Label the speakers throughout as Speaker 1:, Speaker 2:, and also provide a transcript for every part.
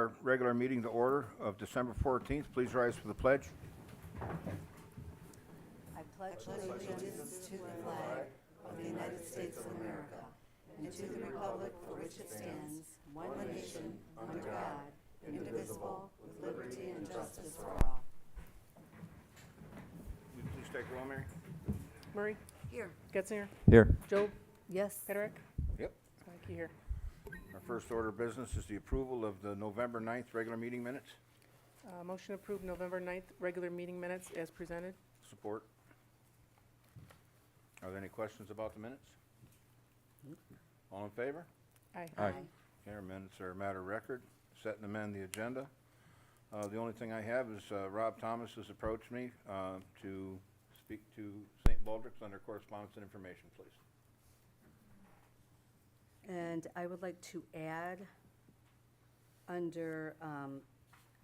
Speaker 1: our regular meeting to order of December 14th. Please rise for the pledge.
Speaker 2: I pledge allegiance to the flag of the United States of America and to the republic for which it stands, one nation, under God, indivisible, with liberty and justice for all.
Speaker 1: Will you please take roll, Mary?
Speaker 3: Murray?
Speaker 2: Here.
Speaker 3: Getzinger?
Speaker 4: Here.
Speaker 3: Job?
Speaker 2: Yes.
Speaker 3: Hedrick?
Speaker 1: Yep.
Speaker 3: Thank you here.
Speaker 1: Our first order of business is the approval of the November 9th regular meeting minutes.
Speaker 3: Motion to approve November 9th regular meeting minutes as presented.
Speaker 1: Support. Are there any questions about the minutes? All in favor?
Speaker 3: Aye.
Speaker 4: Aye.
Speaker 1: Okay, our minutes are a matter of record. Set and amend the agenda. The only thing I have is Rob Thomas has approached me to speak to St. Baldrick's under correspondence and information, please.
Speaker 2: And I would like to add under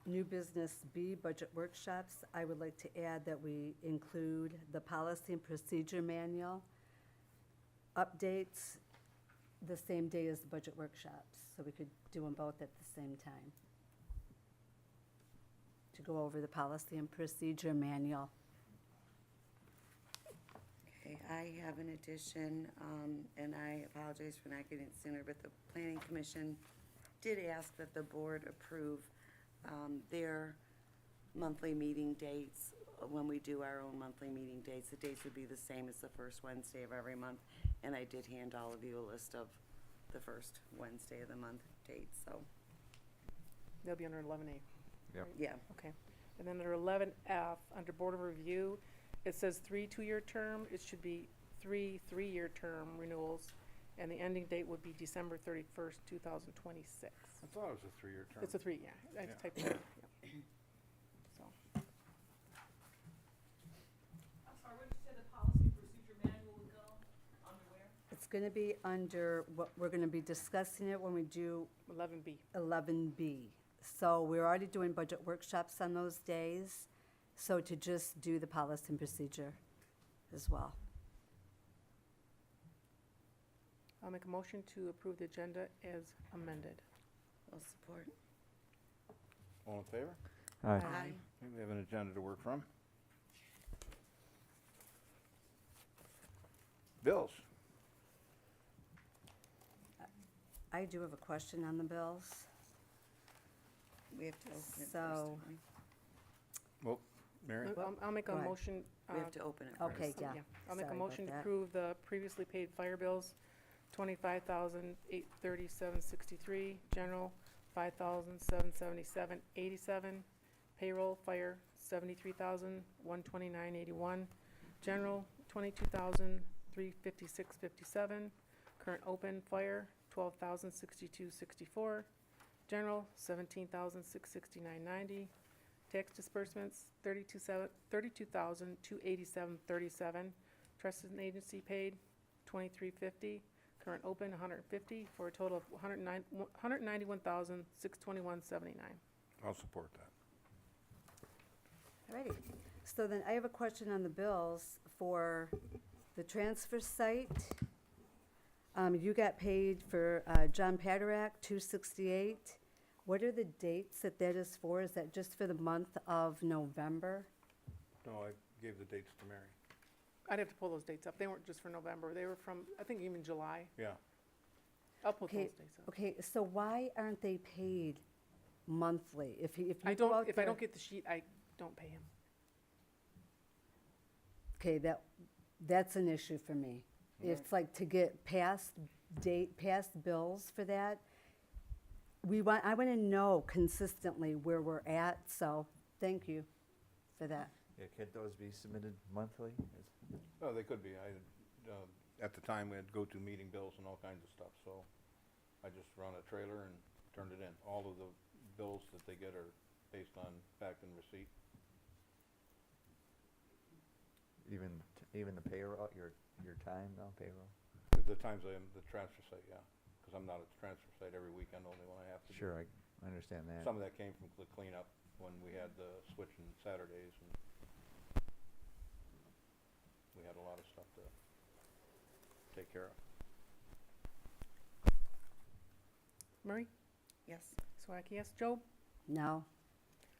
Speaker 2: new business B, budget workshops, I would like to add that we include the policy and procedure manual updates the same day as the budget workshops, so we could do them both at the same time. To go over the policy and procedure manual.
Speaker 5: Okay, I have an addition, and I apologize for not getting it sooner, but the Planning Commission did ask that the board approve their monthly meeting dates when we do our own monthly meeting dates. The dates would be the same as the first Wednesday of every month, and I did hand all of you a list of the first Wednesday of the month dates, so,
Speaker 3: They'll be under 11A.
Speaker 4: Yep.
Speaker 5: yeah.
Speaker 3: Okay. And then under 11F, under Board of Review, it says 3 two-year term. It should be 3 three-year term renewals, and the ending date would be December 31st, 2026.
Speaker 1: I thought it was a 3-year term.
Speaker 3: It's a 3, yeah. I
Speaker 1: Yeah.
Speaker 3: typed it in, yeah. So,
Speaker 6: I'm sorry, what did you say the policy and procedure manual would go under where?
Speaker 2: It's gonna be under, what we're gonna be discussing it when we do
Speaker 3: 11B.
Speaker 2: 11B. So we're already doing budget workshops on those days, so to just do the policy and procedure as well.
Speaker 3: I'll make a motion to approve the agenda as amended.
Speaker 5: I'll support.
Speaker 1: All in favor?
Speaker 4: Aye.
Speaker 1: Okay, we have an agenda to work from. Bills.
Speaker 2: I do have a question on the bills.
Speaker 5: We have to open it first,
Speaker 2: So-
Speaker 5: don't we?
Speaker 1: Well, Mary?
Speaker 3: I'll make a
Speaker 2: Go ahead.
Speaker 3: motion.
Speaker 5: We have to open it first.
Speaker 2: Okay, yeah.
Speaker 3: I'll make a
Speaker 2: Sorry about
Speaker 3: motion to
Speaker 2: that.
Speaker 3: approve the previously paid fire bills, $25,837.63, general, $5,777.87, payroll, fire, $73,129.81, general, $22,356.57, current open, fire, $12,062.64, general, $17,669.90, tax disbursements, $32,287.37. Trust and agency paid, $23.50. Current open, $150, for a total of $191,621.79.
Speaker 1: I'll support that.
Speaker 2: Alrighty. So then I have a question on the bills for the transfer site. You got paid for John Paderak, $268. What are the dates that is for? Is that just for the month of November?
Speaker 1: No, I gave the dates to Mary.
Speaker 3: I'd have to pull those dates up. They weren't just for November. They were from, I think, even July.
Speaker 1: Yeah.
Speaker 3: I'll pull
Speaker 2: Okay,
Speaker 3: those dates up.
Speaker 2: okay, so why aren't they paid monthly? If you
Speaker 3: I
Speaker 2: go
Speaker 3: don't,
Speaker 2: out
Speaker 3: if I
Speaker 2: there-
Speaker 3: don't get the sheet, I don't pay him.
Speaker 2: Okay, that's an issue for me. It's like to get past bills for that. I want to know consistently where we're at, so thank you for that.
Speaker 4: Yeah, can't those be submitted monthly?
Speaker 1: Oh, they could be. At the time, we had go-to meeting bills and all kinds of stuff, so I just run a trailer and turned it in. All of the bills that they get are based on fact and receipt.
Speaker 4: Even the payroll, your time now, payroll?
Speaker 1: The times I am the transfer site, yeah, because I'm not at the transfer site every weekend, only when I have to.
Speaker 4: Sure, I understand that.
Speaker 1: Some of that came from the cleanup when we had the switching Saturdays, and we had a lot of stuff to take care of.
Speaker 3: Murray?
Speaker 5: Yes.
Speaker 3: Swack, yes. Job?
Speaker 2: No.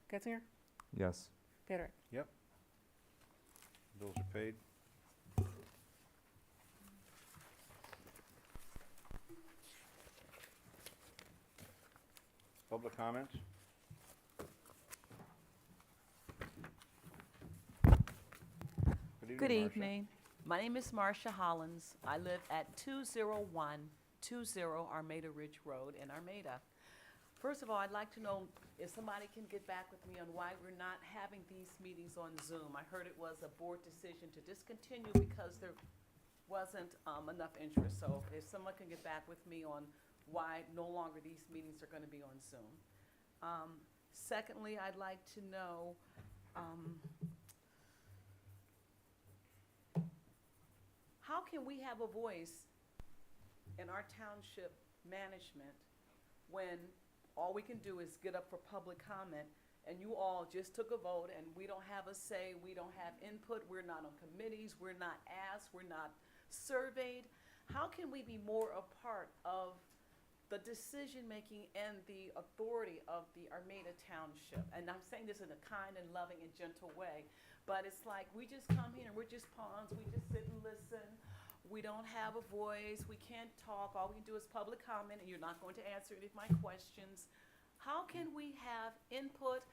Speaker 3: Getzinger?
Speaker 4: Yes.
Speaker 3: Patrick?
Speaker 1: Yep. Bills are paid. Public comments?
Speaker 7: Good
Speaker 1: Marcia.
Speaker 7: evening. My name is Marcia Hollins. I live at 20120 Armada Ridge Road in Armada. First of all, I'd like to know if somebody can get back with me on why we're not having these meetings on Zoom. I heard it was a board decision to discontinue because there wasn't enough interest. So if someone can get back with me on why no longer these meetings are going to be on Zoom. Secondly, I'd like to know how can we have a voice in our township management when all we can do is get up for public comment and you all just took a vote and we don't have a say, we don't have input, we're not on committees, we're not asked, we're not surveyed? How can we be more a part of the decision-making and the authority of the Armada Township? And I'm saying this in a kind and loving and gentle way, but it's like we just come here and we're just pawns, we just sit and listen. We don't have a voice, we can't talk, all we can do is public comment, and you're not going to answer any of my questions. How can we have input,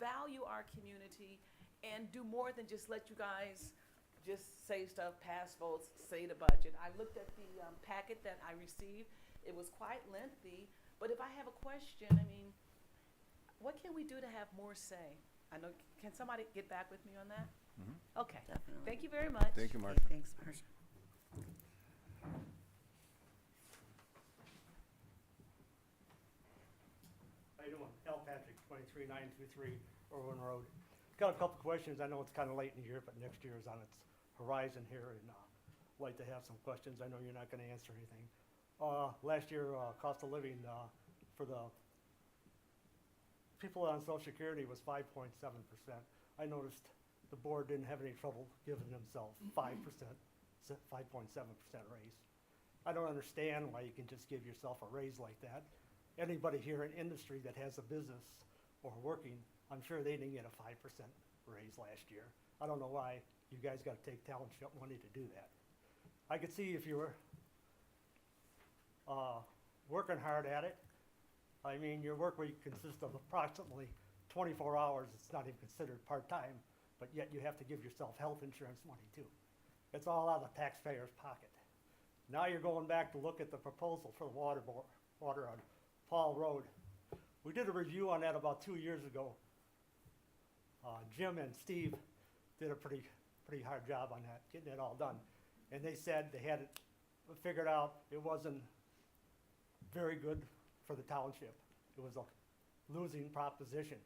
Speaker 7: value our community, and do more than just let you guys just say stuff, pass votes, say the budget? I looked at the packet that I received. It was quite lengthy, but if I have a question, I mean, what can we do to have more say? I know, can somebody get back with me on that?
Speaker 1: Mhm.
Speaker 7: Okay,
Speaker 5: Definitely.
Speaker 7: thank you very much.
Speaker 1: Thank you,
Speaker 5: Okay,
Speaker 1: Marcia.
Speaker 5: thanks, Marcia.
Speaker 8: How you doing? Al Patrick, 23923 Irwin Road. Got a couple questions. I know it's kind of late in the year, but next year is on its horizon here, and like to have some questions. I know you're not going to answer anything. Last year, cost of living for the people on Social Security was 5.7%. I noticed the board didn't have any trouble giving themselves 5%, 5.7% raise. I don't understand why you can just give yourself a raise like that. Anybody here in industry that has a business or working, I'm sure they didn't get a 5% raise last year. I don't know why you guys gotta take township money to do that. I could see if you were working hard at it. I mean, your work week consists of approximately 24 hours. It's not even considered part-time, but yet you have to give yourself health insurance money too. It's all out of the taxpayer's pocket. Now you're going back to look at the proposal for the water on Paul Road. We did a review on that about 2 years ago. Jim and Steve did a pretty hard job on that, getting it all done. And they said they had it figured out. It wasn't very good for the township. It was a losing proposition.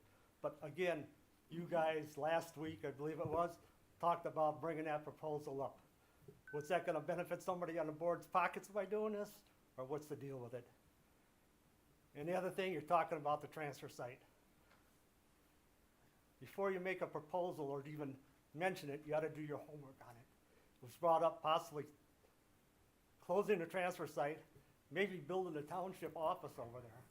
Speaker 8: But again, you guys last week, I believe it was, talked about bringing that proposal up. Was that gonna benefit somebody on the board's pockets by doing this, or what's the deal with it? And the other thing, you're talking about the transfer site. Before you make a proposal or even mention it, you gotta do your homework on it. It was brought up possibly closing the transfer site, maybe building a township office over there.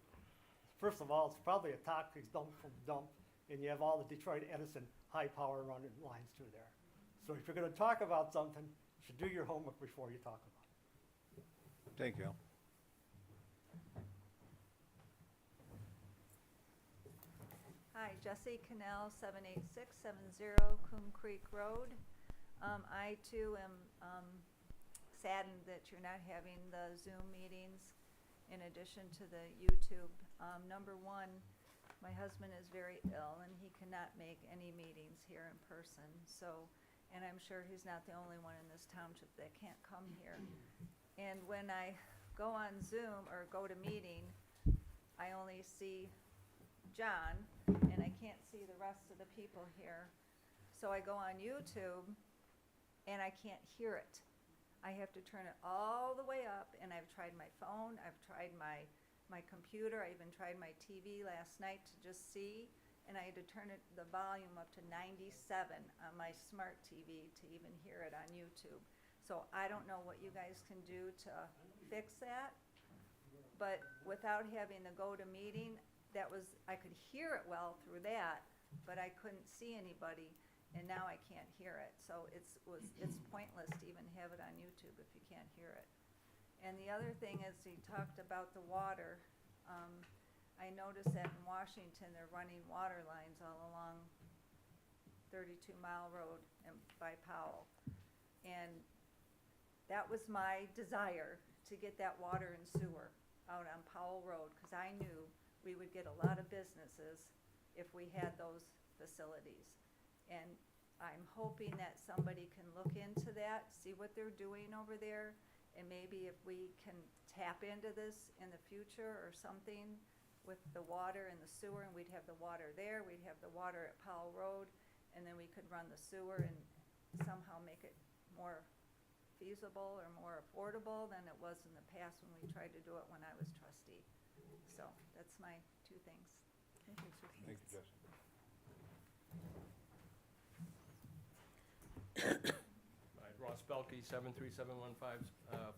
Speaker 8: First of all, it's probably a toxic dump from dump, and you have all the Detroit Edison high power running lines through there. So if you're gonna talk about something, you should do your homework before you talk about it.
Speaker 1: Thank you, Al.
Speaker 9: Hi, Jessie Cannell, 78670 Coon Creek Road. I too am saddened that you're not having the Zoom meetings in addition to the YouTube. Number one, my husband is very ill and he cannot make any meetings here in person. So, and I'm sure he's not the only one in this township that can't come here. And when I go on Zoom or go to meeting, I only see John, and I can't see the rest of the people here. So I go on YouTube, and I can't hear it. I have to turn it all the way up, and I've tried my phone, I've tried my computer, I even tried my TV last night to just see, and I had to turn the volume up to 97 on my smart TV to even hear it on YouTube. So I don't know what you guys can do to fix that, but without having to go to meeting, I could hear it well through that, but I couldn't see anybody, and now I can't hear it. So it's pointless to even have it on YouTube if you can't hear it. And the other thing is, he talked about the water. I noticed that in Washington, they're running water lines all along 32 Mile Road and by Powell. And that was my desire, to get that water and sewer out on Powell Road, because I knew we would get a lot of businesses if we had those facilities. And I'm hoping that somebody can look into that, see what they're doing over there, and maybe if we can tap into this in the future or something with the water and the sewer, and we'd have the water there, we'd have the water at Powell Road, and then we could run the sewer and somehow make it more feasible or more affordable than it was in the past when we tried to do it when I was trustee. So that's my 2 things.
Speaker 1: Thank you, Jesse.
Speaker 10: Ross Belkey, 73715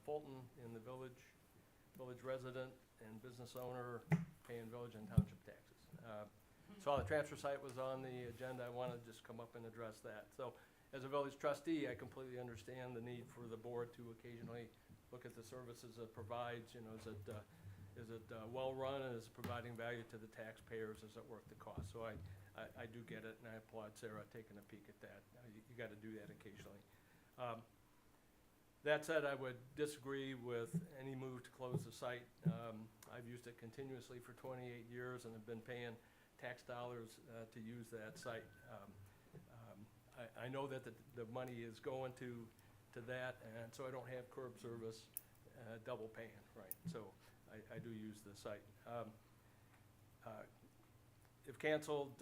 Speaker 10: Fulton, in the village resident and business owner, paying village and township taxes. Saw the transfer site was on the agenda. I want to just come up and address that. So as a village trustee, I completely understand the need for the board to occasionally look at the services it provides. You know, is it well-run, and is it providing value to the taxpayers? Is it worth the cost? So I do get it, and I applaud Sarah taking a peek at that. You got to do that occasionally. That said, I would disagree with any move to close the site. I've used it continuously for 28 years and have been paying tax dollars to use that site. I know that the money is going to that, and so I don't have curb service double paying, right? So I do use the site. If canceled,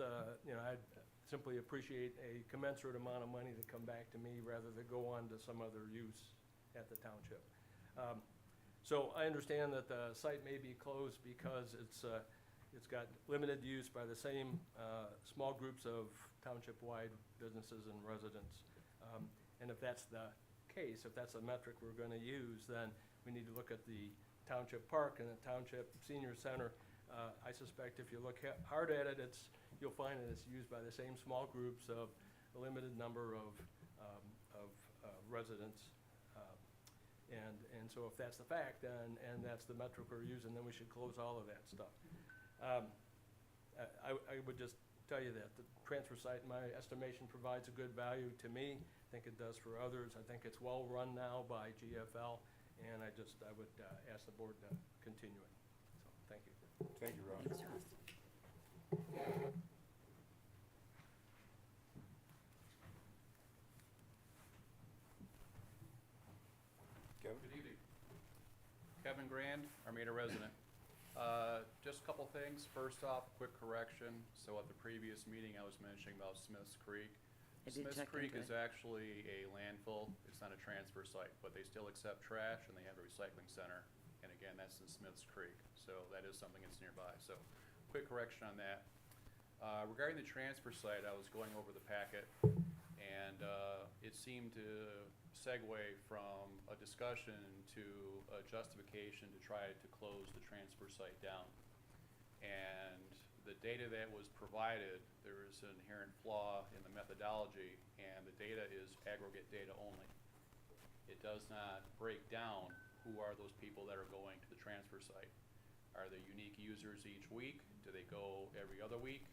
Speaker 10: you know, I'd simply appreciate a commensurate amount of money to come back to me rather than go on to some other use at the township. So I understand that the site may be closed because it's got limited use by the same small groups of township-wide businesses and residents. And if that's the case, if that's a metric we're going to use, then we need to look at the township park and the township senior center. I suspect if you look hard at it, you'll find that it's used by the same small groups of a limited number of residents. And so if that's the fact, and that's the metric we're using, then we should close all of that stuff. I would just tell you that the transfer site, in my estimation, provides a good value to me. I think it does for others. I think it's well run now by GFL, and I would ask the board to continue it. So, thank you.
Speaker 1: Thank you, Ross.
Speaker 5: Thanks, Ross.
Speaker 1: Kevin?
Speaker 11: Good evening. Kevin Grand, Armada resident. Just a couple things. First off, quick correction. So at the previous meeting, I was mentioning about Smith's Creek.
Speaker 5: I did
Speaker 11: Smith's
Speaker 5: check
Speaker 11: Creek
Speaker 5: into
Speaker 11: is
Speaker 5: it.
Speaker 11: actually a landfill. It's not a transfer site, but they still accept trash, and they have a recycling center. And again, that's in Smith's Creek. So that is something that's nearby. So quick correction on that. Regarding the transfer site, I was going over the packet, and it seemed to segue from a discussion to a justification to try to close the transfer site down. And the data that was provided, there is an inherent flaw in the methodology, and the data is aggregate data only. It does not break down who are those people that are going to the transfer site. Are they unique users each week? Do they go every other week,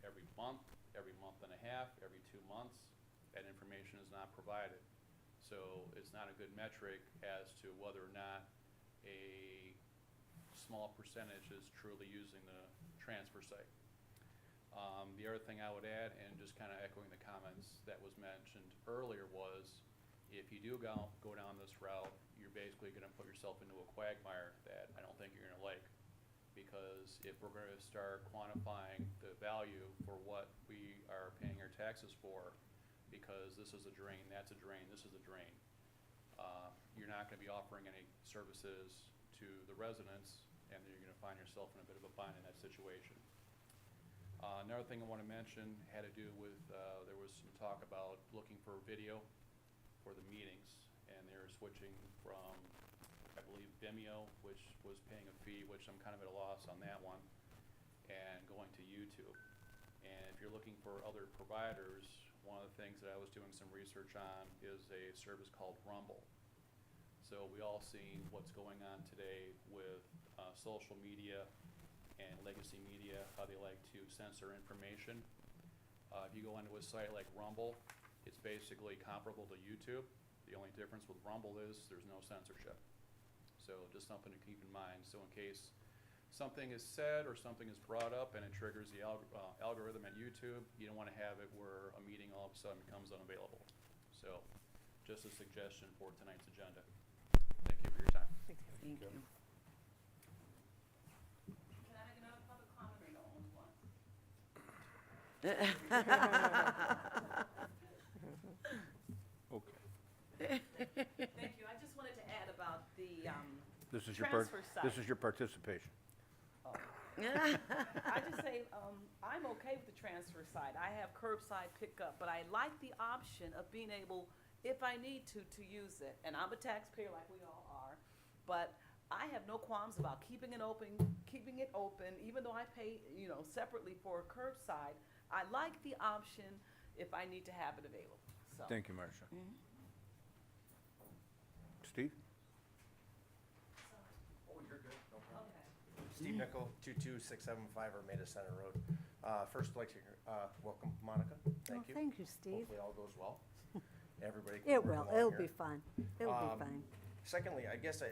Speaker 11: every month and a half, every 2 months? That information is not provided. So it's not a good metric as to whether or not a small percentage is truly using the transfer site. The other thing I would add, and just kind of echoing the comments that was mentioned earlier, was if you do go down this route, you're basically going to put yourself into a quagmire that I don't think you're going to like. Because if we're going to start quantifying the value for what we are paying our taxes for, because this is a drain, that's a drain, this is a drain, you're not going to be offering any services to the residents, and then you're going to find yourself in a bit of a bind in that situation. Another thing I want to mention had to do with, there was some talk about looking for video for the meetings, and they're switching from, I believe, Vimeo, which was paying a fee, which I'm kind of at a loss on that one. and going to YouTube. And if you're looking for other providers, one of the things that I was doing some research on is a service called Rumble. So we all see what's going on today with social media and legacy media, how they like to censor information. If you go into a site like Rumble, it's basically comparable to YouTube. The only difference with Rumble is there's no censorship. So just something to keep in mind. So in case something is said or something is brought up and it triggers the algorithm at YouTube, you don't want to have it where a meeting all of a sudden becomes unavailable. So just a suggestion for tonight's agenda. Thank you for your time.
Speaker 5: Thank you.
Speaker 6: Can I make another public comment or no only once?
Speaker 1: Okay.
Speaker 7: Thank you. I just wanted to add about the,
Speaker 1: This is
Speaker 7: transfer site.
Speaker 1: this is your participation.
Speaker 7: I just say, I'm okay with the transfer side. I have curbside pickup, but I like the option of being able, if I need to use it. And I'm a taxpayer like we all are, but I have no qualms about keeping it open, even though I pay, separately for curbside. I like the option if I need to have it available, so.
Speaker 1: Thank you, Marcia. Steve?
Speaker 12: Oh, you're good, no problem. Steve Nickel, 22675 Armada Center Road. First, I'd like to welcome Monica. Thank you.
Speaker 2: Thank you, Steve.
Speaker 12: Hopefully all goes well. Everybody can
Speaker 2: It
Speaker 12: work
Speaker 2: will,
Speaker 12: along
Speaker 2: it'll
Speaker 12: here.
Speaker 2: be fun. It'll be fine.
Speaker 12: Secondly, I guess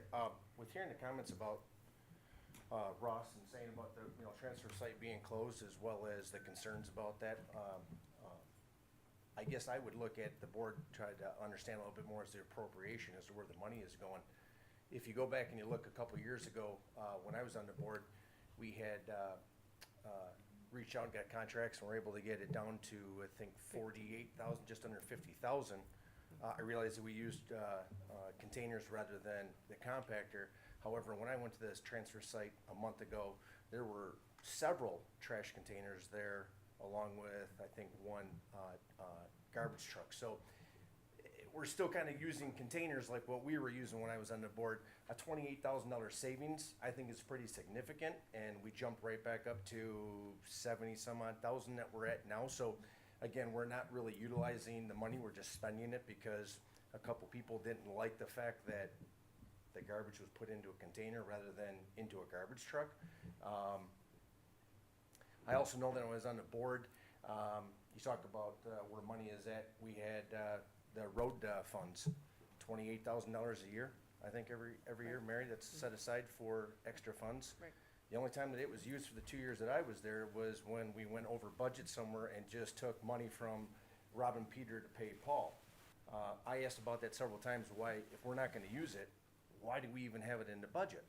Speaker 12: with hearing the comments about Ross and saying about the transfer site being closed as well as the concerns about that, I guess I would look at the board, try to understand a little bit more as the appropriation as to where the money is going. If you go back and you look a couple years ago, when I was on the board, we had reached out and got contracts and were able to get it down to, I think, 48,000, just under 50,000. I realized that we used containers rather than the compactor. However, when I went to this transfer site a month ago, there were several trash containers there, along with, I think, one garbage truck. So we're still kind of using containers like what we were using when I was on the board. A $28,000 savings, I think, is pretty significant, and we jumped right back up to 70-some-odd thousand that we're at now. So again, we're not really utilizing the money, we're just spending it because a couple people didn't like the fact that the garbage was put into a container rather than into a garbage truck. I also know that when I was on the board, you talk about where money is at. We had the road funds, $28,000 a year, I think every year, Mary, that's set aside for extra funds.
Speaker 3: Right.
Speaker 12: The only time that it was used for the 2 years that I was there was when we went over budget somewhere and just took money from Robin Peter to pay Paul. I asked about that several times, why, if we're not gonna use it, why do we even have it in the budget?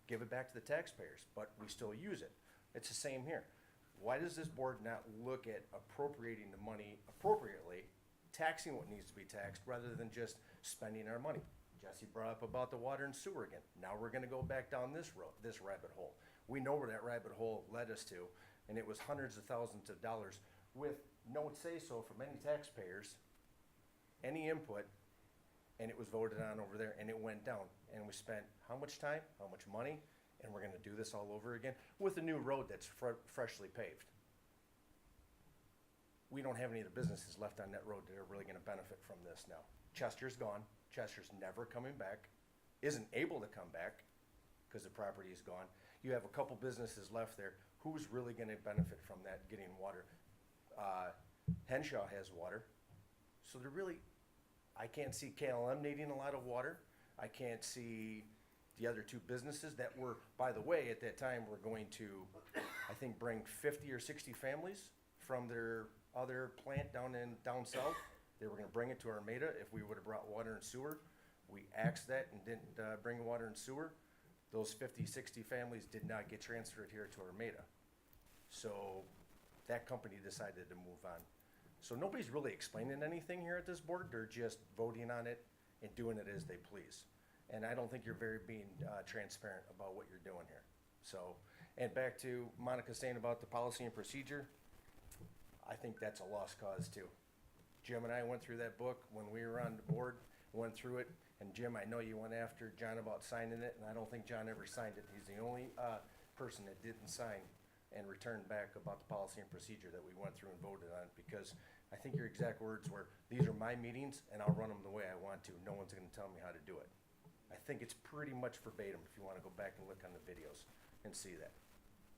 Speaker 12: Give it back to the taxpayers, but we still use it. It's the same here. Why does this board not look at appropriating the money appropriately, taxing what needs to be taxed, rather than just spending our money? Jesse brought up about the water and sewer again. Now we're gonna go back down this road, this rabbit hole. We know where that rabbit hole led us to, and it was hundreds of thousands of dollars with no say-so from any taxpayers, any input, and it was voted on over there, and it went down. And we spent how much time, how much money, and we're gonna do this all over again with a new road that's freshly paved. We don't have any of the businesses left on that road that are really gonna benefit from this now. Chester's gone. Chester's never coming back, isn't able to come back because the property is gone. You have a couple businesses left there. Who's really gonna benefit from that, getting water? Henshaw has water. So they're really, I can't see KLM needing a lot of water. I can't see the other two businesses that were, by the way, at that time, were going to, I think, bring 50 or 60 families from their other plant down south. They were gonna bring it to Armada if we would've brought water and sewer. We axed that and didn't bring water and sewer. Those 50, 60 families did not get transferred here to Armada. So that company decided to move on. So nobody's really explaining anything here at this board. They're just voting on it and doing it as they please. And I don't think you're very being transparent about what you're doing here. So, and back to Monica saying about the policy and procedure, I think that's a lost cause too. Jim and I went through that book when we were on the board, went through it, and Jim, I know you went after John about signing it, and I don't think John ever signed it. He's the only person that didn't sign. and return back about the policy and procedure that we went through and voted on, because I think your exact words were, these are my meetings and I'll run them the way I want to. No one's gonna tell me how to do it. I think it's pretty much verbatim if you wanna go back and look on the videos and see that.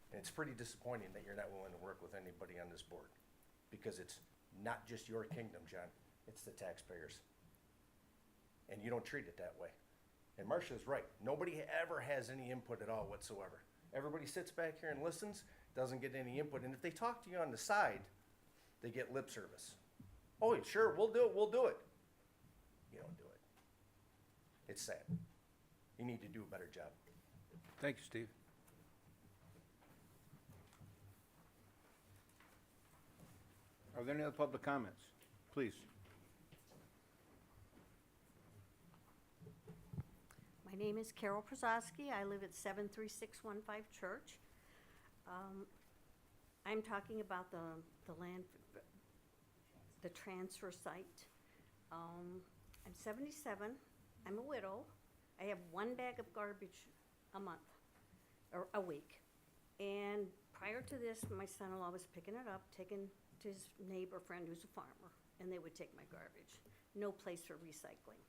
Speaker 12: And it's pretty disappointing that you're not willing to work with anybody on this board, because it's not just your kingdom, John, it's the taxpayers. And you don't treat it that way. And Marcia's right, nobody ever has any input at all whatsoever. Everybody sits back here and listens, doesn't get any input, and if they talk to you on the side, they get lip service. Oh, sure, we'll do it, we'll do it. You don't do it. It's sad. You need to do a better job.
Speaker 1: Thank you, Steve. Are there any other public comments? Please.
Speaker 13: My name is Carol Prozowski. I live at 73615 Church. I'm talking about the land, the transfer site. I'm 77. I'm a widow. I have one bag of garbage a month, or a week. And prior to this, my son-in-law was picking it up, taking to his neighbor friend who's a farmer, and they would take my garbage. No place for recycling.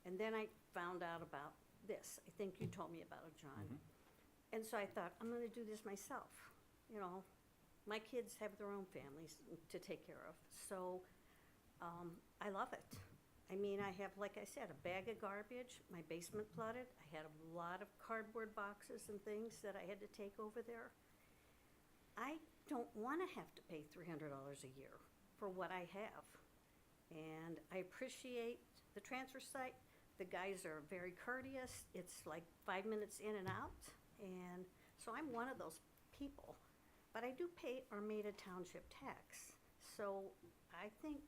Speaker 13: And then I found out about this. I think you told me about it, John. And so I thought, I'm gonna do this myself. You know, my kids have their own families to take care of. So I love it. I mean, I have, like I said, a bag of garbage, my basement flooded. I had a lot of cardboard boxes and things that I had to take over there. I don't wanna have to pay $300 a year for what I have. And I appreciate the transfer site. The guys are very courteous. It's like 5 minutes in and out. And so I'm one of those people. But I do pay Armada Township tax. So I think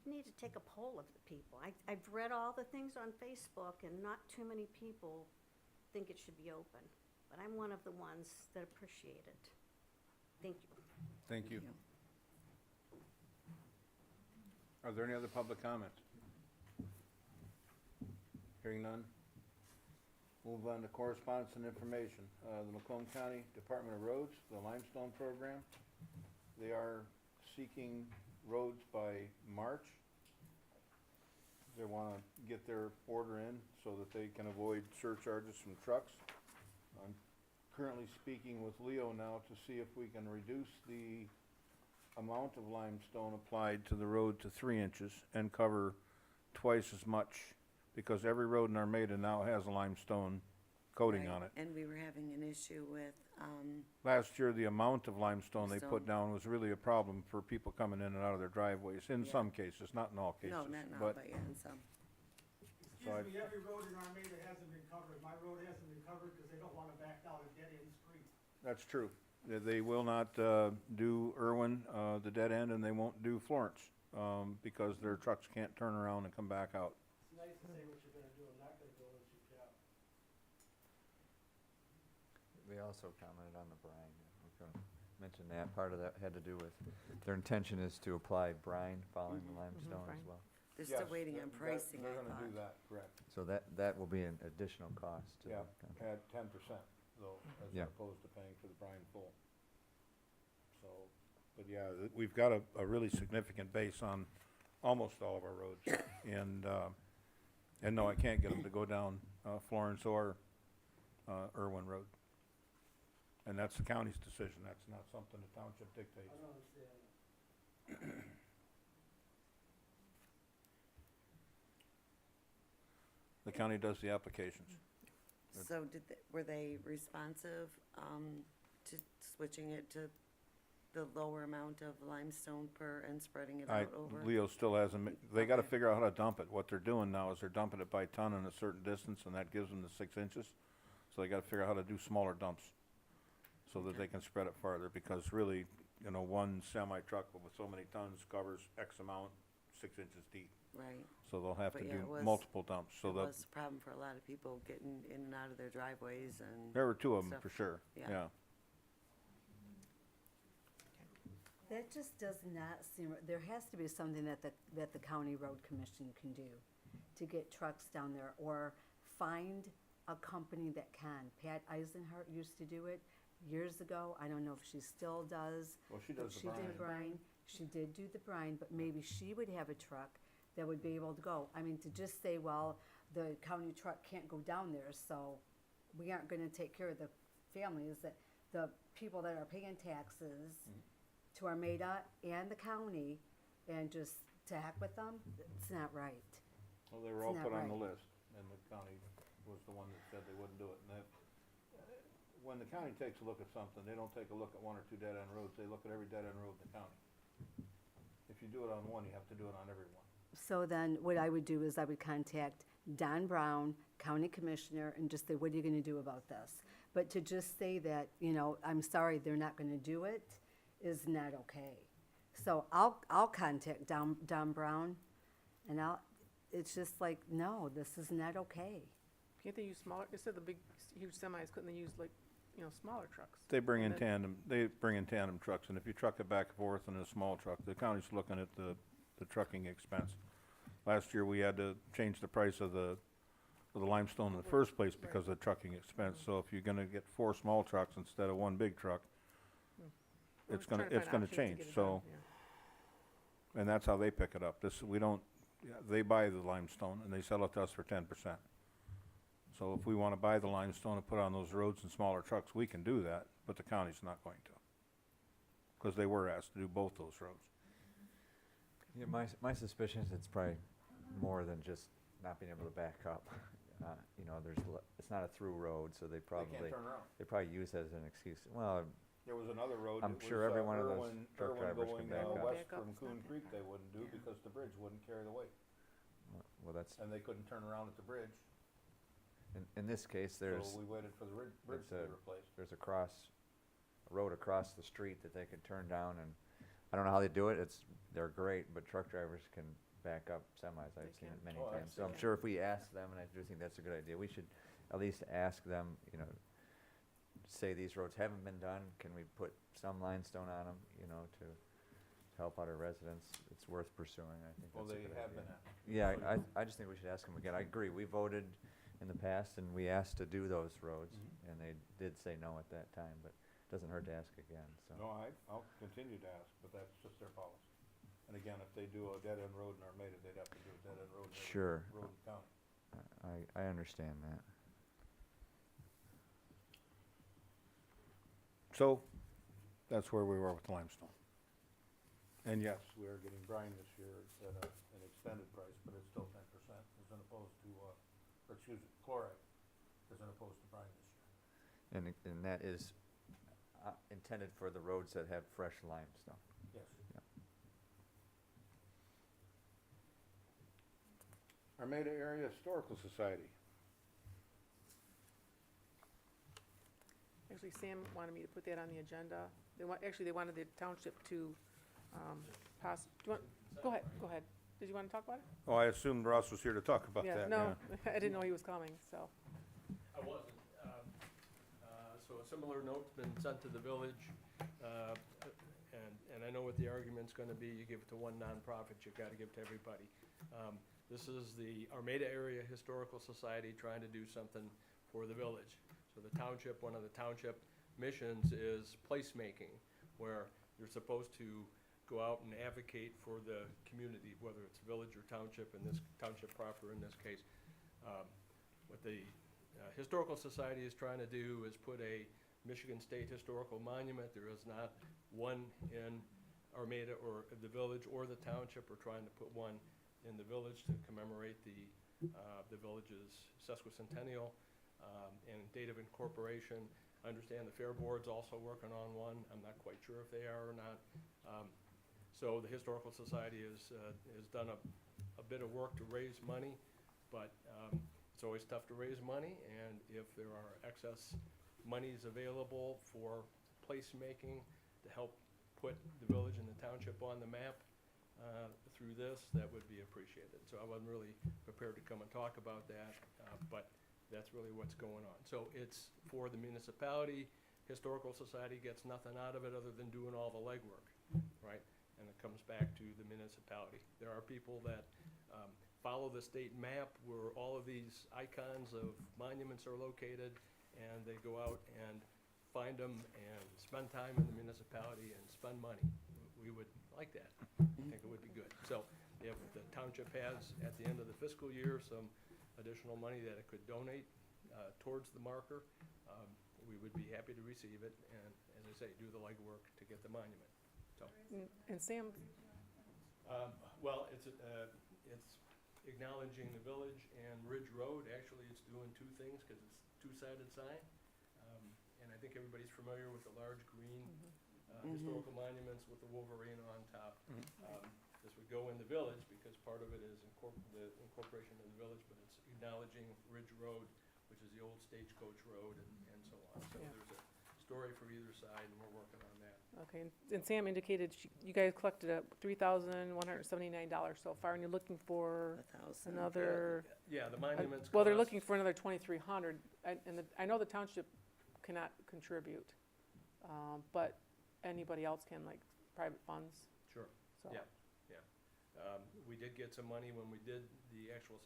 Speaker 13: you need to take a poll of the people. I've read all the things on Facebook, and not too many people think it should be open. But I'm one of the ones that appreciate it. Thank you.
Speaker 1: Thank you. Are there any other public comments? Hearing none. Move on to correspondence and information. The Macomb County Department of Roads, the limestone program. They are seeking roads by March. They want to get their order in so that they can avoid surcharges from trucks. I'm currently speaking with Leo now to see if we can reduce the amount of limestone applied to the road to 3 inches and cover twice as much, because every road in Armada now has a limestone coating
Speaker 5: Right.
Speaker 1: on it.
Speaker 5: And we were having an issue with,
Speaker 1: Last year, the amount of limestone they put
Speaker 5: Limestone.
Speaker 1: down was really a problem for people coming in and out of their driveways, in
Speaker 5: Yeah.
Speaker 1: some cases, not in all cases.
Speaker 5: no, not now, but yeah, in some.
Speaker 1: So I-
Speaker 8: Excuse me, every road in Armada hasn't been covered. My road hasn't been covered because they don't wanna back down a dead-end street.
Speaker 1: That's true. They will not do Irwin, the dead end, and they won't do Florence, because their trucks can't turn around and come back out.
Speaker 8: It's nice to say what you're gonna do. I'm not gonna go into your job.
Speaker 4: They also commented on the brine. We're gonna mention that. Part of that had to do with, their intention is to apply brine following the limestone as
Speaker 3: brine.
Speaker 4: well.
Speaker 5: They're still waiting on pricing, I
Speaker 1: They're gonna do
Speaker 5: thought.
Speaker 1: that, correct.
Speaker 4: So that will be an additional cost to the
Speaker 1: Yeah,
Speaker 4: contract.
Speaker 1: at 10% though, as
Speaker 4: Yeah.
Speaker 1: opposed to paying for the brine full. So, but yeah, we've got a really significant base on almost all of our roads. And no, I can't get them to go down Florence or Irwin Road. And that's the county's decision. That's not something the township dictates.
Speaker 8: I don't understand.
Speaker 1: The county does the applications.
Speaker 5: So were they responsive, to switching it to the lower amount of limestone per and spreading it out over?
Speaker 1: Leo still hasn't, they gotta
Speaker 5: Okay.
Speaker 1: figure out how to dump it. What they're doing now is they're dumping it by ton in a certain distance, and that gives them the 6 inches. So they gotta figure out how to do smaller dumps, so that they can spread it farther, because really, one semi-truck with so many tons covers X amount, 6 inches deep.
Speaker 5: Right.
Speaker 1: So they'll have
Speaker 5: But
Speaker 1: to
Speaker 5: yeah,
Speaker 1: do
Speaker 5: it was-
Speaker 1: multiple dumps, so
Speaker 5: It
Speaker 1: that,
Speaker 5: was a problem for a lot of people getting in and out of their driveways and.
Speaker 1: there were 2 of them
Speaker 5: stuff.
Speaker 1: for sure,
Speaker 5: Yeah.
Speaker 1: yeah.
Speaker 2: That just does not seem, there has to be something that the county road commission can do to get trucks down there, or find a company that can. Pat Eisenhart used to do it, years ago. I don't know if she still does.
Speaker 1: Well, she
Speaker 2: but
Speaker 1: does the
Speaker 2: She did
Speaker 1: brine.
Speaker 2: brine. She did do the brine, but maybe she would have a truck that would be able to go. I mean, to just say, well, the county truck can't go down there, so we aren't gonna take care of the families that, the people that are paying taxes to Armada and the county, and just to heck with them, it's not right.
Speaker 1: Well, they were all
Speaker 2: Isn't
Speaker 1: put
Speaker 2: that
Speaker 1: on the
Speaker 2: right?
Speaker 1: list, and the county was the one that said they wouldn't do it. And that, when the county takes a look at something, they don't take a look at one or two dead-end roads, they look at every dead-end road in the county. If you do it on one, you have to do it on every one.
Speaker 2: So then what I would do is I would contact Don Brown, County Commissioner, and just say, what are you gonna do about this? But to just say that, you know, I'm sorry, they're not gonna do it, is not okay. So I'll contact Don Brown, and it's just like, no, this is not okay.
Speaker 3: Can't they use smaller, instead of the big, huge semis, couldn't they use like, you know, smaller trucks?
Speaker 1: They bring in
Speaker 3: And then-
Speaker 1: tandem trucks, and if you truck it back and forth in a small truck, the county's looking at the trucking expense. Last year, we had to change the price of the limestone in the first place because of the trucking expense. So if you're gonna get 4 small trucks instead of 1 big truck,
Speaker 3: We're
Speaker 1: it's
Speaker 3: just trying to
Speaker 1: gonna
Speaker 3: find options to
Speaker 1: change,
Speaker 3: get it
Speaker 1: so,
Speaker 3: done, yeah.
Speaker 1: and that's how they pick it up. We don't, they buy the limestone and they sell it to us for 10%. So if we wanna buy the limestone and put it on those roads in smaller trucks, we can do that, but the county's not going to. Cause they were asked to do both those roads.
Speaker 4: Yeah, my suspicion is it's probably more than just not being able to back up. You know, it's not a through road, so they
Speaker 1: They can't
Speaker 4: probably,
Speaker 1: turn around.
Speaker 4: they probably use it as an excuse. Well,
Speaker 1: There was another road.
Speaker 4: I'm
Speaker 1: that
Speaker 4: sure
Speaker 1: was,
Speaker 4: every one of those
Speaker 1: Irwin-
Speaker 4: truck
Speaker 1: Irwin
Speaker 4: drivers can
Speaker 1: going,
Speaker 4: back up.
Speaker 1: west
Speaker 3: Back up,
Speaker 1: from
Speaker 3: it's not
Speaker 1: Coon
Speaker 3: that
Speaker 1: Creek they wouldn't do because the bridge wouldn't carry the weight.
Speaker 4: well, that's,
Speaker 1: And they couldn't turn around at the bridge,
Speaker 4: in this case,
Speaker 1: so
Speaker 4: there's,
Speaker 1: we waited for the bridge
Speaker 4: it's
Speaker 1: to be
Speaker 4: a-
Speaker 1: replaced.
Speaker 4: there's a road across the street that they could turn down, and I don't know how they do it, they're great, but truck drivers can back up semis, I've seen it
Speaker 3: can.
Speaker 4: many
Speaker 1: Oh,
Speaker 4: times. So I'm
Speaker 3: absolutely.
Speaker 4: sure if we ask them, and I do think that's a good idea, we should at least ask them, you know, say these roads haven't been done, can we put some limestone on them, you know, to help out our residents? It's worth pursuing, I think
Speaker 1: Well,
Speaker 4: that's a
Speaker 1: they
Speaker 4: good
Speaker 1: have
Speaker 4: idea.
Speaker 1: been asked.
Speaker 4: Yeah, I just think we should ask them again. I agree, we voted in the past and we asked to do those roads, and they did say no at that time, but it doesn't hurt to ask again, so.
Speaker 1: No, I'll continue to ask, but that's just their policy. And again, if they do a dead-end road in Armada, they'd have to do a dead-end road in every
Speaker 4: Sure.
Speaker 1: road in the county.
Speaker 4: I understand that.
Speaker 1: So, that's where we were with the limestone. And yes, we are getting brine this year at an extended price, but it's still 10% as opposed to, or excuse me, chloride as opposed to brine this year.
Speaker 4: And that is intended for the roads that have fresh limestone.
Speaker 1: Yes.
Speaker 4: Yeah.
Speaker 1: Armada Area Historical Society.
Speaker 3: Actually, Sam wanted me to put that on the agenda. Actually, they wanted the township to, do you want, go ahead. Did you want to talk about it?
Speaker 1: Oh, I assumed Ross was here to talk about that,
Speaker 3: No, I didn't know he was coming, so.
Speaker 10: I wasn't. So a similar note's been sent to the village, and I know what the argument's gonna be, you give it to one nonprofit, you gotta give it to everybody. This is the Armada Area Historical Society trying to do something for the village. So the township, one of the township missions is placemaking, where you're supposed to go out and advocate for the community, whether it's village or township, in this township proper in this case. What the Historical Society is trying to do is put a Michigan State Historical Monument. There is not one in Armada or the village or the township. We're trying to put one in the village to commemorate the village's sesquicentennial and date of incorporation. I understand the Fair Board's also working on one. I'm not quite sure if they are or not. So the Historical Society has done a bit of work to raise money, but it's always tough to raise money, and if there are excess monies available for placemaking to help put the village and the township on the map through this, that would be appreciated. So I wasn't really prepared to come and talk about that, but that's really what's going on. So it's for the municipality. Historical Society gets nothing out of it other than doing all the legwork, right? And it comes back to the municipality. There are people that follow the state map where all of these icons of monuments are located, and they go out and find them and spend time in the municipality and spend money. We would like that. I think it would be good. So if the township has, at the end of the fiscal year, some additional money that it could donate towards the marker, we would be happy to receive it and, as I say, do the legwork to get the monument. So,
Speaker 3: And Sam,
Speaker 10: well, it's acknowledging the village and Ridge Road. Actually, it's doing two things because it's two-sided sign. And I think everybody's familiar with the large green historical monuments with the Wolverine on top. This would go in the village because part of it is the incorporation of the village, but it's acknowledging Ridge Road, which is the old stagecoach road and so on. So
Speaker 3: Yeah.
Speaker 10: there's a story for either side, and we're working on that.
Speaker 3: okay, and Sam indicated you guys collected $3,179 so far, and you're looking for
Speaker 5: 1,000.
Speaker 3: another,
Speaker 10: Yeah, the monuments.
Speaker 3: well, they're
Speaker 10: cost-
Speaker 3: looking for another 2,300, and I know the township cannot contribute, but anybody else can, like private funds,
Speaker 10: Sure.
Speaker 3: so.
Speaker 10: Yeah. We did get some money when we did the actual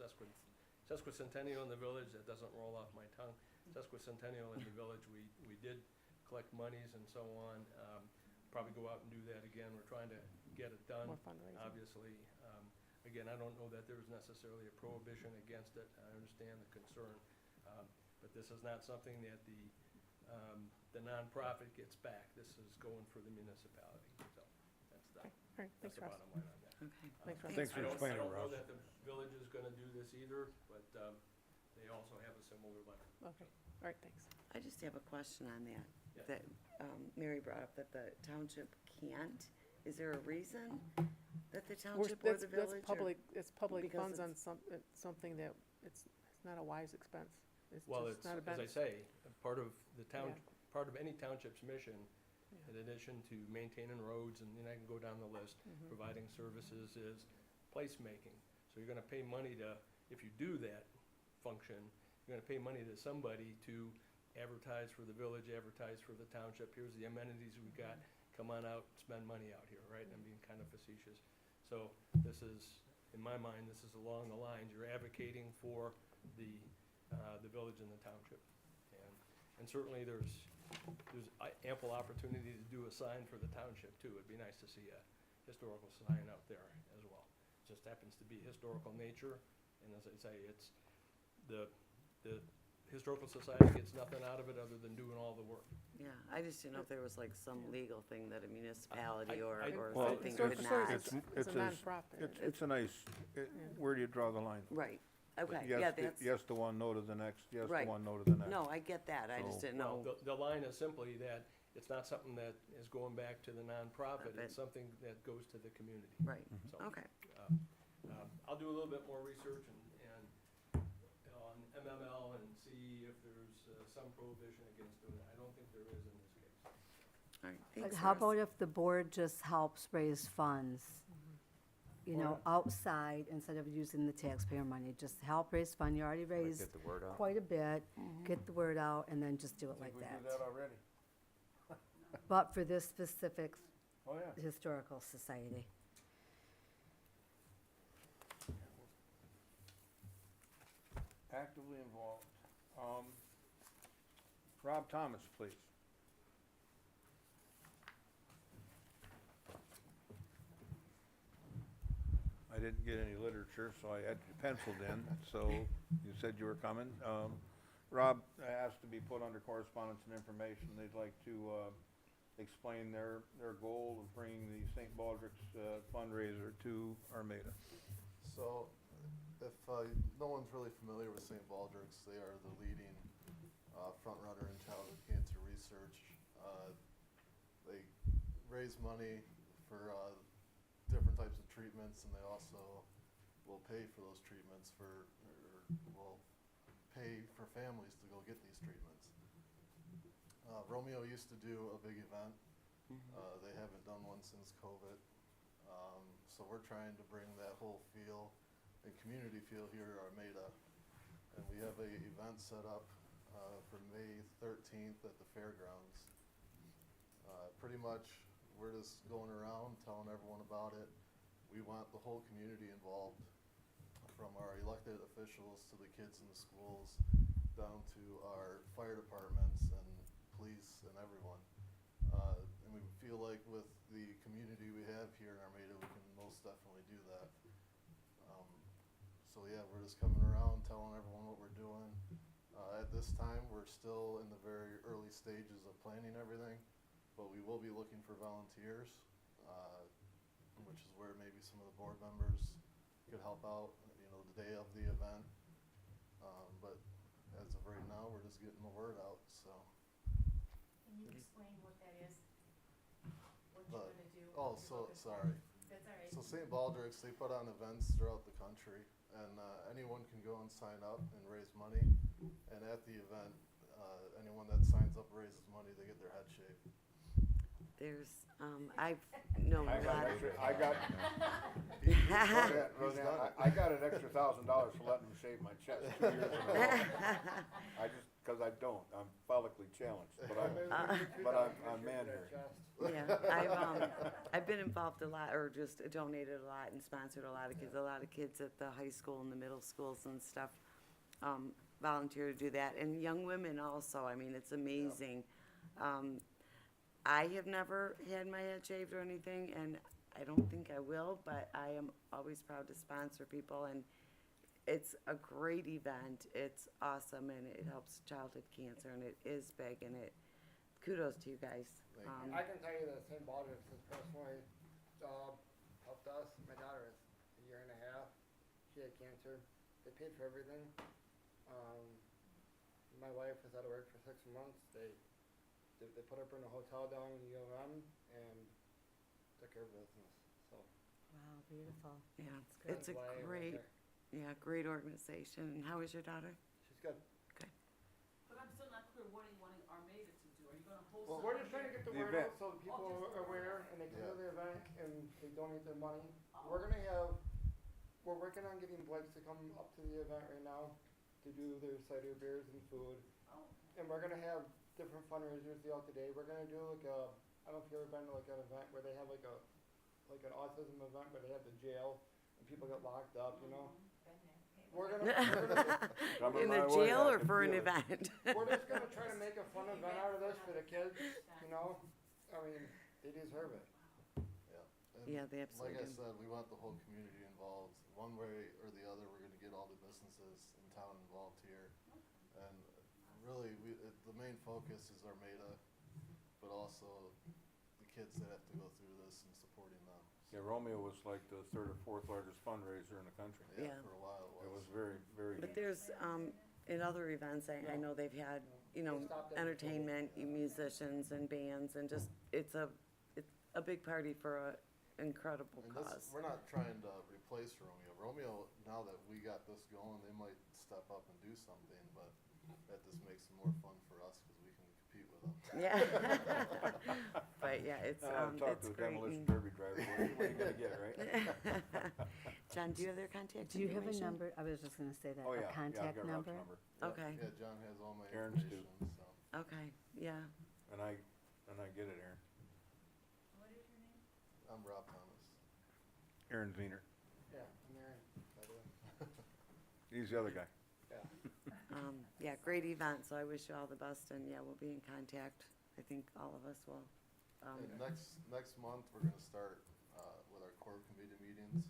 Speaker 10: sesquicentennial in the village. That doesn't roll off my tongue. Sesquicentennial in the village, we did collect monies and so on. Probably go out and do that again. We're trying to get it done,
Speaker 3: More fundraising.
Speaker 10: obviously. Again, I don't know that there's necessarily a prohibition against it. I understand the concern. But this is not something that the nonprofit gets back. This is going for the municipality. So that's
Speaker 3: Okay, all right,
Speaker 10: that's
Speaker 3: thanks,
Speaker 10: the
Speaker 3: Ross.
Speaker 10: bottom line on that.
Speaker 5: Okay.
Speaker 3: Thanks, Ross.
Speaker 1: Thanks for explaining,
Speaker 10: I don't know
Speaker 1: Ross.
Speaker 10: that the village is gonna do this either, but, they also have a similar letter.
Speaker 3: Okay, all right, thanks.
Speaker 5: I just have a question on that,
Speaker 10: Yeah.
Speaker 5: that Mary brought up, that the township can't. Is there a reason that the
Speaker 3: We're-
Speaker 5: township or the village?
Speaker 3: That's public, it's public
Speaker 5: because
Speaker 3: funds on
Speaker 5: it's-
Speaker 3: something that, it's not a wise expense. It's
Speaker 10: Well,
Speaker 3: just
Speaker 10: it's,
Speaker 3: not a
Speaker 10: as I
Speaker 3: benefit.
Speaker 10: say, part of the town,
Speaker 3: Yeah.
Speaker 10: part of any township's mission,
Speaker 3: Yeah.
Speaker 10: in addition to maintaining roads, and I can go down the list,
Speaker 3: Mhm.
Speaker 10: providing services, is placemaking. So you're gonna pay money to, if you do that function, you're gonna pay money to somebody to advertise for the village, advertise for the township. Here's the amenities we got, come on out, spend money out here, right? I'm being kind of facetious. So this is, in my mind, this is along the lines, you're advocating for the village and the township. And certainly there's ample opportunity to do a sign for the township too. It'd be nice to see a historical sign out there as well. It just happens to be historical nature, and as I say, it's, the Historical Society gets nothing out of it other than doing all the work.
Speaker 5: Yeah, I just didn't know if there was like some legal thing that a municipality or
Speaker 1: Well,
Speaker 5: something
Speaker 3: Historical
Speaker 5: could
Speaker 3: Society
Speaker 5: not.
Speaker 3: It's a nonprofit.
Speaker 1: It's a nice, where do you draw the line?
Speaker 5: Right, okay,
Speaker 1: Yes,
Speaker 5: yeah,
Speaker 1: the-
Speaker 5: that's,
Speaker 1: Yes to one, no to the next, yes to
Speaker 5: Right.
Speaker 1: one, no to the next.
Speaker 5: no, I get that, I just
Speaker 1: So-
Speaker 5: didn't
Speaker 10: Well,
Speaker 5: know.
Speaker 10: the line is simply that it's not something that is going back to the nonprofit,
Speaker 5: Profit.
Speaker 10: it's something that goes to the community.
Speaker 5: Right,
Speaker 10: So,
Speaker 5: okay,
Speaker 10: I'll do a little bit more research and on MML and see if there's some prohibition against doing it. I don't think there is in this case.
Speaker 5: all right,
Speaker 2: But
Speaker 5: thanks,
Speaker 2: how
Speaker 5: Russ.
Speaker 2: about if the board just helps raise funds? You know, outside, instead of using the taxpayer money, just help raise fund, you already
Speaker 4: Like,
Speaker 2: raised
Speaker 4: get the word out.
Speaker 2: quite a bit, get the word out, and then just do it like
Speaker 1: We
Speaker 2: that.
Speaker 1: do that already.
Speaker 2: But for this specific
Speaker 1: Oh, yeah.
Speaker 2: historical society.
Speaker 1: Actively involved. Rob Thomas, please. I didn't get any literature, so I had you penciled in, so you said you were coming. Rob asked to be put under correspondence and information. They'd like to explain their goal of bringing the St. Baldrick's fundraiser to Armada.
Speaker 14: So, if no one's really familiar with St. Baldrick's, they are the leading front runner in childhood cancer research. They raise money for different types of treatments, and they also will pay for those treatments or will pay for families to go get these treatments. Romeo used to do a big event. They haven't done one since COVID. So we're trying to bring that whole feel and community feel here to Armada. And we have a event set up for May 13th at the fairgrounds. Pretty much, we're just going around telling everyone about it. We want the whole community involved, from our elected officials to the kids in the schools, down to our fire departments and police and everyone. And we feel like with the community we have here in Armada, we can most definitely do that. So yeah, we're just coming around telling everyone what we're doing. At this time, we're still in the very early stages of planning everything, but we will be looking for volunteers, which is where maybe some of the board members could help out, you know, the day of the event. But as of right now, we're just getting the word out, so.
Speaker 6: Can you explain what that is? What you're
Speaker 14: But-
Speaker 6: gonna do?
Speaker 14: Oh,
Speaker 6: what you're
Speaker 14: so,
Speaker 6: looking for?
Speaker 14: sorry.
Speaker 6: That's all right.
Speaker 14: So St. Baldrick's, they put on events throughout the country, and anyone can go and sign up and raise money. And at the event, anyone that signs up raises money, they get their head shaved.
Speaker 5: There's, I've known
Speaker 1: I
Speaker 5: a
Speaker 1: got
Speaker 5: lot
Speaker 1: an
Speaker 5: of.
Speaker 1: extra, I got,
Speaker 14: He's
Speaker 1: Roseanne,
Speaker 14: done it.
Speaker 1: I got an extra $1,000 for letting them shave my chest 2 years in a row. I just, cause I don't, I'm follically challenged, but I'm man here.
Speaker 5: Yeah, I've been involved a lot, or just donated a lot and sponsored a lot of kids. A lot of kids at the high school and the middle schools and stuff volunteer to do that, and young women also. I mean, it's amazing. I have never had my head shaved or anything, and I don't think I will, but I am always proud to sponsor people, and it's a great event. It's awesome, and it helps childhood cancer, and it is big, and kudos to you guys.
Speaker 14: Thank you.
Speaker 15: I can tell you that St. Baldrick's has personally helped us. My daughter is a year and a half. She had cancer. They paid for everything. My wife was out of work for 6 months. They put her in a hotel down in U of M and took care of business. So
Speaker 2: Wow, beautiful.
Speaker 5: Yeah,
Speaker 2: That's
Speaker 5: it's a
Speaker 15: why I went
Speaker 5: great,
Speaker 15: there.
Speaker 5: great organization. And how is your daughter?
Speaker 15: She's good.
Speaker 6: But I'm still not clear, what are you wanting Armada to do? Are you gonna host?
Speaker 15: Well, we're just trying to get the
Speaker 1: The
Speaker 15: word
Speaker 1: event.
Speaker 15: out so people are aware and they come to
Speaker 14: Yeah.
Speaker 15: the event and they donate their money.
Speaker 6: Oh.
Speaker 15: We're working on getting Blake to come up to the event right now to do their cider beers and food.
Speaker 6: Oh,
Speaker 15: And we're gonna have different fundraisers throughout the day. We're gonna do like I don't know if you've ever been to like an event where they have like an autism event where they have the jail and people get locked up, you know?
Speaker 6: been there.
Speaker 15: We're gonna
Speaker 1: Come
Speaker 5: In
Speaker 1: my
Speaker 5: the
Speaker 1: way,
Speaker 5: jail
Speaker 1: I
Speaker 5: or
Speaker 1: can
Speaker 5: for an
Speaker 1: feel it.
Speaker 5: event?
Speaker 15: we're just gonna try to make a fun event out of this for the kids, you know? I mean, they deserve it.
Speaker 14: And
Speaker 5: Yeah, they
Speaker 14: like
Speaker 5: absolutely
Speaker 14: I
Speaker 5: do.
Speaker 14: said, we want the whole community involved. One way or the other, we're gonna get all the businesses in town involved here. And really, the main focus is Armada, but also the kids that have to go through this and supporting them.
Speaker 1: Yeah, Romeo was like the 3rd or 4th largest fundraiser in the country.
Speaker 5: Yeah.
Speaker 14: For a while
Speaker 1: It was very, very.
Speaker 5: But there's, in other events, I know they've had, entertainment, musicians and bands, and just, it's a big party for a incredible
Speaker 14: And
Speaker 5: cause.
Speaker 14: we're not trying to replace Romeo. Romeo, now that we got this going, they might step up and do something, but that just makes it more fun for us because we can compete with them.
Speaker 5: Yeah. But yeah, it's
Speaker 1: Talk to the
Speaker 5: great.
Speaker 1: demolition
Speaker 5: and-
Speaker 1: derby driver, what are you gonna get, right?
Speaker 5: John, do you have their contact
Speaker 2: Do you have a
Speaker 5: information?
Speaker 2: number? I was just gonna say that,
Speaker 1: Oh,
Speaker 2: a
Speaker 1: yeah,
Speaker 2: contact
Speaker 1: I've got Rob's
Speaker 2: number?
Speaker 14: Yep.
Speaker 5: Okay.
Speaker 14: Yeah, John has all my
Speaker 1: Aaron's too.
Speaker 14: information, so.
Speaker 5: Okay, yeah.
Speaker 1: And I get it, Aaron.
Speaker 6: What is your name?
Speaker 14: I'm Rob Thomas.
Speaker 1: Aaron Zener.
Speaker 15: Yeah, I'm Aaron, by the way.
Speaker 1: He's the other guy.
Speaker 5: Yeah, great event, so I wish you all the best, and yeah, we'll be in contact. I think all of us will.
Speaker 14: And next month, we're gonna start, with our core committee meetings.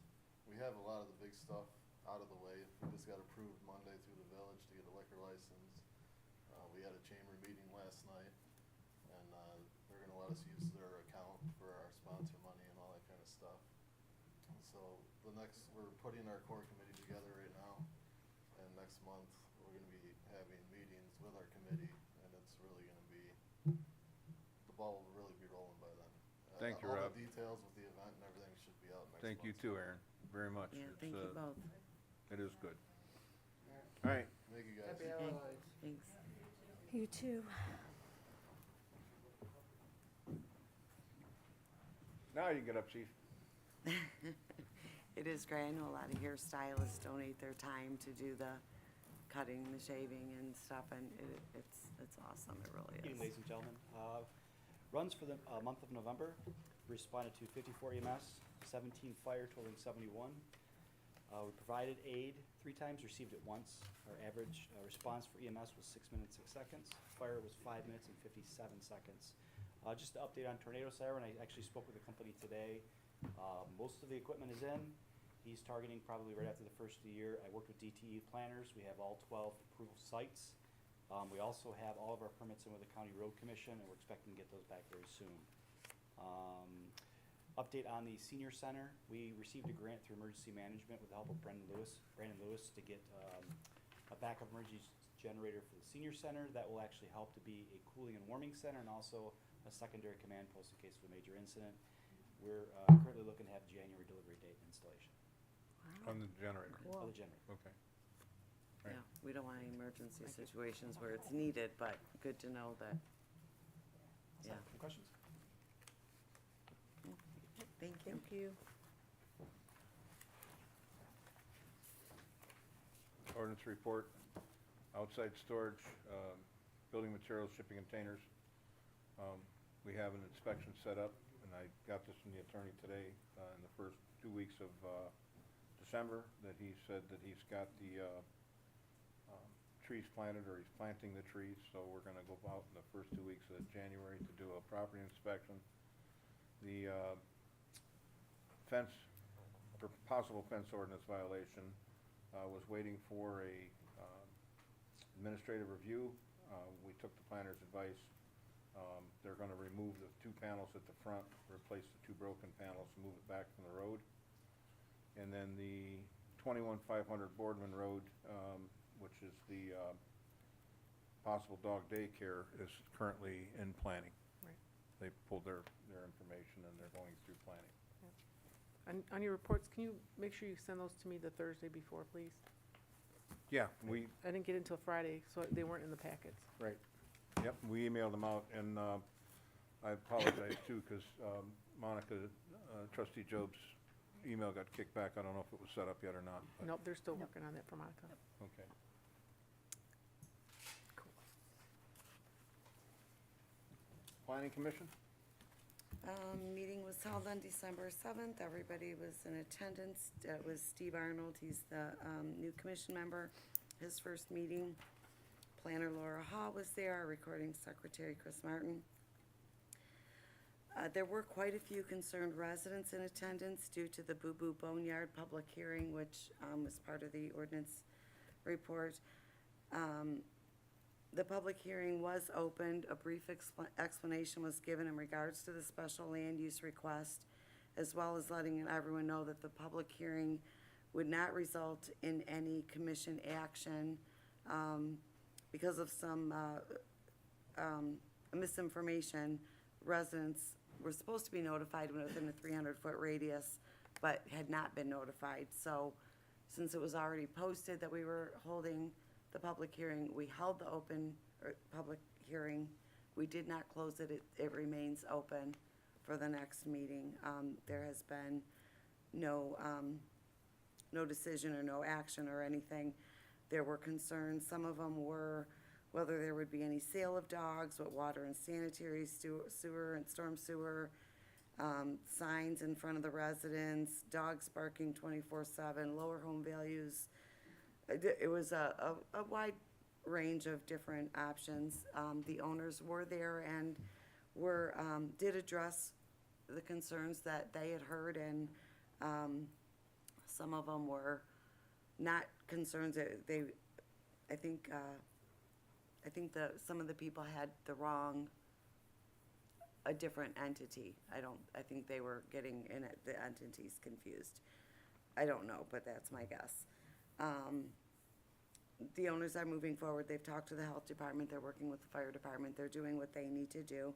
Speaker 14: We have a lot of the big stuff out of the way. We just got approved Monday through the village to get a liquor license. We had a chamber meeting last night, and, they're gonna let us use their account for our sponsor money and all that kind of stuff. And so we're putting our core committee together right now, and next month, we're gonna be having meetings with our committee, and it's really gonna be, the ball will really be rolling by then.
Speaker 1: Thank you,
Speaker 14: All
Speaker 1: Rob.
Speaker 14: the details with the event and everything should be out next month.
Speaker 1: Thank you too, Aaron, very much.
Speaker 5: Yeah,
Speaker 1: It's,
Speaker 5: thank you both.
Speaker 1: It is good.
Speaker 15: Alright.
Speaker 1: All right,
Speaker 14: Thank you, guys.
Speaker 15: Happy holidays.
Speaker 5: Thanks.
Speaker 2: You too.
Speaker 1: now you get up, chief.
Speaker 5: It is great. I know a lot of hairstylists donate their time to do the cutting, the shaving and stuff, and it's awesome. It really
Speaker 16: Evening,
Speaker 5: is.
Speaker 16: ladies and gentlemen. Runs for the month of November, responded to 54 EMS, 17 fire totaling 71. We provided aid 3 times, received it once. Our average response for EMS was 6 minutes, 6 seconds. Fire was 5 minutes and 57 seconds. Just to update on tornado siren, I actually spoke with the company today. Most of the equipment is in. He's targeting probably right after the first of the year. I worked with DTE planners. We have all 12 approval sites. We also have all of our permits in with the County Road Commission, and we're expecting to get those back very soon. Update on the senior center. We received a grant through emergency management with the help of Brandon Lewis to get a backup emergency generator for the senior center. That will actually help to be a cooling and warming center and also a secondary command post in case of a major incident. We're currently looking to have January delivery date and installation
Speaker 1: On the generator.
Speaker 16: of the generator.
Speaker 1: Okay. Right.
Speaker 5: Yeah, we don't want any emergency situations where it's needed, but good to know that, yeah.
Speaker 16: Any questions?
Speaker 5: Thank you.
Speaker 3: Thank you.
Speaker 1: Ordinance report, outside storage, building materials, shipping containers. We have an inspection set up, and I got this from the attorney today, in the first 2 weeks of December, that he said that he's got the trees planted, or he's planting the trees, so we're gonna go out in the first 2 weeks of January to do a property inspection. The fence, for possible fence ordinance violation, was waiting for a administrative review. We took the planner's advice. They're gonna remove the 2 panels at the front, replace the 2 broken panels, move it back from the road. And then the 21,500 Boardman Road, which is the possible dog daycare, is currently in planning.
Speaker 3: Right.
Speaker 1: They pulled their information and they're going through planning.
Speaker 3: On your reports, can you make sure you send those to me the Thursday before, please?
Speaker 1: Yeah,
Speaker 3: I didn't get it until Friday, so they weren't in the packets.
Speaker 1: right. Yep, we emailed them out, and I apologize too, because Monica, trustee Job's email got kicked back. I don't know if it was set up yet or not. But
Speaker 3: Nope, they're still working on that for Monica.
Speaker 1: okay.
Speaker 3: Cool.
Speaker 1: Planning Commission?
Speaker 5: Meeting was held on December 7th. Everybody was in attendance. It was Steve Arnold. He's the new commission member, his first meeting. Planner Laura Hall was there, our recording secretary Chris Martin. There were quite a few concerned residents in attendance due to the Boo Boo Boneyard public hearing, which was part of the ordinance report. The public hearing was opened. A brief explanation was given in regards to the special land use request, as well as letting everyone know that the public hearing would not result in any commission action because of some misinformation. Residents were supposed to be notified within a 300-foot radius, but had not been notified. So since it was already posted that we were holding the public hearing, we held the public hearing. We did not close it. It remains open for the next meeting. There has been no decision or no action or anything. There were concerns. Some of them were whether there would be any sale of dogs, what water and sanitary, sewer and storm sewer, signs in front of the residents, dogs barking 24/7, lower home values. It was a wide range of different options. The owners were there and did address the concerns that they had heard, and some of them were not concerns. I think some of the people had a different entity. I think they were getting the entities confused. I don't know, but that's my guess. The owners are moving forward. They've talked to the health department. They're working with the fire department. They're doing what they need to do.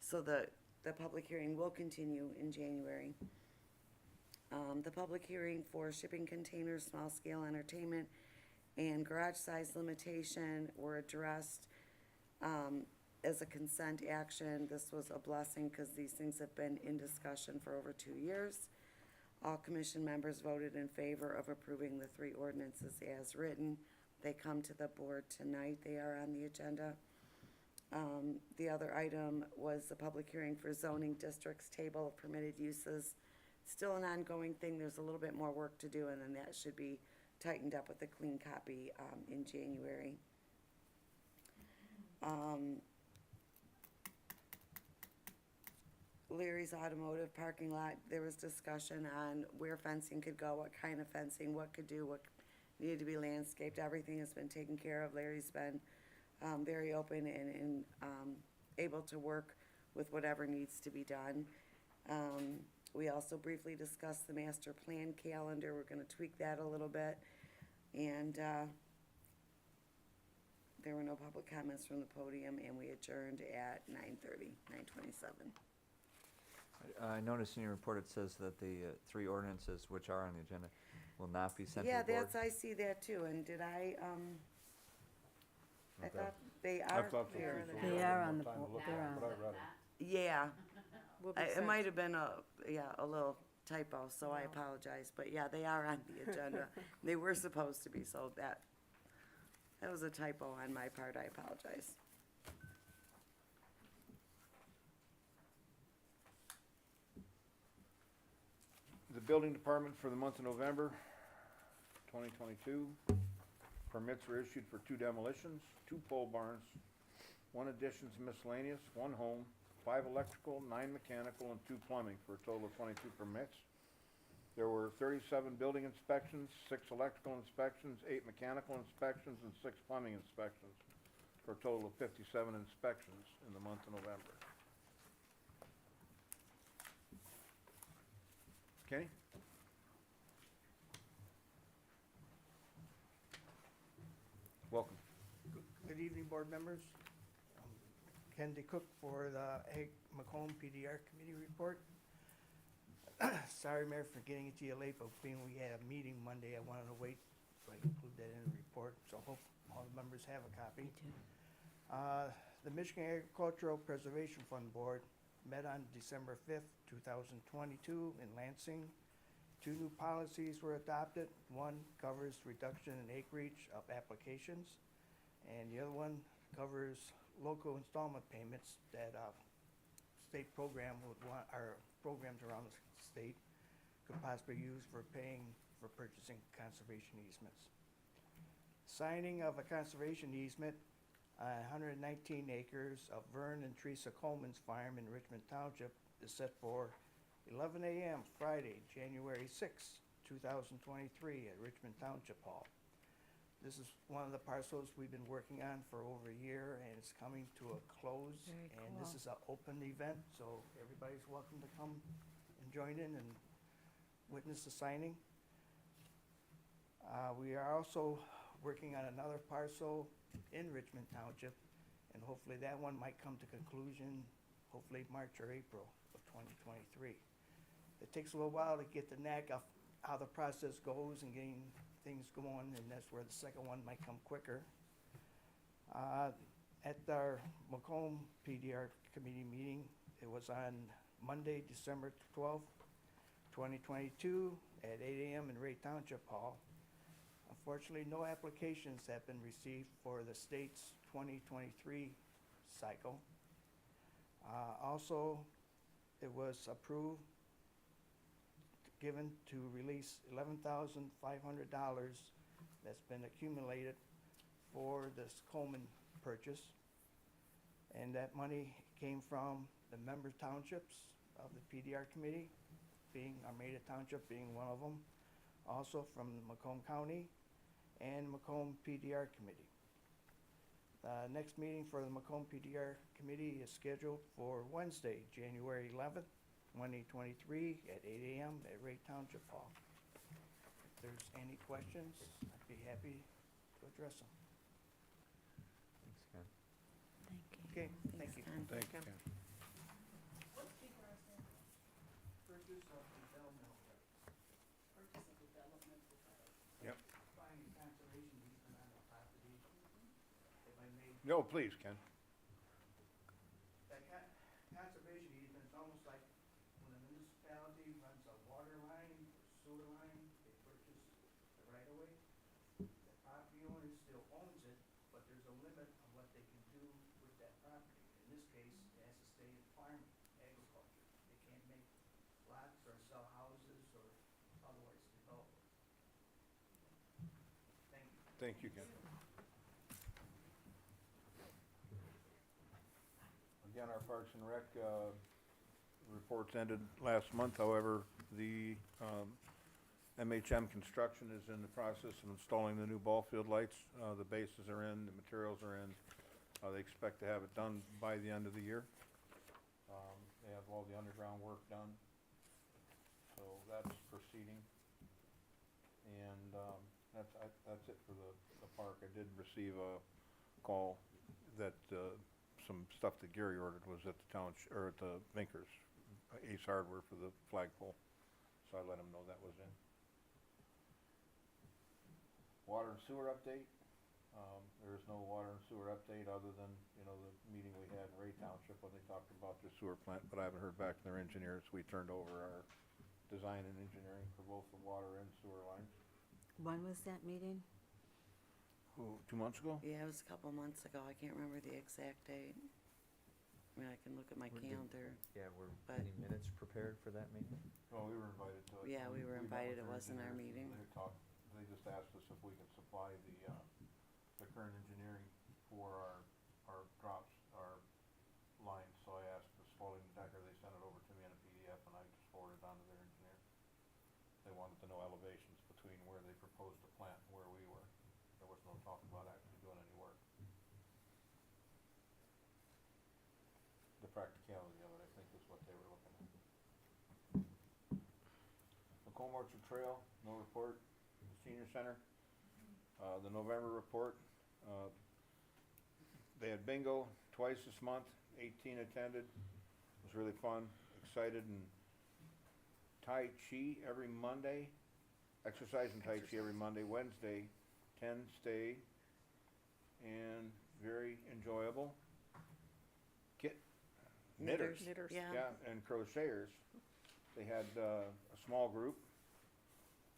Speaker 5: So the public hearing will continue in January. The public hearing for shipping containers, small scale entertainment, and garage size limitation were addressed as a consent action. This was a blessing because these things have been in discussion for over 2 years. All commission members voted in favor of approving the 3 ordinances as written. They come to the board tonight. They are on the agenda. The other item was the public hearing for zoning districts table of permitted uses still an ongoing thing. There's a little bit more work to do, and then that should be tightened up with a clean copy, in January. Larry's Automotive parking lot, there was discussion on where fencing could go, what kind of fencing, what could do, what needed to be landscaped. Everything has been taken care of. Larry's been very open and able to work with whatever needs to be done. We also briefly discussed the master plan calendar. We're gonna tweak that a little bit. And there were no public comments from the podium, and we adjourned at 9:27.
Speaker 4: I noticed in your report it says that the 3 ordinances which are on the agenda will not be sent to
Speaker 5: Yeah,
Speaker 4: the board.
Speaker 5: I see that too, and did I
Speaker 4: Okay.
Speaker 5: thought they
Speaker 1: I
Speaker 5: are
Speaker 1: thought so
Speaker 5: there.
Speaker 1: too, so we
Speaker 2: They
Speaker 1: haven't
Speaker 2: are
Speaker 1: had
Speaker 2: on
Speaker 1: enough
Speaker 2: the
Speaker 1: time to
Speaker 2: bo-
Speaker 1: look
Speaker 2: they're
Speaker 1: at it,
Speaker 2: on.
Speaker 1: but I read it.
Speaker 5: Yeah,
Speaker 3: Will be
Speaker 5: it
Speaker 3: sent.
Speaker 5: might have been a little typo, so I apologize, but yeah, they are on the agenda. They were supposed to be, so that was a typo on my part, I apologize.
Speaker 1: The building department for the month of November 2022, permits were issued for 2 demolitions, 2 pole barns, 1 additions miscellaneous, 1 home, 5 electrical, 9 mechanical, and 2 plumbing, for a total of 22 permits. There were 37 building inspections, 6 electrical inspections, 8 mechanical inspections, and 6 plumbing inspections, for a total of 57 inspections in the month of November. Kenny? Welcome.
Speaker 17: Good evening, board members. Ken DeCook for the Macomb PDR committee report. Sorry, Mayor, for getting it to you late, but being we had a meeting Monday, I wanted to wait so I can include that in the report, so hope all the members have a copy. The Michigan Agricultural Preservation Fund Board met on December 5th, 2022 in Lansing. 2 new policies were adopted. One covers reduction in acreage of applications, and the other one covers local installment payments that state program would want, or programs around the state could possibly use for paying for purchasing conservation easements. Signing of a conservation easement on 119 acres of Vern and Teresa Coleman's farm in Richmond Township is set for 11 a.m. Friday, January 6, 2023 at Richmond Township Hall. This is one of the parcels we've been working on for over a year, and it's coming to a close.
Speaker 2: Very
Speaker 17: And this
Speaker 2: cool.
Speaker 17: is an open event, so everybody's welcome to come and join in and witness the signing. We are also working on another parcel in Richmond Township, and hopefully that one might come to conclusion, hopefully March or April of 2023. It takes a little while to get the knack of how the process goes and getting things going, and that's where the second one might come quicker. At our Macomb PDR committee meeting, it was on Monday, December 12th, 2022 at 8 a.m. in Ray Township Hall. Unfortunately, no applications have been received for the state's 2023 cycle. Also, it was approved, given to release $11,500 that's been accumulated for this Coleman purchase. And that money came from the member townships of the PDR committee, being Armada Township being one of them, also from Macomb County and Macomb PDR committee. The next meeting for the Macomb PDR committee is scheduled for Wednesday, January 11th, 2023 at 8 a.m. at Ray Township Hall. If there's any questions, I'd be happy to address them.
Speaker 4: Thanks, Ken.
Speaker 17: Okay, thank you.
Speaker 1: Thank you, Ken.
Speaker 6: What's PCAR stand for?
Speaker 17: Purchase of developmental rights.
Speaker 6: Purchase of developmental rights.
Speaker 1: Yep.
Speaker 17: Buying conservation easement on the property. If I may,
Speaker 1: No, please, Ken.
Speaker 17: that conservation easement is almost like when a municipality runs a water line or sewer line, they purchase the right of way. The property owner still owns it, but there's a limit on what they can do with that property. In this case, it has to stay in farming, agriculture. They can't make lots or sell houses
Speaker 1: Thank you, Ken. Again, our Parks and Rec, reports ended last month, however, the, MHM Construction is in the process of installing the new ball field lights. The bases are in, the materials are in. They expect to have it done by the end of the year. They have all the underground work done. So that's proceeding. And, that's it for the park. I did receive a call that, some stuff that Gary ordered was at the town, or at the Vinkers, Ace Hardware for the flagpole. So I let him know that was in. Water and sewer update. There is no water and sewer update other than, you know, the meeting we had in Ray Township when they talked about their sewer plant, but I haven't heard back from their engineers. We turned over our design and engineering for both the water and sewer lines.
Speaker 2: When was that meeting?
Speaker 1: 2 months ago?
Speaker 5: Yeah, it was a couple months ago. I can't remember the exact date. I mean, I can look at my calendar.
Speaker 4: Yeah, were
Speaker 5: But-
Speaker 4: any minutes prepared for that meeting?
Speaker 1: Well, we were invited to it.
Speaker 5: Yeah, we were
Speaker 1: met
Speaker 5: invited.
Speaker 1: with
Speaker 5: It
Speaker 1: their
Speaker 5: wasn't our
Speaker 1: engineers.
Speaker 5: meeting.
Speaker 1: They just asked us if we could supply the current engineering for our drops, our lines. So I asked the Spalding Decker, they sent it over to me in a PDF and I just forwarded it on to their engineer. They wanted to know elevations between where they proposed the plant and where we were. There was no talk about actually doing any work. The practicality of it, I think, is what they were looking at. Macomb Orchard Trail, no report. The Senior Center, the November report, they had bingo twice this month, 18 attended. It was really fun, excited, and Tai Chi every Monday, exercise and Tai Chi every Monday, Wednesday, 10 stay, and very enjoyable. Knitters.
Speaker 5: Yeah.
Speaker 1: Yeah, and crocheters. They had a small group,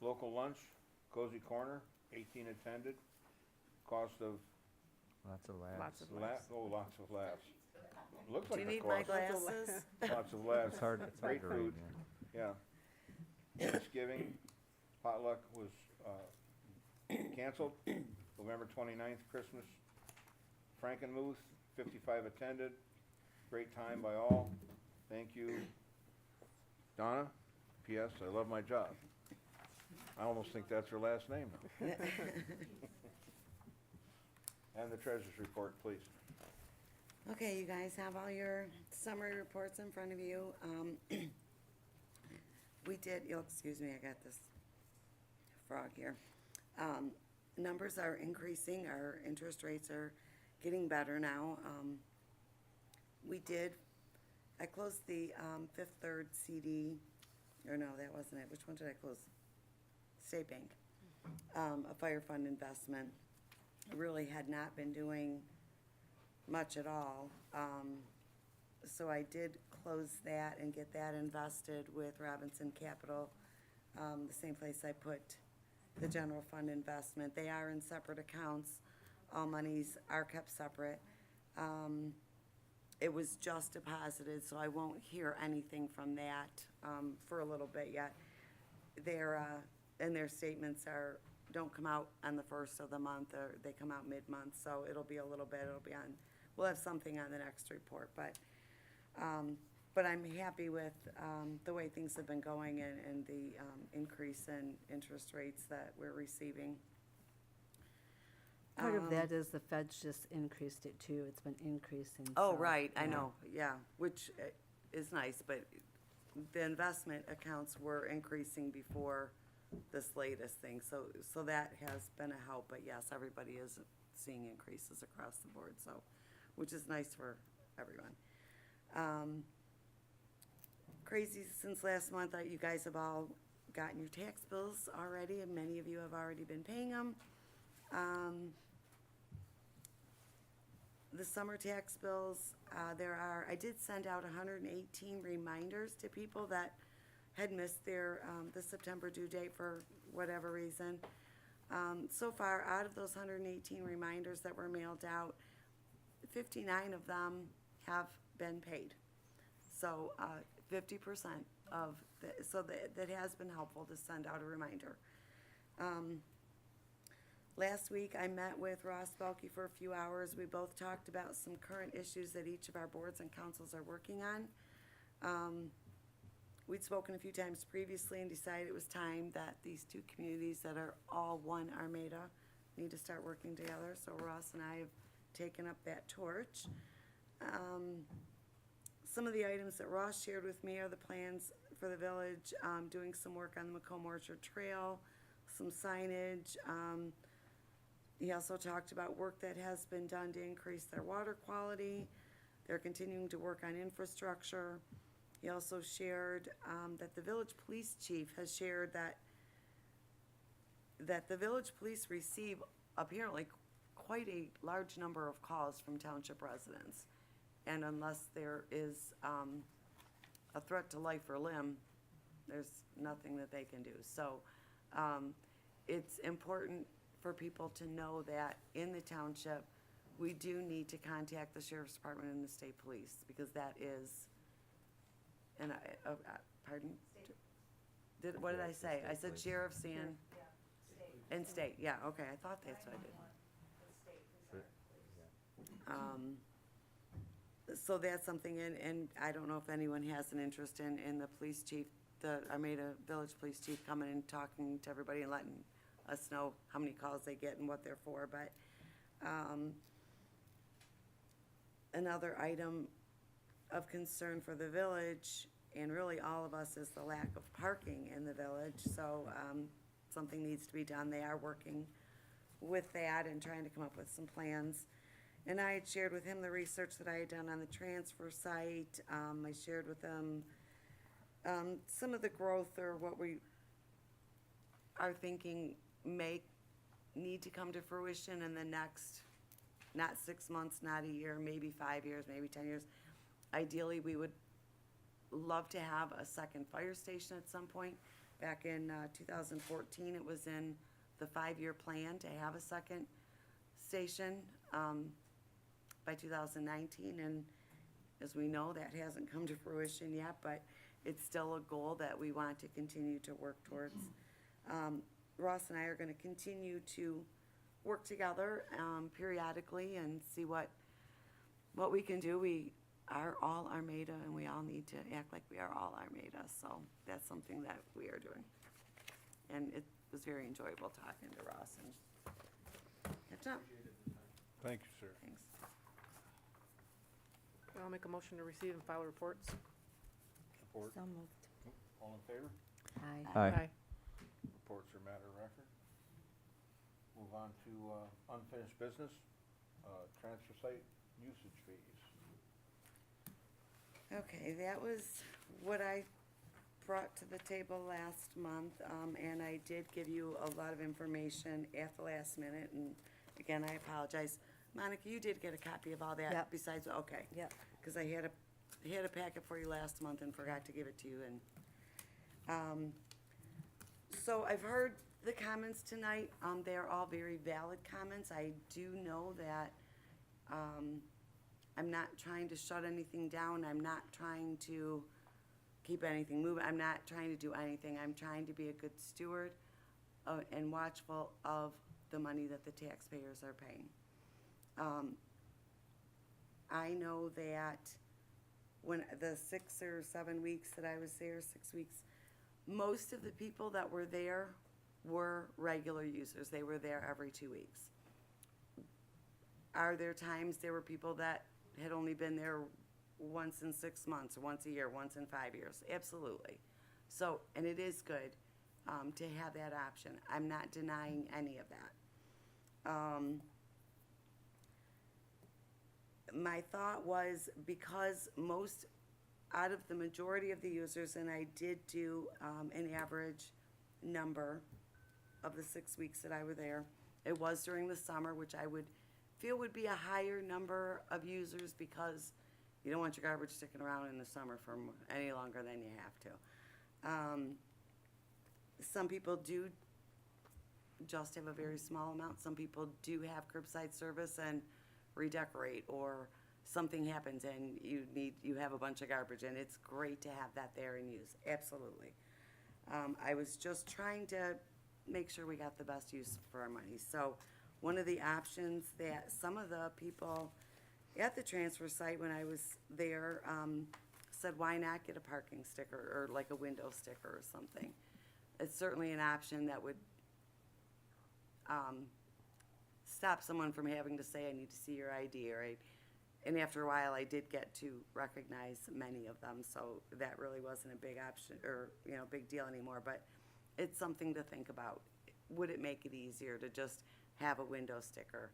Speaker 1: local lunch, cozy corner, 18 attended, cost of
Speaker 4: Lots of laughs.
Speaker 3: Lots of
Speaker 1: lots of laughs. Looks
Speaker 5: Do
Speaker 1: like
Speaker 5: you
Speaker 1: a
Speaker 5: need my
Speaker 1: cost.
Speaker 5: glasses?
Speaker 1: Lots of laughs.
Speaker 4: It's hard
Speaker 1: Great
Speaker 4: to read,
Speaker 1: food.
Speaker 4: yeah.
Speaker 1: Yeah. Thanksgiving, potluck was canceled. November 29th, Christmas. Frankenmuth, 55 attended. Great time by all. Thank you. Donna, P.S. I love my job. I almost think that's her last name now. And the treasurer's report, please.
Speaker 5: Okay, you guys have all your summary reports in front of you. We did, excuse me, I got this frog here. Numbers are increasing, our interest rates are getting better now. I closed the Fifth Third CD, or no, that wasn't it. Which one did I close? State Bank, a fire fund investment. I really had not been doing much at all. So I did close that and get that invested with Robinson Capital, the same place I put the general fund investment. They are in separate accounts. All monies are kept separate. It was just deposited, so I won't hear anything from that for a little bit yet. And their statements don't come out on the first of the month, or they come out mid-month, so it'll be a little bit, we'll have something on the next report, but I'm happy with the way things have been going and the increase in interest rates that we're receiving.
Speaker 2: Part of that is the Fed's just increased it too. It's been increasing.
Speaker 5: Oh,
Speaker 2: so,
Speaker 5: right, I
Speaker 2: yeah.
Speaker 5: know, yeah, which is nice, but the investment accounts were increasing before this latest thing, so that has been a help, but yes, everybody is seeing increases across the board, so, which is nice for everyone. Crazy since last month, you guys have all gotten your tax bills already, and many of you have already been paying them. The summer tax bills, I did send out 118 reminders to people that had missed their, the September due date for whatever reason. So far, out of those 118 reminders that were mailed out, 59 of them have been paid. So, 50% of, that has been helpful to send out a reminder. Last week, I met with Ross Belkey for a few hours. We both talked about some current issues that each of our boards and councils are working on. We'd spoken a few times previously and decided it was time that these two communities that are all one Armada need to start working together. So Ross and I have taken up that torch. Some of the items that Ross shared with me are the plans for the village, doing some work on the Macomb Orchard Trail, some signage. He also talked about work that has been done to increase their water quality. They're continuing to work on infrastructure. He also shared that the village police chief has shared that the village police receive apparently quite a large number of calls from township residents. And unless there is a threat to life or limb, there's nothing that they can do. So it's important for people to know that in the township, we do need to contact the sheriff's department and the state police, because that is, and pardon? What did I say? I said sheriff's and state, yeah, okay, I thought that's what I did. So that's something, and I don't know if anyone has an interest in the police chief, the Armada Village Police Chief coming and talking to everybody and letting us know how many calls they get and what they're for, but, another item of concern for the village, and really all of us, is the lack of parking in the village, so, something needs to be done. They are working with that and trying to come up with some plans. And I had shared with him the research that I had done on the transfer site. I shared with him some of the growth, or what we are thinking may need to come to fruition in the next, not 6 months, not a year, maybe 5 years, maybe 10 years. Ideally, we would love to have a second fire station at some point. Back in 2014, it was in the 5-year plan to have a second station by 2019, and as we know, that hasn't come to fruition yet, but it's still a goal that we want to continue to work towards. Ross and I are gonna continue to work together periodically and see what we can do. We are all Armada, and we all need to act like we are all Armada, so that's something that we are doing. And it was very enjoyable talking to Ross and catching up.
Speaker 1: Thank you, sir.
Speaker 5: Thanks.
Speaker 3: I'll make a motion to receive and file reports.
Speaker 1: Support.
Speaker 2: So moved.
Speaker 1: All in favor?
Speaker 2: Aye.
Speaker 4: Aye.
Speaker 1: Reports are matter of record. Move on to unfinished business, transfer site usage fees.
Speaker 5: Okay, that was what I brought to the table last month, and I did give you a lot of information at the last minute, and again, I apologize. Monica, you did get a copy of all that?
Speaker 2: Yep.
Speaker 5: Besides, okay.
Speaker 2: Yep.
Speaker 5: Because I had a packet for you last month and forgot to give it to you, and, so I've heard the comments tonight. They're all very valid comments. I do know that, I'm not trying to shut anything down. I'm not trying to keep anything moving. I'm not trying to do anything. I'm trying to be a good steward and watchful of the money that the taxpayers are paying. I know that when the 6 or 7 weeks that I was there, 6 weeks, most of the people that were there were regular users. They were there every 2 weeks. Are there times there were people that had only been there once in 6 months, or once a year, once in 5 years? Absolutely. So, and it is good to have that option. I'm not denying any of that. My thought was, because most, out of the majority of the users, and I did do an average number of the 6 weeks that I were there, it was during the summer, which I would feel would be a higher number of users, because you don't want your garbage sticking around in the summer for any longer than you have to. Some people do just have a very small amount. Some people do have curbside service and redecorate, or something happens and you have a bunch of garbage, and it's great to have that there and use. Absolutely. I was just trying to make sure we got the best use for our money. So one of the options that some of the people at the transfer site when I was there, said, why not get a parking sticker or like a window sticker or something? It's certainly an option that would, stop someone from having to say, I need to see your ID, and after a while, I did get to recognize many of them, so that really wasn't a big option, or, big deal anymore, but it's something to think about. Would it make it easier to just have a window sticker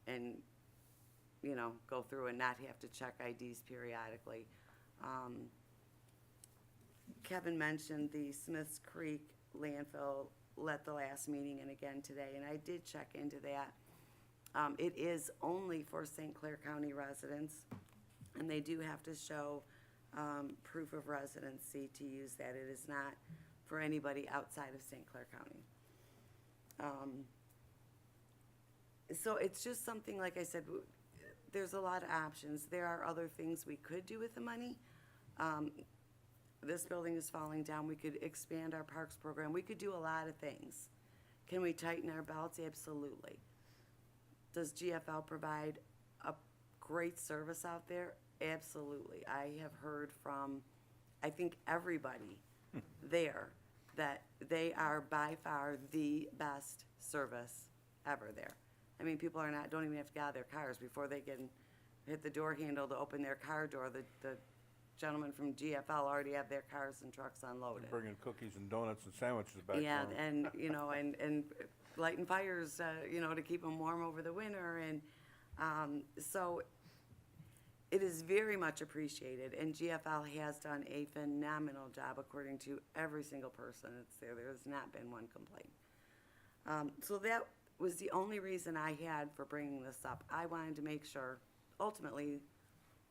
Speaker 5: and, go through and not have to check IDs periodically? Kevin mentioned the Smiths Creek landfill at the last meeting and again today, and I did check into that. It is only for St. Clair County residents, and they do have to show proof of residency to use that. It is not for anybody outside of St. Clair County. So it's just something, like I said, there's a lot of options. There are other things we could do with the money. This building is falling down. We could expand our parks program. We could do a lot of things. Can we tighten our belts? Absolutely. Does GFL provide a great service out there? Absolutely. I have heard from, I think, everybody there that they are by far the best service ever there. I mean, people don't even have to get out of their cars before they can hit the door handle to open their car door. The gentlemen from GFL already have their cars and trucks unloaded.
Speaker 1: Bringing cookies and donuts and sandwiches back for
Speaker 5: Yeah,
Speaker 1: 'em.
Speaker 5: and lighting fires, to keep them warm over the winter, and so it is very much appreciated, and GFL has done a phenomenal job according to every single person that's there. There has not been one complaint. So that was the only reason I had for bringing this up. I wanted to make sure, ultimately,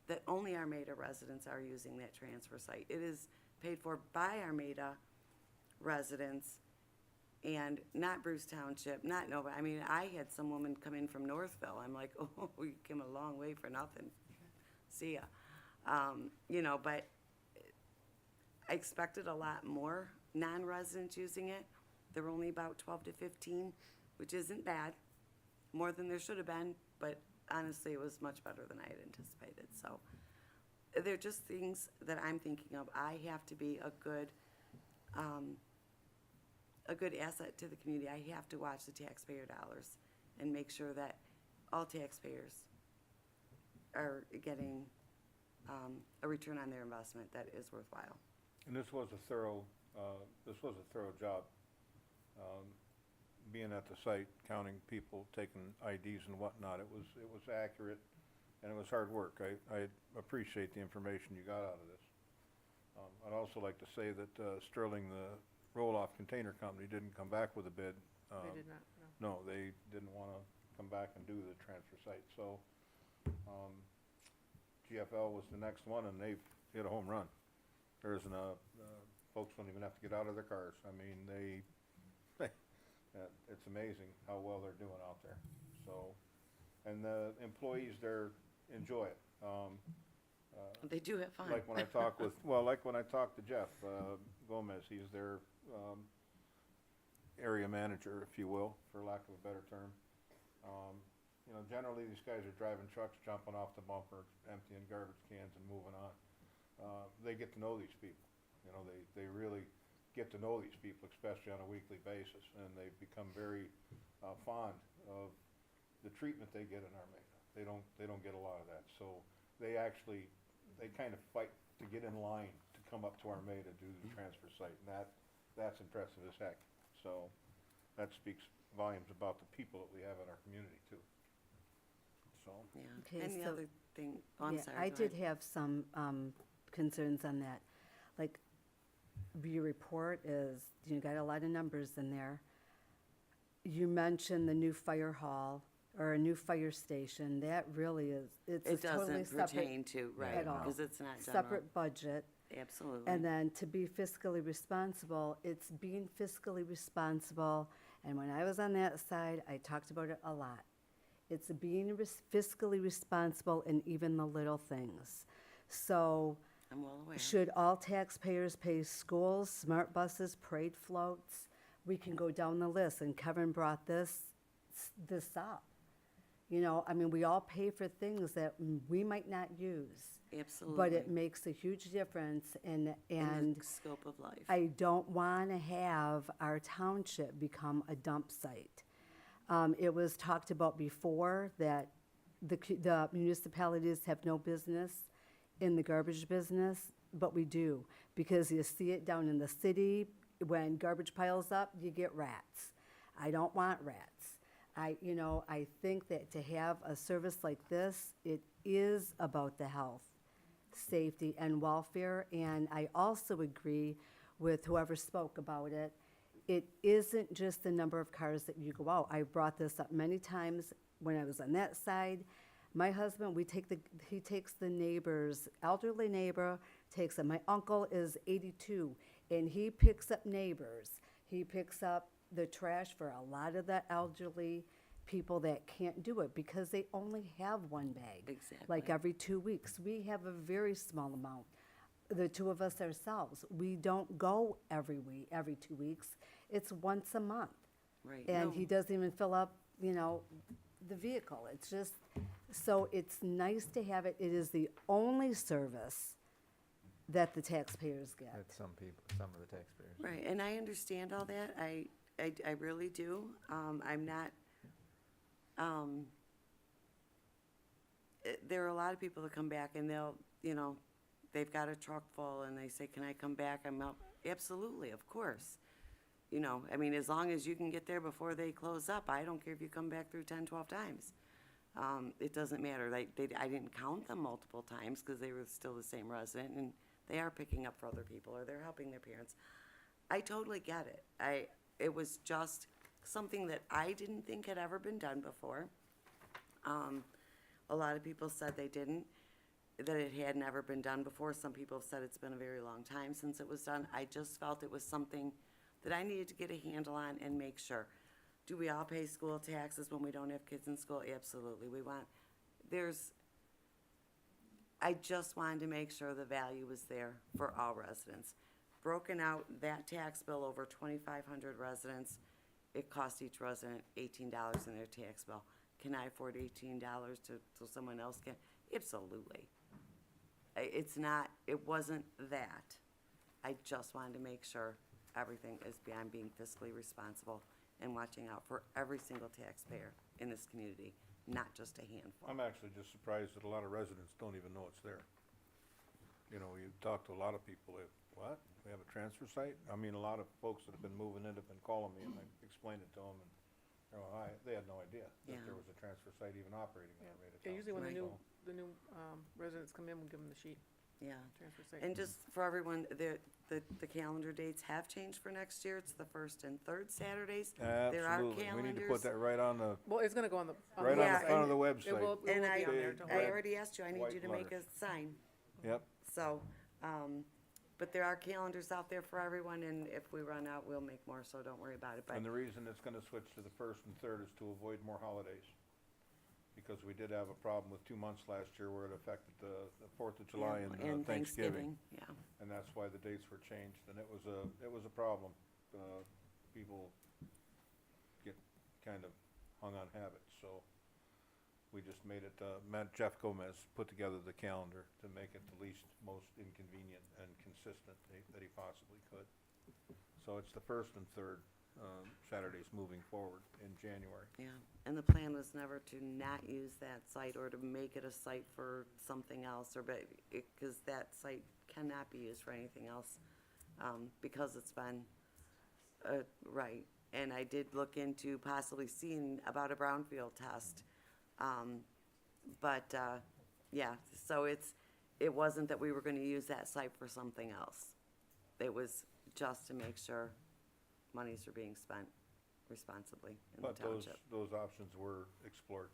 Speaker 5: that only Armada residents are using that transfer site. It is paid for by Armada residents and not Bruce Township, not nobody. I mean, I had some woman come in from Northville. I'm like, oh, you came a long way for nothing. See ya. But I expected a lot more non-residents using it. There were only about 12 to 15, which isn't bad, more than there should have been, but honestly, it was much better than I had anticipated. So they're just things that I'm thinking of. I have to be a good asset to the community. I have to watch the taxpayer dollars and make sure that all taxpayers are getting a return on their investment that is worthwhile.
Speaker 1: And this was a thorough job. Being at the site, counting people, taking IDs and whatnot, it was accurate, and it was hard work. I appreciate the information you got out of this. I'd also like to say that Sterling, the roll-off container company, didn't come back with a bid.
Speaker 3: They did not, no.
Speaker 1: No, they didn't want to come back and do the transfer site, so GFL was the next one, and they hit a home run. There isn't folks don't even have to get out of their cars. I mean, it's amazing how well they're doing out there. So, and the employees there enjoy it.
Speaker 5: They do have fun.
Speaker 1: Like when I talk to Jeff Gomez, he's their area manager, if you will, for lack of a better term. Generally these guys are driving trucks, jumping off the bumper, emptying garbage cans and moving on. They get to know these people. They really get to know these people, especially on a weekly basis, and they become very fond of the treatment they get in Armada. They don't get a lot of that, so they kind of fight to get in line to come up to Armada to do the transfer site, and that's impressive as heck. So that speaks volumes about the people that we have in our community too. So
Speaker 5: Yeah.
Speaker 2: Okay,
Speaker 5: And the
Speaker 2: so-
Speaker 5: other thing, I'm
Speaker 2: Yeah,
Speaker 5: sorry.
Speaker 2: I
Speaker 5: go
Speaker 2: did
Speaker 5: ahead.
Speaker 2: have some concerns on that. Like, your report is, you got a lot of numbers in there. You mentioned the new fire hall or a new fire station. That really is, it's a
Speaker 5: It
Speaker 2: totally
Speaker 5: doesn't
Speaker 2: separate
Speaker 5: pertain to, right,
Speaker 2: at all.
Speaker 5: because it's not general.
Speaker 2: Separate budget.
Speaker 5: Absolutely.
Speaker 2: And then to be fiscally responsible, it's being fiscally responsible. And when I was on that side, I talked about it a lot. It's being fiscally responsible in even the little things. So
Speaker 5: I'm well aware.
Speaker 2: should all taxpayers pay schools, smart buses, parade floats? We can go down the list, and Kevin brought this up. You know, I mean, we all pay for things that we might not use.
Speaker 5: Absolutely.
Speaker 2: But it makes a huge difference, and
Speaker 5: In the scope of life.
Speaker 2: I don't want to have our township become a dump site. It was talked about before that the municipalities have no business in the garbage business, but we do, because you see it down in the city. When garbage piles up, you get rats. I don't want rats. I think that to have a service like this, it is about the health, safety, and welfare. And I also agree with whoever spoke about it. It isn't just the number of cars that you go out. I brought this up many times when I was on that side. My husband, he takes the neighbors, elderly neighbor, takes them. My uncle is 82, and he picks up neighbors. He picks up the trash for a lot of the elderly people that can't do it because they only have one bag.
Speaker 5: Exactly.
Speaker 2: Like every 2 weeks. We have a very small amount. The two of us ourselves, we don't go every 2 weeks. It's once a month.
Speaker 5: Right.
Speaker 2: And
Speaker 5: No.
Speaker 2: he doesn't even fill up, the vehicle. It's just, so it's nice to have it. It is the only service that the taxpayers get.
Speaker 4: That some of the taxpayers.
Speaker 5: Right, and I understand all that, I really do. I'm not, there are a lot of people that come back and they'll, they've got a truck full and they say, can I come back? I'm up, absolutely, of course. As long as you can get there before they close up, I don't care if you come back through 10, 12 times. It doesn't matter, I didn't count them multiple times because they were still the same resident and they are picking up for other people or they're helping their parents. I totally get it. It was just something that I didn't think had ever been done before. A lot of people said they didn't, that it had never been done before. Some people have said it's been a very long time since it was done. I just felt it was something that I needed to get a handle on and make sure. Do we all pay school taxes when we don't have kids in school? Absolutely. I just wanted to make sure the value was there for all residents. Broken out, that tax bill over 2,500 residents, it cost each resident $18 in their tax bill. Can I afford $18 so someone else can? Absolutely. It wasn't that. I just wanted to make sure everything is beyond being fiscally responsible and watching out for every single taxpayer in this community, not just a handful.
Speaker 1: I'm actually just surprised that a lot of residents don't even know it's there. You talk to a lot of people, what? We have a transfer site? A lot of folks that have been moving in have been calling me and I explained it to them and, they had no idea that
Speaker 5: Yeah.
Speaker 1: there was a transfer site even operating in Armada
Speaker 3: Yeah, usually when
Speaker 5: Right.
Speaker 3: the new residents come in, we give them the sheet,
Speaker 5: Yeah.
Speaker 3: transfer site.
Speaker 5: And just for everyone, the calendar dates have changed for next year. It's the first and third Saturdays. There are
Speaker 1: Absolutely. We need to put
Speaker 5: calendars.
Speaker 1: that right on the,
Speaker 3: Well, it's gonna go on the.
Speaker 1: right on
Speaker 5: Yeah,
Speaker 1: the front of the
Speaker 3: It will,
Speaker 1: website.
Speaker 3: it will be
Speaker 5: And
Speaker 3: on there,
Speaker 1: Big
Speaker 3: don't
Speaker 5: I
Speaker 3: worry.
Speaker 5: already asked you, I need
Speaker 1: white
Speaker 5: you to make a
Speaker 1: letters.
Speaker 5: sign.
Speaker 1: Yep.
Speaker 5: So, but there are calendars out there for everyone, and if we run out, we'll make more, so don't worry about it. But
Speaker 1: And the reason it's gonna switch to the first and third is to avoid more holidays. Because we did have a problem with 2 months last year where it affected the 4th of July
Speaker 5: yeah,
Speaker 1: and Thanksgiving.
Speaker 5: Yeah.
Speaker 1: And that's why the dates were changed, and it was a problem. People get kind of hung on habits, so we just made it, Jeff Gomez put together the calendar to make it the least, most inconvenient and consistent that he possibly could. So it's the first and third Saturdays moving forward in January.
Speaker 5: Yeah, and the plan was never to not use that site or to make it a site for something else, because that site cannot be used for anything else, because it's been, right. And I did look into possibly seeing about a brownfield test, yeah, so it wasn't that we were gonna use that site for something else. It was just to make sure monies are being spent responsibly in the
Speaker 1: But
Speaker 5: township.
Speaker 1: those options were explored.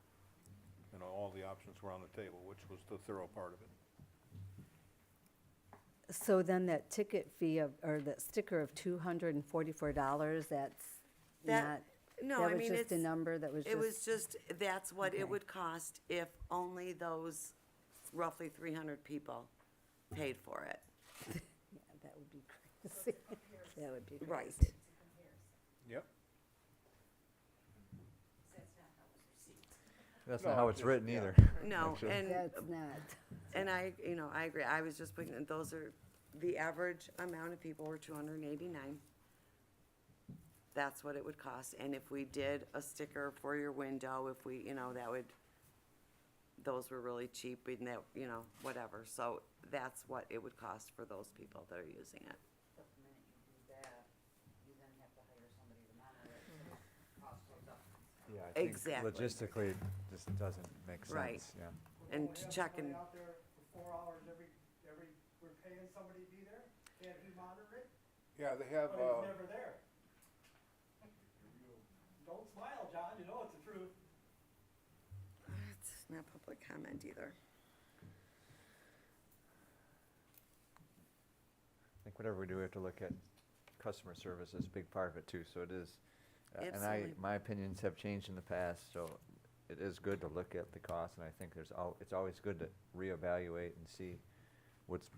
Speaker 1: All the options were on the table, which was the thorough part of it.
Speaker 2: So then that ticket fee or that sticker of $244, that's not,
Speaker 5: No,
Speaker 2: that
Speaker 5: I
Speaker 2: was
Speaker 5: mean,
Speaker 2: just a number that was
Speaker 5: it was just, that's what
Speaker 2: Okay.
Speaker 5: it would cost if only those roughly 300 people paid for it.
Speaker 2: Yeah, that would be crazy. That would be crazy.
Speaker 5: Right.
Speaker 1: Yep.
Speaker 4: That's
Speaker 1: No,
Speaker 4: not how
Speaker 1: it's
Speaker 4: it's
Speaker 1: just-
Speaker 4: written
Speaker 1: yeah.
Speaker 4: either.
Speaker 5: No,
Speaker 4: actually.
Speaker 5: and,
Speaker 2: That's not.
Speaker 5: and I, you know, I agree, I was just putting, those are, the average amount of people were 289. That's what it would cost, and if we did a sticker for your window, if we, you know, that would, those were really cheap, and that, you know, whatever, so that's what it would cost for those people that are using it.
Speaker 18: But the minute you do that, you then have to hire somebody to monitor it, so the cost goes up.
Speaker 4: Yeah, I think
Speaker 5: Exactly.
Speaker 4: logistically, this doesn't make sense,
Speaker 5: Right.
Speaker 4: yeah.
Speaker 5: And
Speaker 8: We
Speaker 5: to
Speaker 8: have
Speaker 5: check
Speaker 8: somebody
Speaker 5: and,
Speaker 8: out there for 4 hours we're paying somebody to be there, can't he monitor it?
Speaker 1: Yeah, they have,
Speaker 8: But he's never there. Don't smile, John, you know it's the truth.
Speaker 5: it's not public comment either.
Speaker 4: I think whatever we do, we have to look at customer service as a big part of it too, so it is. And
Speaker 5: Absolutely.
Speaker 4: my opinions have changed in the past, so it is good to look at the cost, and I think it's always good to reevaluate and see what's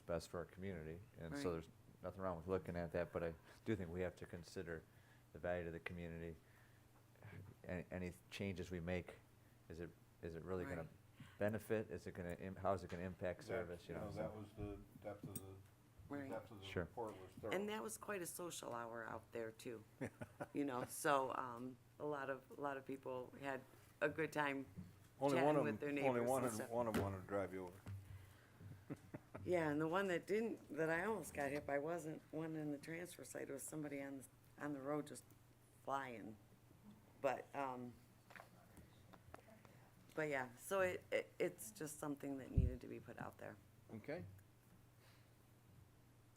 Speaker 4: best for our community. And so
Speaker 5: Right.
Speaker 4: there's nothing wrong with looking at that, but I do think we have to consider the value to the community. Any changes we make, is it really gonna
Speaker 5: Right.
Speaker 4: benefit? Is it gonna, how is it gonna impact service, you know? so-
Speaker 1: that was the depth of the,
Speaker 5: Right.
Speaker 1: depth of the
Speaker 4: Sure.
Speaker 1: report was thorough.
Speaker 5: And that was quite a social hour out there too, you know, so, a lot of people had a good time
Speaker 1: Only one
Speaker 5: chatting
Speaker 1: of
Speaker 5: with their
Speaker 1: them,
Speaker 5: neighbors
Speaker 1: only one
Speaker 5: and
Speaker 1: of
Speaker 5: stuff.
Speaker 1: one of them wanted to drive you over.
Speaker 5: Yeah, and the one that didn't, that I almost got hit by wasn't one in the transfer site, it was somebody on the road just flying. But yeah, so it's just something that needed to be put out there.
Speaker 1: Okay.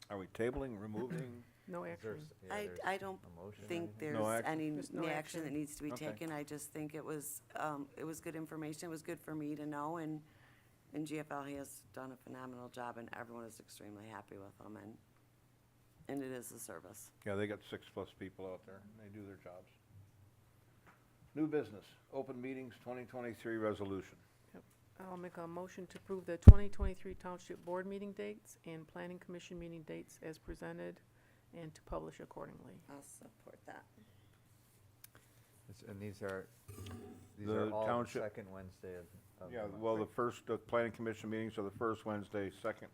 Speaker 1: Are we tabling, removing?
Speaker 3: No
Speaker 4: Is there
Speaker 3: action.
Speaker 4: s- yeah, there's
Speaker 5: I don't
Speaker 4: a motion or
Speaker 5: think
Speaker 4: anything?
Speaker 1: No
Speaker 5: there's
Speaker 1: action?
Speaker 5: any
Speaker 3: There's no
Speaker 5: action
Speaker 3: action.
Speaker 5: that needs to be
Speaker 1: Okay.
Speaker 5: taken, I just think it was good information, it was good for me to know, and GFL has done a phenomenal job, and everyone is extremely happy with them, and it is a service.
Speaker 1: Yeah, they got 6+ people out there, and they do their jobs. New business, open meetings 2023 resolution.
Speaker 3: I'll make a motion to approve the 2023 Township Board meeting dates and Planning Commission meeting dates as presented and to publish accordingly.
Speaker 5: I'll support that.
Speaker 4: And these are
Speaker 1: The
Speaker 4: all the
Speaker 1: township-
Speaker 4: second Wednesday of
Speaker 1: Yeah,
Speaker 4: the month,
Speaker 1: well, the
Speaker 4: right?
Speaker 1: first, planning commission meetings are the first Wednesday, second,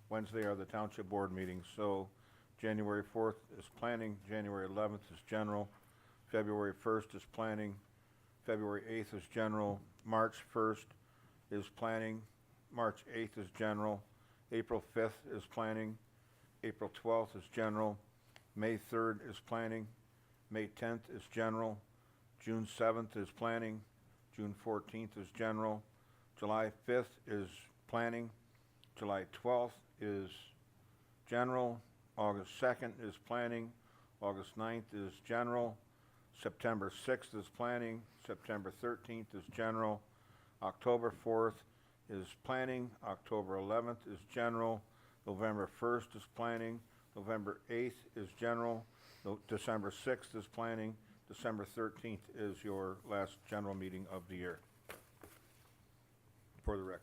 Speaker 1: Wednesday are the township board meetings. So January 4th is planning, January 11th is general, February 1st is planning, February 8th is general, March 1st is planning, March 8th is general, April 5th is planning, April 12th is general, May 3rd is planning, May 10th is general, June 7th is planning, June 14th is general, July 5th is planning, July 12th is general, August 2nd is planning, August 9th is general, September 6th is planning, September 13th is general, October 4th is planning, October 11th is general, November 1st is planning, November 8th is general, December 6th is planning, December 13th is your last general meeting of the year, for the record.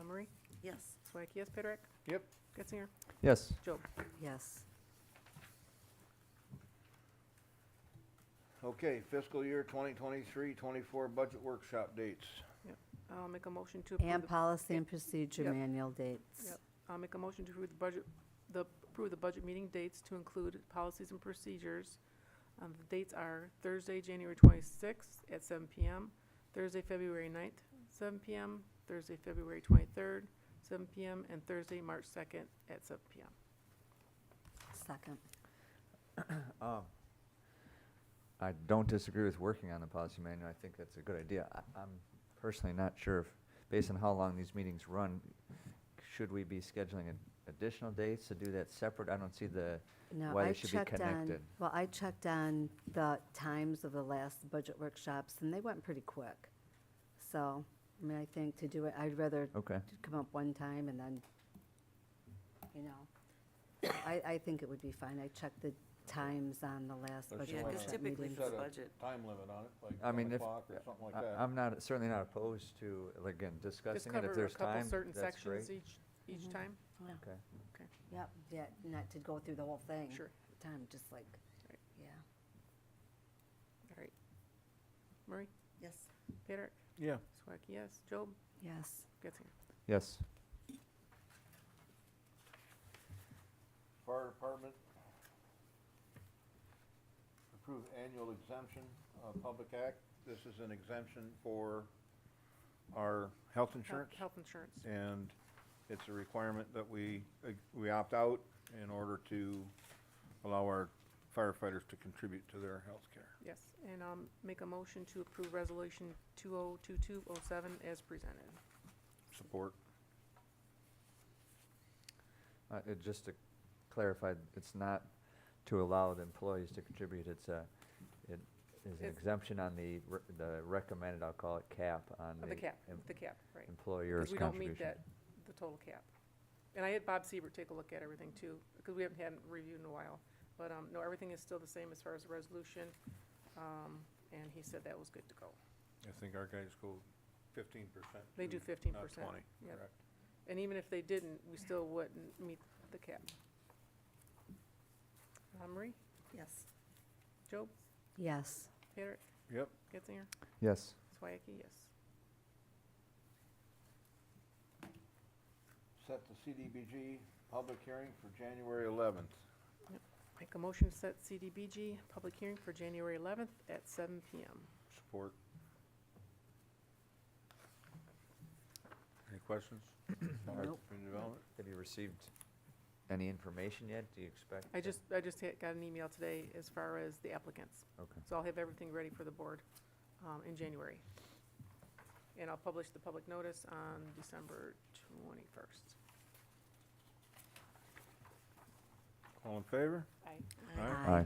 Speaker 3: Marie?
Speaker 5: Yes.
Speaker 3: Swack, yes. Petrick?
Speaker 1: Yep.
Speaker 3: Getzinger?
Speaker 4: Yes.
Speaker 3: Job?
Speaker 2: Yes.
Speaker 1: Okay, fiscal year 2023-24 budget workshop dates.
Speaker 3: I'll make a motion to approve
Speaker 2: And
Speaker 3: the-
Speaker 2: policy and procedure
Speaker 3: Yep.
Speaker 2: manual dates.
Speaker 3: Yep. I'll make a motion to approve approve the budget meeting dates to include policies and procedures. The dates are Thursday, January 26th at 7 PM, Thursday, February 9th, 7 PM, Thursday, February 23rd, 7 PM, and Thursday, March 2nd at 7 PM.
Speaker 2: Second.
Speaker 4: I don't disagree with working on the policy manual. I think that's a good idea. I'm personally not sure if, based on how long these meetings run, should we be scheduling additional dates to do that separate? I don't see
Speaker 2: No,
Speaker 4: why
Speaker 2: I
Speaker 4: they should be
Speaker 2: checked on,
Speaker 4: connected.
Speaker 2: well, I checked on the times of the last budget workshops, and they went pretty quick. So, I mean, I think to do it, I'd rather
Speaker 4: Okay.
Speaker 2: come up one time and then, you know, I think it would be fine. I checked the times on the last
Speaker 1: But
Speaker 2: budget
Speaker 5: Yeah, 'cause
Speaker 2: workshop
Speaker 5: typically
Speaker 2: meetings.
Speaker 5: for budget.
Speaker 1: Time limit on it, like
Speaker 4: I mean,
Speaker 1: 10
Speaker 4: if,
Speaker 1: o'clock or something like
Speaker 4: I-
Speaker 1: that.
Speaker 4: I'm not, certainly not opposed to, like, again,
Speaker 3: Just
Speaker 4: discussing it.
Speaker 3: cover
Speaker 4: If
Speaker 3: a
Speaker 4: there's
Speaker 3: couple
Speaker 4: time,
Speaker 3: certain
Speaker 4: that's great.
Speaker 3: sections each time.
Speaker 2: Yeah.
Speaker 4: Okay.
Speaker 3: Okay.
Speaker 2: Yep, yeah, not to go through the whole thing.
Speaker 3: Sure.
Speaker 2: Time, just like,
Speaker 3: Right.
Speaker 2: yeah.
Speaker 3: All right. Murray,
Speaker 5: Yes.
Speaker 3: Peter,
Speaker 1: Yeah.
Speaker 3: Swaki, yes. Job,
Speaker 2: Yes.
Speaker 3: Getzinger.
Speaker 4: Yes.
Speaker 1: Fire department. Approve annual exemption, public act. This is an exemption for our health insurance.
Speaker 3: Health insurance.
Speaker 1: And it's a requirement that we opt out in order to allow our firefighters to contribute to their health care.
Speaker 3: Yes, and make a motion to approve resolution 2022-07 as presented.
Speaker 1: Support.
Speaker 4: Just to clarify, it's not to allow the employees to contribute, it is an
Speaker 3: It's-
Speaker 4: exemption on the recommended, I'll call it cap, on
Speaker 3: The cap, the cap, right.
Speaker 4: employer's
Speaker 3: Because we don't meet
Speaker 4: contribution.
Speaker 3: the total cap. And I had Bob Siebert take a look at everything too, because we haven't had it reviewed in a while. But, no, everything is still the same as far as the resolution, and he said that was good to go.
Speaker 1: I think our guys go 15%.
Speaker 3: They do
Speaker 1: to,
Speaker 3: 15%.
Speaker 1: 20,
Speaker 3: Yep.
Speaker 1: correct.
Speaker 3: And even if they didn't, we still wouldn't meet the cap. Marie,
Speaker 5: Yes.
Speaker 3: Job,
Speaker 2: Yes.
Speaker 3: Peter,
Speaker 1: Yep.
Speaker 3: Getzinger,
Speaker 4: Yes.
Speaker 3: Swayaki, yes.
Speaker 1: Set the CDBG public hearing for January 11th.
Speaker 3: Make a motion to set CDBG public hearing for January 11th at 7 PM.
Speaker 1: Support. Any questions?
Speaker 2: Nope.
Speaker 1: Community development?
Speaker 4: Have you received any information yet? Do you expect?
Speaker 3: I just got an email today as far as the applicants.
Speaker 4: Okay.
Speaker 3: So I'll have everything ready for the board in January. And I'll publish the public notice on December 21st.
Speaker 1: All in favor?
Speaker 3: Aye.
Speaker 4: Aye.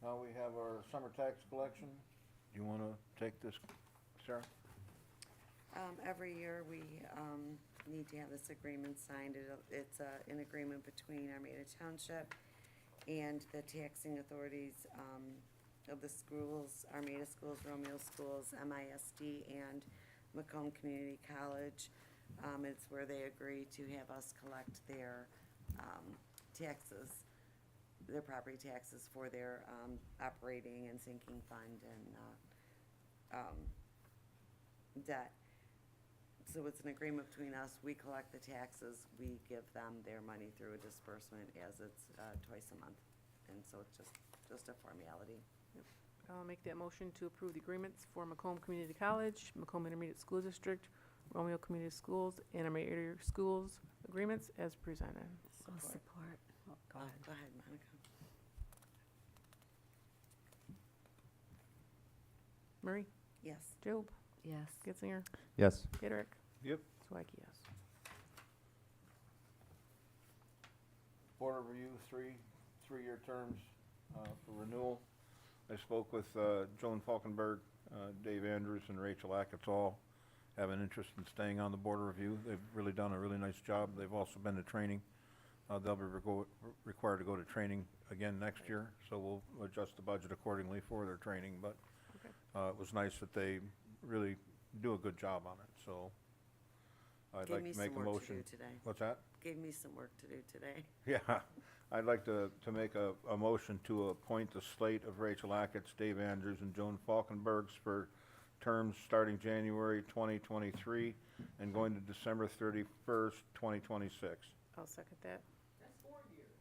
Speaker 1: Now we have our summer tax collection. Do you want to take this, Sarah?
Speaker 5: Every year, we need to have this agreement signed. It's an agreement between Armada Township and the taxing authorities of the schools, Armada Schools, Romeo Schools, MISD, and Macomb Community College. It's where they agree to have us collect their taxes, their property taxes for their operating and sinking fund and debt. So it's an agreement between us, we collect the taxes, we give them their money through a disbursement as it's twice a month. And so it's just a formality.
Speaker 3: I'll make that motion to approve the agreements for Macomb Community College, Macomb Intermediate School District, Romeo Community Schools, and Armada Schools agreements as presented.
Speaker 2: I'll support. Oh, go ahead.
Speaker 5: Go ahead, Monica.
Speaker 3: Murray,
Speaker 5: Yes.
Speaker 3: Job,
Speaker 2: Yes.
Speaker 3: Getzinger,
Speaker 4: Yes.
Speaker 3: Peterick,
Speaker 1: Yep.
Speaker 3: Swayaki, yes.
Speaker 1: Board of Review, three-year terms for renewal. I spoke with Joan Falkenberg, Dave Andrews, and Rachel Ackett, all have an interest in staying on the Board of Review. They've really done a really nice job. They've also been to training. They'll be required to go to training again next year, so we'll adjust the budget accordingly for their training. But
Speaker 3: Okay.
Speaker 1: it was nice that they really do a good job on it, so I'd
Speaker 5: Gave
Speaker 1: like
Speaker 5: me
Speaker 1: to make
Speaker 5: some
Speaker 1: a
Speaker 5: work to
Speaker 1: motion.
Speaker 5: do today.
Speaker 1: What's that?
Speaker 5: Gave me some work to do today.
Speaker 1: Yeah, I'd like to make a motion to appoint the slate of Rachel Ackett, Dave Andrews, and Joan Falkenbergs for terms starting January 2023 and going to December 31st, 2026.
Speaker 3: I'll second that.
Speaker 6: That's 4 years.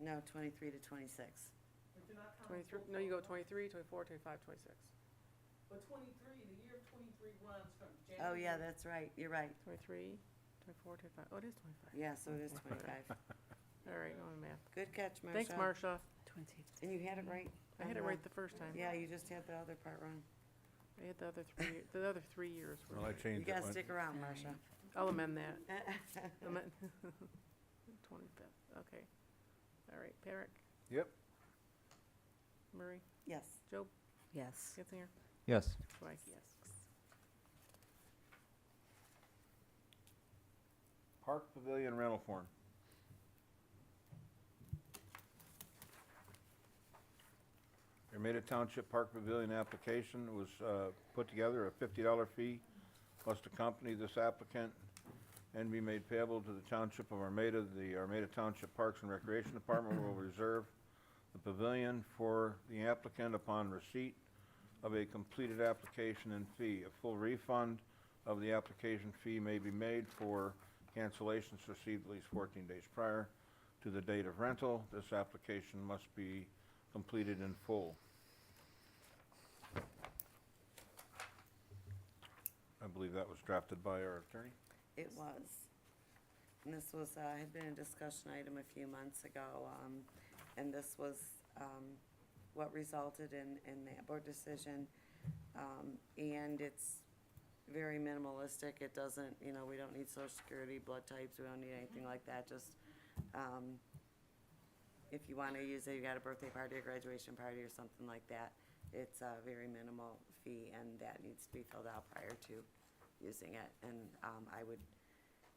Speaker 5: No, 23 to 26.
Speaker 6: But you're not counting
Speaker 3: 23,
Speaker 6: so
Speaker 3: no, you go
Speaker 6: far.
Speaker 3: 23, 24, 25, 26.
Speaker 6: But 23, the year of 23 runs from January.
Speaker 5: Oh, yeah, that's right, you're right.
Speaker 3: 23, 24, 25, oh, it is 25.
Speaker 5: Yeah, so it is 25.
Speaker 3: All right, no math.
Speaker 5: Good catch, Marcia.
Speaker 3: Thanks, Marcia.
Speaker 2: 20.
Speaker 5: And you had it right.
Speaker 3: I had
Speaker 5: on
Speaker 3: it right the first time.
Speaker 5: Yeah, you just had the other part wrong.
Speaker 3: I had the other 3 years. were
Speaker 1: Well, I
Speaker 3: right.
Speaker 5: You
Speaker 1: changed it.
Speaker 5: gotta stick around, Marcia.
Speaker 3: I'll amend that. 25th, okay. All right, Peterick,
Speaker 1: Yep.
Speaker 3: Murray,
Speaker 5: Yes.
Speaker 3: Job,
Speaker 2: Yes.
Speaker 3: Getzinger,
Speaker 4: Yes.
Speaker 3: Swayaki, yes.
Speaker 1: Park Pavilion rental form. Armada Township Park Pavilion application was put together, a $50 fee must accompany this applicant. and be made payable to the Township of Armada. The Armada Township Parks and Recreation Department will reserve the pavilion for the applicant upon receipt of a completed application and fee. A full refund of the application fee may be made for cancellations received at least 14 days prior to the date of rental. This application must be completed in full. I believe that was drafted by our attorney.
Speaker 5: It was. And this was, had been a discussion item a few months ago, and this was, what resulted in that board decision. And it's very minimalistic. It doesn't, you know, we don't need social security, blood types, we don't need anything like that. Just, if you wanna use it, you got a birthday party or graduation party or something like that, it's a very minimal fee, and that needs to be filled out prior to using it. And,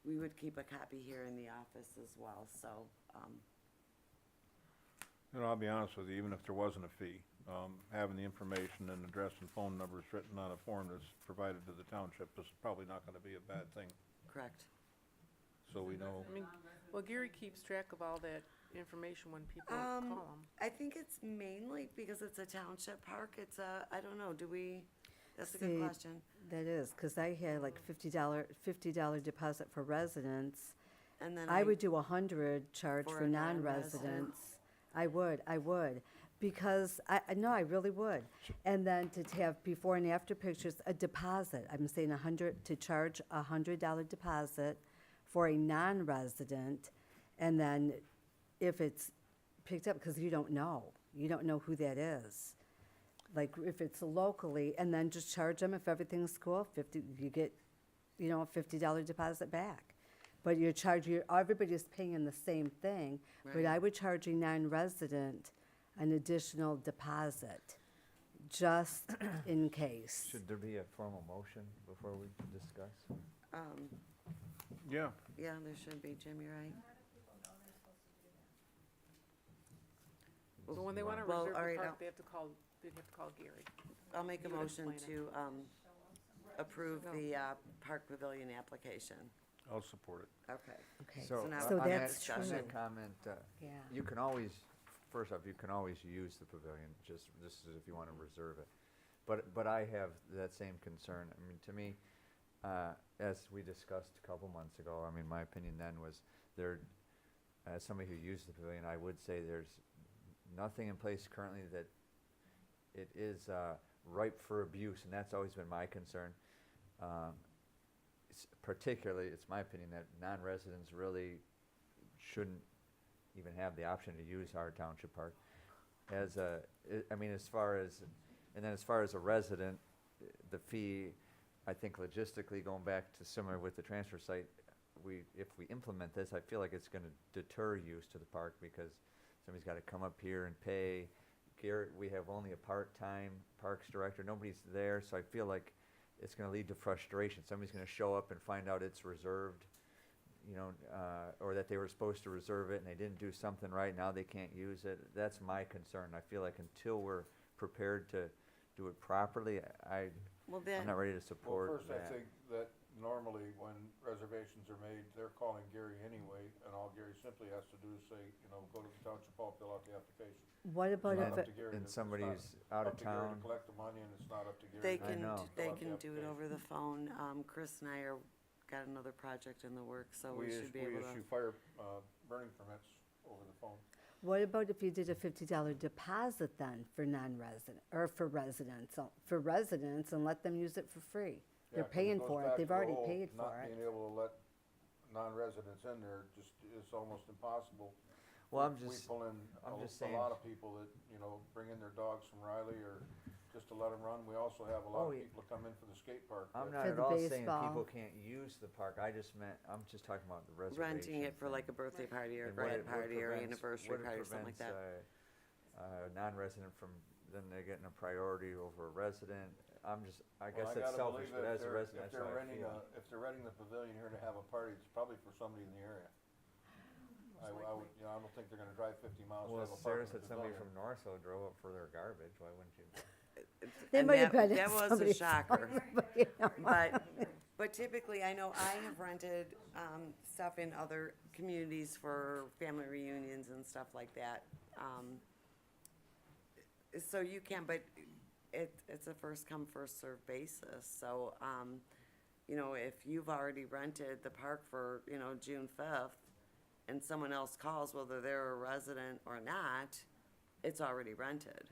Speaker 5: we would keep a copy here in the office as well, so,
Speaker 1: You know, I'll be honest with you, even if there wasn't a fee, having the information and address and phone numbers written on a form that's provided to the township is probably not gonna be a bad thing,
Speaker 5: correct.
Speaker 1: so we know.
Speaker 3: I mean, well, Gary keeps track of all that information when people call him.
Speaker 5: I think it's mainly because it's a township park. It's a, I don't know, do we, that's a good
Speaker 2: See,
Speaker 5: question.
Speaker 2: That is, because I had like $50 deposit for residents.
Speaker 5: And then
Speaker 2: I would do 100 charge
Speaker 5: For
Speaker 2: for
Speaker 5: a
Speaker 2: non-residents. I would, because no, I really would. And then to have before and after pictures, a deposit, I'm saying to charge $100 deposit for a non-resident, and then if it's picked up, because you don't know who that is. Like if it's locally, and then just charge them if everything's cool, you get, you know, a $50 deposit back. But everybody's paying the same thing, but
Speaker 5: Right.
Speaker 2: I would charge a non-resident an additional deposit, just in case.
Speaker 4: Should there be a formal motion before we discuss?
Speaker 1: Yeah.
Speaker 5: Yeah, there should be, Jim, you're right.
Speaker 3: So when they wanna
Speaker 5: Well,
Speaker 3: reserve
Speaker 5: all
Speaker 3: the
Speaker 5: right,
Speaker 3: park,
Speaker 5: I'll-
Speaker 3: they'd have to call Gary.
Speaker 5: I'll make a
Speaker 3: He would
Speaker 5: motion
Speaker 3: explain it.
Speaker 5: to, approve
Speaker 3: No.
Speaker 5: the, park pavilion application.
Speaker 1: I'll support it.
Speaker 5: Okay.
Speaker 2: Okay,
Speaker 5: So now
Speaker 2: so
Speaker 5: on that
Speaker 2: that's
Speaker 5: discussion.
Speaker 2: true.
Speaker 4: On that comment,
Speaker 2: Yeah.
Speaker 4: you can always, first off, you can always use the pavilion, just this is if you want to reserve it. But I have that same concern. I mean, to me, as we discussed a couple months ago, I mean, my opinion then was there, as somebody who used the pavilion, I would say there's nothing in place currently that it is ripe for abuse, and that's always been my concern. Particularly, it's my opinion that non-residents really shouldn't even have the option to use our township park. As a, I mean, as far as a resident, the fee, I think logistically, going back to similar with the transfer site, if we implement this, I feel like it's gonna deter use to the park, because somebody's gotta come up here and pay. Garrett, we have only a part-time parks director, nobody's there, so I feel like it's gonna lead to frustration. Somebody's gonna show up and find out it's reserved, you know, or that they were supposed to reserve it and they didn't do something right, now they can't use it. That's my concern. I feel like until we're prepared to do it properly, I'm not ready to support
Speaker 1: Well, first,
Speaker 4: that.
Speaker 1: I think that normally when reservations are made, they're calling Gary anyway, and all Gary simply has to do is say, you know, go to the township hall, fill out the application.
Speaker 2: What about
Speaker 1: It's
Speaker 2: if
Speaker 1: not up
Speaker 2: it,
Speaker 1: to Gary to-
Speaker 4: and
Speaker 1: it's
Speaker 4: somebody's
Speaker 1: not
Speaker 4: out of
Speaker 1: up to Gary
Speaker 4: town.
Speaker 1: to collect the money, and it's not up to Gary.
Speaker 5: They
Speaker 1: to
Speaker 5: can,
Speaker 4: know.
Speaker 1: fill
Speaker 5: they
Speaker 1: out the
Speaker 5: can do it
Speaker 1: application.
Speaker 5: over the phone. Chris and I got another project in the works, so we should be
Speaker 1: We
Speaker 5: able to.
Speaker 1: issue fire, burning permits over the phone.
Speaker 2: what about if you did a $50 deposit then for non-resident, or for residents, and let them use it for free?
Speaker 1: Yeah,
Speaker 2: They're
Speaker 1: 'cause
Speaker 2: paying
Speaker 1: goes
Speaker 2: for
Speaker 1: back
Speaker 2: it,
Speaker 1: to
Speaker 2: they've
Speaker 1: the
Speaker 2: already
Speaker 1: whole
Speaker 2: paid for
Speaker 1: Not
Speaker 2: it.
Speaker 1: being able to let non-residents in there, just, it's almost impossible.
Speaker 4: Well,
Speaker 1: We pull in a
Speaker 4: saying-
Speaker 1: lot of people that, you know, bring in their dogs from Riley, or just to let them run. We also have a lot
Speaker 4: Oh,
Speaker 1: of
Speaker 4: yeah.
Speaker 1: people that come in for the skate park.
Speaker 4: I'm
Speaker 1: that-
Speaker 4: not
Speaker 2: For
Speaker 4: at
Speaker 2: the
Speaker 4: all saying
Speaker 2: baseball.
Speaker 4: people can't use the park, I'm just talking about the reservation.
Speaker 5: Renting it for like a birthday party or a
Speaker 4: And what
Speaker 5: grad
Speaker 4: it- what
Speaker 5: party or
Speaker 4: prevents-
Speaker 5: anniversary
Speaker 4: what it
Speaker 5: party or something like that.
Speaker 4: prevents, a non-resident from, then they're getting a priority over a resident. I
Speaker 1: Well,
Speaker 4: guess
Speaker 1: I
Speaker 4: that's
Speaker 1: gotta
Speaker 4: selfish,
Speaker 1: believe
Speaker 4: but
Speaker 1: that
Speaker 4: as a resident,
Speaker 1: if
Speaker 4: that's how I
Speaker 1: renting
Speaker 4: feel.
Speaker 1: if they're renting the pavilion here to have a party, it's probably for somebody in the area. I would, you know, I don't think they're gonna drive 50 miles to
Speaker 4: Well,
Speaker 1: have a party
Speaker 4: Sarah
Speaker 1: in the
Speaker 4: said somebody
Speaker 1: pavilion.
Speaker 4: from Northfield drove up for their garbage, why wouldn't you?
Speaker 2: They
Speaker 5: And
Speaker 2: might have
Speaker 5: that-
Speaker 2: been
Speaker 5: that was a
Speaker 2: somebody's
Speaker 5: shocker.
Speaker 2: house, but, you know.
Speaker 5: But But typically, I know I have rented, stuff in other communities for family reunions and stuff like that. So you can, but it's a first come, first served basis, so, you know, if you've already rented the park for, you know, June 5th, and someone else calls, whether they're a resident or not, it's already rented.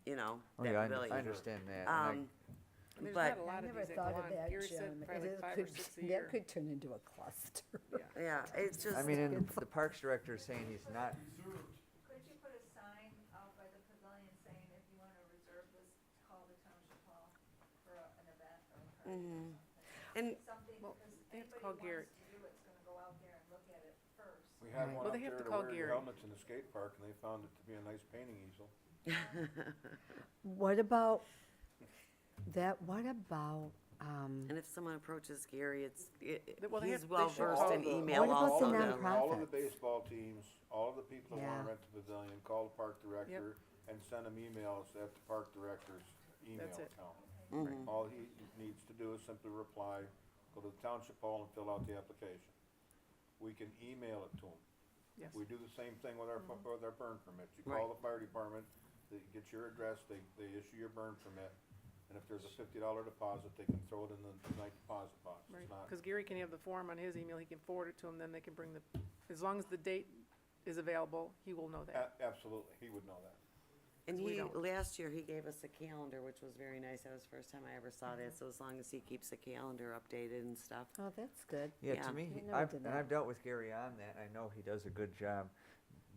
Speaker 5: You know,
Speaker 4: Oh,
Speaker 5: that
Speaker 4: yeah,
Speaker 5: pavilion.
Speaker 4: I understand that. and
Speaker 3: And there's
Speaker 5: But-
Speaker 3: not a lot
Speaker 2: I
Speaker 3: of
Speaker 2: never
Speaker 3: these that go
Speaker 2: thought of
Speaker 3: on.
Speaker 2: that,
Speaker 3: Gary said
Speaker 2: Jim.
Speaker 3: probably
Speaker 2: It
Speaker 3: 5 or
Speaker 2: could-
Speaker 3: 6 a year.
Speaker 2: That could turn into a cluster.
Speaker 5: Yeah, it's just.
Speaker 4: I mean, and the Parks Director is saying he's not,
Speaker 9: Could you put a sign out by the pavilion saying if you wanna reserve this, call the township hall for an event or a party or
Speaker 5: Mhm.
Speaker 9: something?
Speaker 5: And
Speaker 9: Something,
Speaker 3: Well,
Speaker 9: because
Speaker 3: they have to
Speaker 9: anybody
Speaker 3: call
Speaker 9: who
Speaker 3: Garrett.
Speaker 9: wants to do it's gonna go out there and look at it first.
Speaker 1: We had
Speaker 2: Right.
Speaker 1: one
Speaker 3: Well,
Speaker 1: up
Speaker 3: they have
Speaker 1: there
Speaker 3: to
Speaker 1: to
Speaker 3: call
Speaker 1: wear your
Speaker 3: Gary.
Speaker 1: helmets in the skate park, and they found it to be a nice painting easel.
Speaker 2: What about
Speaker 5: And if someone approaches Gary,
Speaker 3: Well, they
Speaker 5: he's
Speaker 3: have-
Speaker 5: well
Speaker 3: they should
Speaker 5: versed
Speaker 3: call
Speaker 5: in
Speaker 3: the-
Speaker 5: email
Speaker 2: What about
Speaker 5: also.
Speaker 2: the
Speaker 5: to-
Speaker 2: nonprofit?
Speaker 1: All of the baseball teams, all of the people that
Speaker 2: Yeah.
Speaker 1: wanna rent the pavilion, call the park director and send them emails at the park director's email
Speaker 3: That's it.
Speaker 1: account.
Speaker 5: Mhm.
Speaker 1: All he needs to do is simply reply, go to the township hall and fill out the application. We can email it to him.
Speaker 3: Yes.
Speaker 1: We do the same thing with our, with our burn permits. You
Speaker 5: Right.
Speaker 1: call the fire department, they get your address, they issue your burn permit, and if there's a $50 deposit, they can throw it in the night deposit box.
Speaker 3: Right,
Speaker 1: It's not,
Speaker 3: because Gary can have the form on his email, he can forward it to them, then they can bring as long as the date is available, he will know that.
Speaker 1: absolutely, he would know that.
Speaker 5: And
Speaker 3: we don't.
Speaker 5: last year, he gave us a calendar, which was very nice. That was the first time I ever saw that, so as long as he keeps the calendar updated and stuff.
Speaker 2: Oh, that's good.
Speaker 4: yeah,
Speaker 5: Yeah.
Speaker 4: to me,
Speaker 2: We never
Speaker 4: I've,
Speaker 2: did
Speaker 4: and
Speaker 2: that.
Speaker 4: I've dealt with Gary on that, I know he does a good job.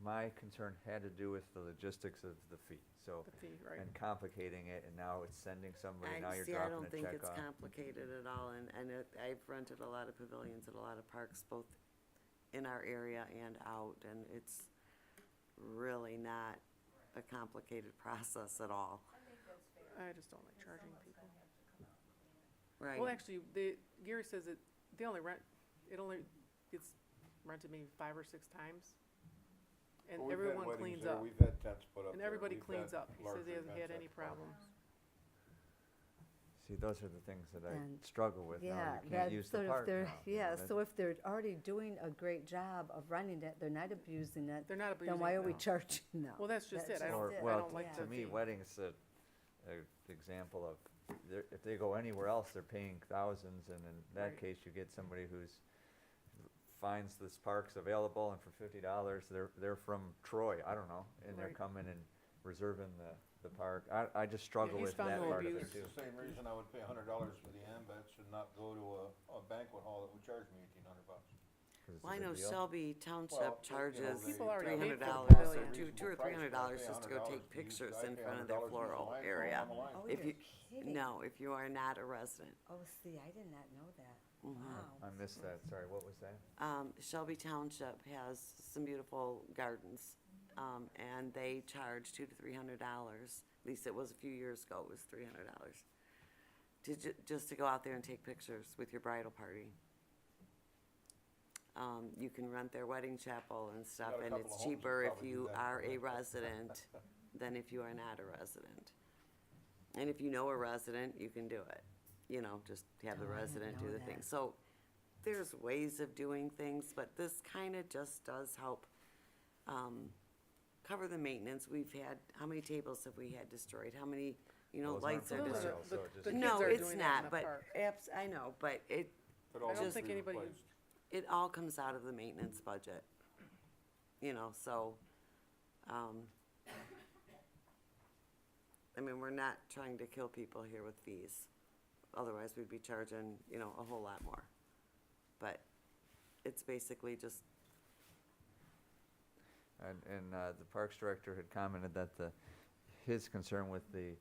Speaker 4: My concern had to do with the logistics of the fee, so,
Speaker 3: The fee, right.
Speaker 4: and complicating it, and now it's sending somebody, now you're
Speaker 5: I
Speaker 4: dropping
Speaker 5: don't
Speaker 4: a
Speaker 5: think
Speaker 4: check
Speaker 5: it's
Speaker 4: off.
Speaker 5: complicated at all, and I've rented a lot of pavilions at a lot of parks, both in our area and out, and it's really not a complicated process at all.
Speaker 9: I think that's fair.
Speaker 3: I just don't like charging
Speaker 9: Someone's
Speaker 3: people.
Speaker 9: gonna have to come out and
Speaker 5: Right.
Speaker 3: Well, actually, Gary says that they only rent, it only gets rented maybe 5 or 6 times. And
Speaker 1: Well, we've had
Speaker 3: everyone
Speaker 1: weddings
Speaker 3: cleans
Speaker 1: there,
Speaker 3: up.
Speaker 1: We've had tents put up
Speaker 3: And
Speaker 1: there,
Speaker 3: everybody
Speaker 1: we've
Speaker 3: cleans
Speaker 1: had
Speaker 3: up. He says
Speaker 1: larger
Speaker 3: he hasn't had
Speaker 1: events
Speaker 3: any
Speaker 1: at the park.
Speaker 3: problems.
Speaker 4: See, those are the things that I
Speaker 2: And-
Speaker 4: struggle with now,
Speaker 2: Yeah,
Speaker 4: you can't
Speaker 2: that,
Speaker 4: use
Speaker 2: so
Speaker 4: the
Speaker 2: if
Speaker 4: park
Speaker 2: they're,
Speaker 4: now. you know,
Speaker 2: yeah,
Speaker 4: that-
Speaker 2: so if they're already doing a great job of running it, they're not abusing it,
Speaker 3: They're not abusing
Speaker 2: then why
Speaker 3: it,
Speaker 2: are we
Speaker 3: no.
Speaker 2: charging them?
Speaker 3: Well, that's just it. I
Speaker 4: Or,
Speaker 3: don't, I
Speaker 4: well,
Speaker 3: don't like
Speaker 2: yeah.
Speaker 3: the
Speaker 4: to me,
Speaker 3: fee.
Speaker 4: weddings a example of, if they go anywhere else, they're paying thousands, and in that
Speaker 3: Right.
Speaker 4: case, you get somebody who's finds this park's available, and for $50, they're from Troy, I don't know, and they're
Speaker 3: Right.
Speaker 4: coming and reserving the park. I just struggle
Speaker 3: he's
Speaker 4: with
Speaker 3: found
Speaker 4: that
Speaker 3: no
Speaker 4: part of
Speaker 3: abuse.
Speaker 4: it too.
Speaker 1: It's the same reason I would pay $100 for the ambets and not go to a banquet hall that would charge me $1,800.
Speaker 4: 'Cause it's a
Speaker 5: Well, I
Speaker 4: good
Speaker 5: know
Speaker 4: deal.
Speaker 5: Shelby
Speaker 1: Well,
Speaker 5: Township
Speaker 1: you know,
Speaker 5: charges
Speaker 1: they-
Speaker 3: People already paid for the
Speaker 5: $300
Speaker 3: pavilion.
Speaker 5: or two or $300 just to go take pictures in front of their floral area.
Speaker 2: Oh,
Speaker 5: If
Speaker 2: you're
Speaker 5: you,
Speaker 2: kidding.
Speaker 5: no, if you are not a resident.
Speaker 2: Oh, see, I did not know that.
Speaker 5: Mhm.
Speaker 2: Wow.
Speaker 4: I missed that, sorry, what was that?
Speaker 5: Shelby Township has some beautiful gardens, and they charge $200 to $300. At least it was a few years ago, it was $300 just to go out there and take pictures with your bridal party. You can rent their wedding chapel and stuff,
Speaker 1: got a
Speaker 5: and
Speaker 1: couple
Speaker 5: it's
Speaker 1: of homes that
Speaker 5: cheaper if
Speaker 1: probably do
Speaker 5: you
Speaker 1: that.
Speaker 5: are a resident than if you are not a resident. And if you know a resident, you can do it. You know, just have the
Speaker 2: Oh, I didn't
Speaker 5: resident do
Speaker 2: know
Speaker 5: the
Speaker 2: that.
Speaker 5: thing. So there's ways of doing things, but this kind of just does help cover the maintenance. We've had, how many tables have we had destroyed? How many,
Speaker 4: Those
Speaker 5: lights are
Speaker 4: aren't for
Speaker 5: destroyed?
Speaker 4: sale, so it just-
Speaker 3: The kids
Speaker 5: No,
Speaker 3: are
Speaker 5: it's
Speaker 3: doing that in
Speaker 5: not,
Speaker 3: the
Speaker 5: but
Speaker 3: park.
Speaker 5: I know, but it
Speaker 1: all
Speaker 3: I don't
Speaker 1: needs to
Speaker 3: think
Speaker 1: be
Speaker 3: anybody-
Speaker 1: replaced.
Speaker 5: it all comes out of the maintenance budget, so, I mean, we're not trying to kill people here with fees. Otherwise, we'd be charging, a whole lot more. But it's basically just,
Speaker 4: And the Parks Director had commented that his concern with the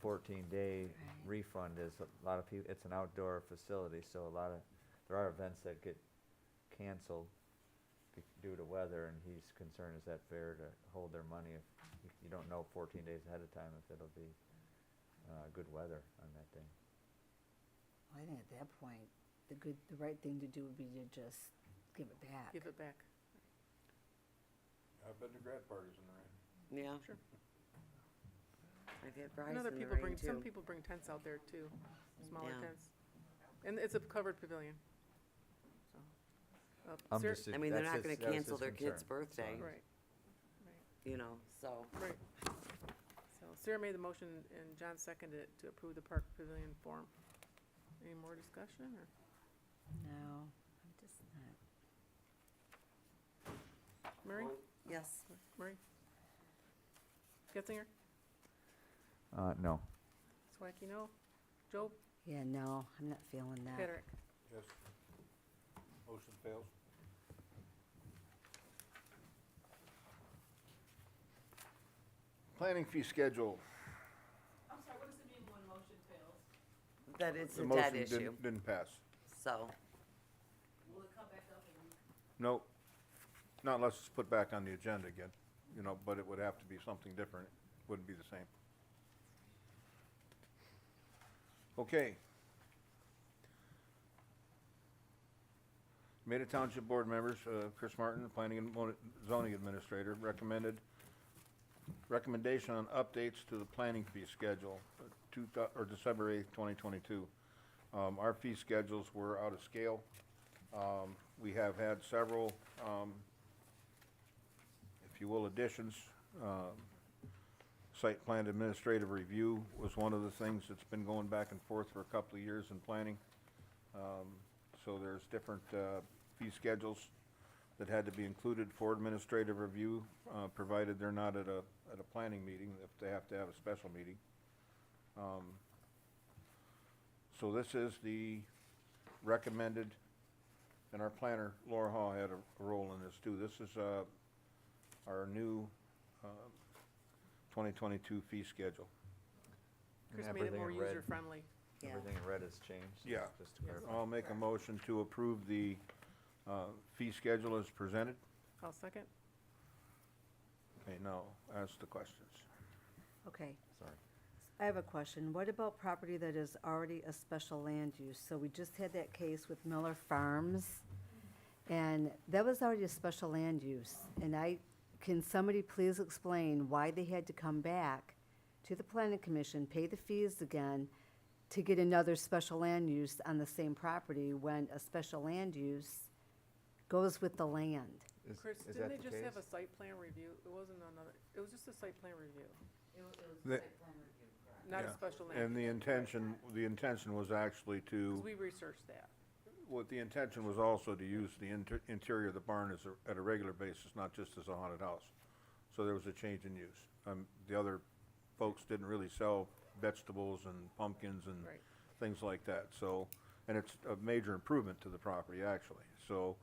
Speaker 4: 14-day refund is a lot of people, it's an outdoor facility, so there are events that get canceled due to weather, and he's concerned, is that fair to hold their money if you don't know 14 days ahead of time if it'll be good weather on that day?
Speaker 2: I think at that point, the right thing to do would be to just give it back.
Speaker 3: Give it back.
Speaker 1: I've been to grad parties in the rain.
Speaker 5: yeah.
Speaker 3: Sure.
Speaker 5: I've had
Speaker 3: And
Speaker 5: brides
Speaker 3: other
Speaker 5: in the
Speaker 3: people
Speaker 5: rain
Speaker 3: bring, some
Speaker 5: too.
Speaker 3: people bring tents out there too, smaller
Speaker 5: Yeah.
Speaker 3: tents. And it's a covered pavilion. So,
Speaker 4: I'm
Speaker 3: Sarah-
Speaker 4: just,
Speaker 5: I mean, they're
Speaker 4: that's
Speaker 5: not gonna
Speaker 4: his- that was
Speaker 5: cancel
Speaker 4: his
Speaker 5: their kid's
Speaker 4: concern.
Speaker 5: birthday,
Speaker 3: Right, right,
Speaker 5: you know, so.
Speaker 3: right. So Sarah made the motion and John seconded it to approve the park pavilion form. Any more discussion or?
Speaker 2: No, I'm just not.
Speaker 3: Murray?
Speaker 5: Yes.
Speaker 3: Murray? Getzinger?
Speaker 4: No.
Speaker 3: Swacky, no. Job?
Speaker 2: Yeah, no, I'm not feeling that.
Speaker 3: Patrick?
Speaker 1: Yes. Motion fails. Planning fee schedule.
Speaker 6: I'm sorry, what does it mean when motion fails?
Speaker 5: That it's
Speaker 1: The
Speaker 5: a dead
Speaker 1: motion
Speaker 5: issue,
Speaker 1: didn't pass.
Speaker 5: so.
Speaker 6: Will it come back up and?
Speaker 1: No, not unless it's put back on the agenda again, you know, but it would have to be something different. It wouldn't be the same. Okay. Armada Township Board members, Chris Martin, Planning and Zoning Administrator, recommendation on updates to the planning fee schedule, December 8th, 2022. Our fee schedules were out of scale. We have had several, if you will, additions. Site plan administrative review was one of the things that's been going back and forth for a couple of years in planning. So there's different fee schedules that had to be included for administrative review, provided they're not at a planning meeting, if they have to have a special meeting. So this is the recommended, and our planner, Laura Hall, had a role in this too. This is our new 2022 fee schedule.
Speaker 3: Chris
Speaker 4: And
Speaker 3: made it
Speaker 4: everything
Speaker 3: more
Speaker 4: in red-
Speaker 3: user-friendly.
Speaker 5: Yeah.
Speaker 4: Everything in red has changed.
Speaker 1: Yeah.
Speaker 4: Just to clarify.
Speaker 1: I'll make a motion to approve the fee schedule as presented.
Speaker 3: I'll second.
Speaker 1: Okay, now, ask the questions.
Speaker 2: Okay,
Speaker 4: Sorry.
Speaker 2: I have a question. What about property that is already a special land use? So we just had that case with Miller Farms, and that was already a special land use. And can somebody please explain why they had to come back to the planning commission, pay the fees again, to get another special land use on the same property when a special land use goes with the land?
Speaker 3: Chris,
Speaker 4: Is
Speaker 3: didn't
Speaker 4: that
Speaker 3: they
Speaker 4: the
Speaker 3: just have a
Speaker 4: case?
Speaker 3: site plan review? It wasn't another, it was just a site plan review,
Speaker 18: It was
Speaker 1: The-
Speaker 18: site plan review, correct.
Speaker 3: not a
Speaker 1: Yeah.
Speaker 3: special land.
Speaker 1: And the intention was actually to,
Speaker 3: Because we researched that.
Speaker 1: what the intention was also to use the interior of the barn at a regular basis, not just as a haunted house. So there was a change in use. The other folks didn't really sell vegetables and pumpkins and
Speaker 3: Right.
Speaker 1: things like that, so, and it's a major improvement to the property, actually. So,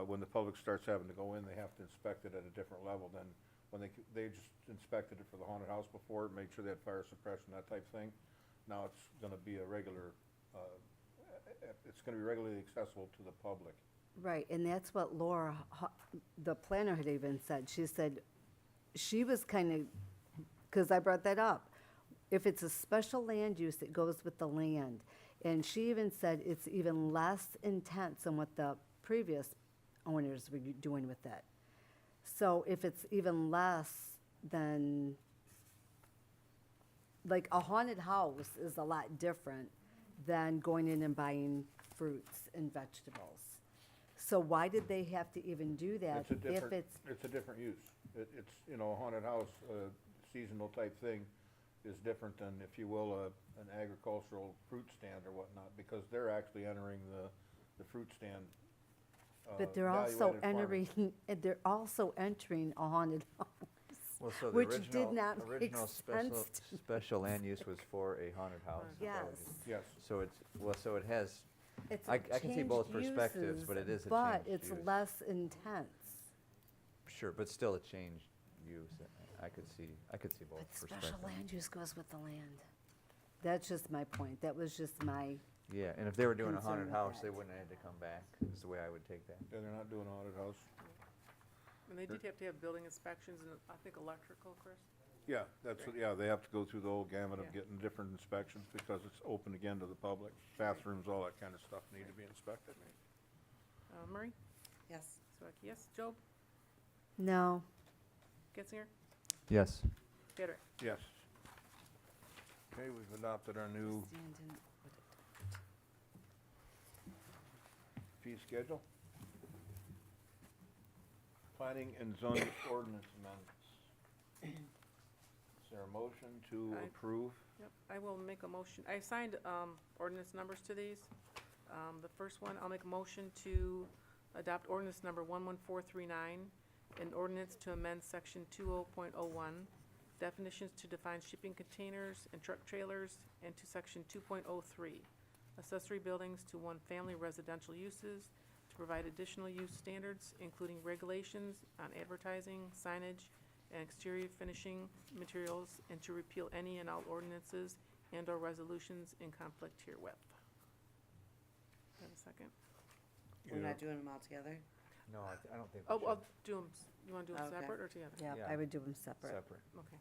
Speaker 1: when the public starts having to go in, they have to inspect it at a different level than when they just inspected it for the haunted house before, made sure they had fire suppression, that type of thing. Now it's gonna be a regular, it's gonna be regularly accessible to the public.
Speaker 2: Right, and that's what Laura, the planner, had even said. She said she was kind of, because I brought that up, if it's a special land use, it goes with the land. And she even said it's even less intense than what the previous owners were doing with it. So if it's even less than, like, a haunted house is a lot different than going in and buying fruits and vegetables. So why did they have to even do that
Speaker 1: It's a
Speaker 2: if
Speaker 1: different,
Speaker 2: it's,
Speaker 1: it's a different use. It's, you know, a haunted house, seasonal type thing is different than, if you will, an agricultural fruit stand or whatnot, because they're actually entering the fruit stand.
Speaker 2: but they're also
Speaker 1: value-added farming.
Speaker 2: they're also entering a haunted house?
Speaker 4: Well, so the
Speaker 2: Which did
Speaker 4: original,
Speaker 2: not make
Speaker 4: original special,
Speaker 2: sense to me.
Speaker 4: special land use was for a haunted house. is that what
Speaker 2: Yes.
Speaker 4: you-
Speaker 1: Yes.
Speaker 4: So it's, well, so it has,
Speaker 2: It's
Speaker 4: I
Speaker 2: a
Speaker 4: can see both
Speaker 2: changed
Speaker 4: perspectives,
Speaker 2: uses,
Speaker 4: but it is a
Speaker 2: but
Speaker 4: changed
Speaker 2: it's
Speaker 4: use.
Speaker 2: less intense.
Speaker 4: sure, but still a changed use. I could see both
Speaker 2: But special
Speaker 4: perspectives.
Speaker 2: land use goes with the land. That's just my point. That was just my,
Speaker 4: Yeah, and if they were doing a
Speaker 2: concern
Speaker 4: haunted
Speaker 2: with
Speaker 4: house,
Speaker 2: that.
Speaker 4: they wouldn't have had to come back, is the way I would take that.
Speaker 1: Yeah, they're not doing a haunted house.
Speaker 3: And they did have to have building inspections and I think electrical, Chris?
Speaker 1: Yeah, yeah, they have to go through the whole gamut of
Speaker 3: Yeah.
Speaker 1: getting different inspections because it's open again to the public. Bathrooms, all that kind of stuff need to be inspected.
Speaker 3: Murray?
Speaker 5: Yes.
Speaker 3: Swacky, yes. Job?
Speaker 2: no.
Speaker 3: Getzinger?
Speaker 4: Yes.
Speaker 3: Patrick?
Speaker 1: Yes. Okay, we've adopted our new
Speaker 5: Stan didn't put it.
Speaker 1: fee schedule. Planning and zoning ordinance amendments. Is there a motion to
Speaker 3: I-
Speaker 1: approve?
Speaker 3: Yep, I will make a motion. I assigned, ordinance numbers to these. The first one, I'll make a motion to adopt ordinance number 11439, an ordinance to amend section 20.01, definitions to define shipping containers and truck trailers, and to section 2.03, accessory buildings to one-family residential uses, to provide additional use standards, including regulations on advertising, signage, and exterior finishing materials, and to repeal any and all ordinances and/or resolutions in conflict herewith. Do I have a second?
Speaker 5: We're not doing them all together?
Speaker 4: No, I don't think we
Speaker 3: Oh,
Speaker 4: should.
Speaker 3: I'll do them, you wanna do them
Speaker 5: Okay.
Speaker 3: separate or together?
Speaker 2: Yeah,
Speaker 4: Yeah.
Speaker 2: I would do them separate.
Speaker 4: Separate.
Speaker 3: Okay,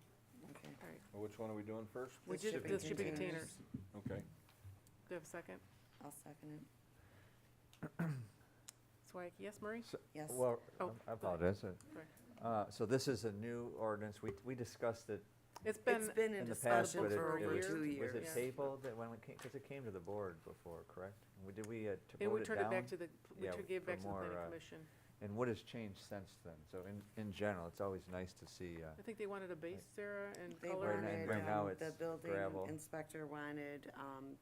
Speaker 5: Okay.
Speaker 3: all right.
Speaker 1: Which one are we doing first?
Speaker 3: We
Speaker 5: The
Speaker 3: did
Speaker 5: shipping
Speaker 3: the shipping
Speaker 5: containers.
Speaker 3: containers.
Speaker 1: Okay.
Speaker 3: Do you have a second?
Speaker 5: I'll second it.
Speaker 3: Swag, yes, Marie?
Speaker 5: Yes.
Speaker 4: Well,
Speaker 3: Oh,
Speaker 4: I apologize.
Speaker 3: Sorry.
Speaker 4: So this is a new ordinance. We discussed it
Speaker 3: It's been,
Speaker 5: It's been in
Speaker 4: in the past,
Speaker 5: discussion
Speaker 4: but it
Speaker 5: for
Speaker 4: it
Speaker 5: over
Speaker 4: was,
Speaker 5: 2
Speaker 4: was
Speaker 5: years.
Speaker 4: it
Speaker 3: Yeah.
Speaker 4: tabled that when it came, because it came to the board before, correct? Did we,
Speaker 3: and
Speaker 4: vote
Speaker 3: we
Speaker 4: it
Speaker 3: turned it back
Speaker 4: down?
Speaker 3: to the, we
Speaker 4: Yeah,
Speaker 3: gave it back
Speaker 4: for
Speaker 3: to the planning
Speaker 4: more,
Speaker 3: commission.
Speaker 4: And what has changed since then? So in general, it's always nice to see,
Speaker 3: I think they wanted a base, Sarah, and
Speaker 5: They
Speaker 3: color.
Speaker 4: Right now-
Speaker 5: wanted,
Speaker 4: right now
Speaker 5: the
Speaker 4: it's
Speaker 5: building
Speaker 4: gravel.
Speaker 5: inspector wanted,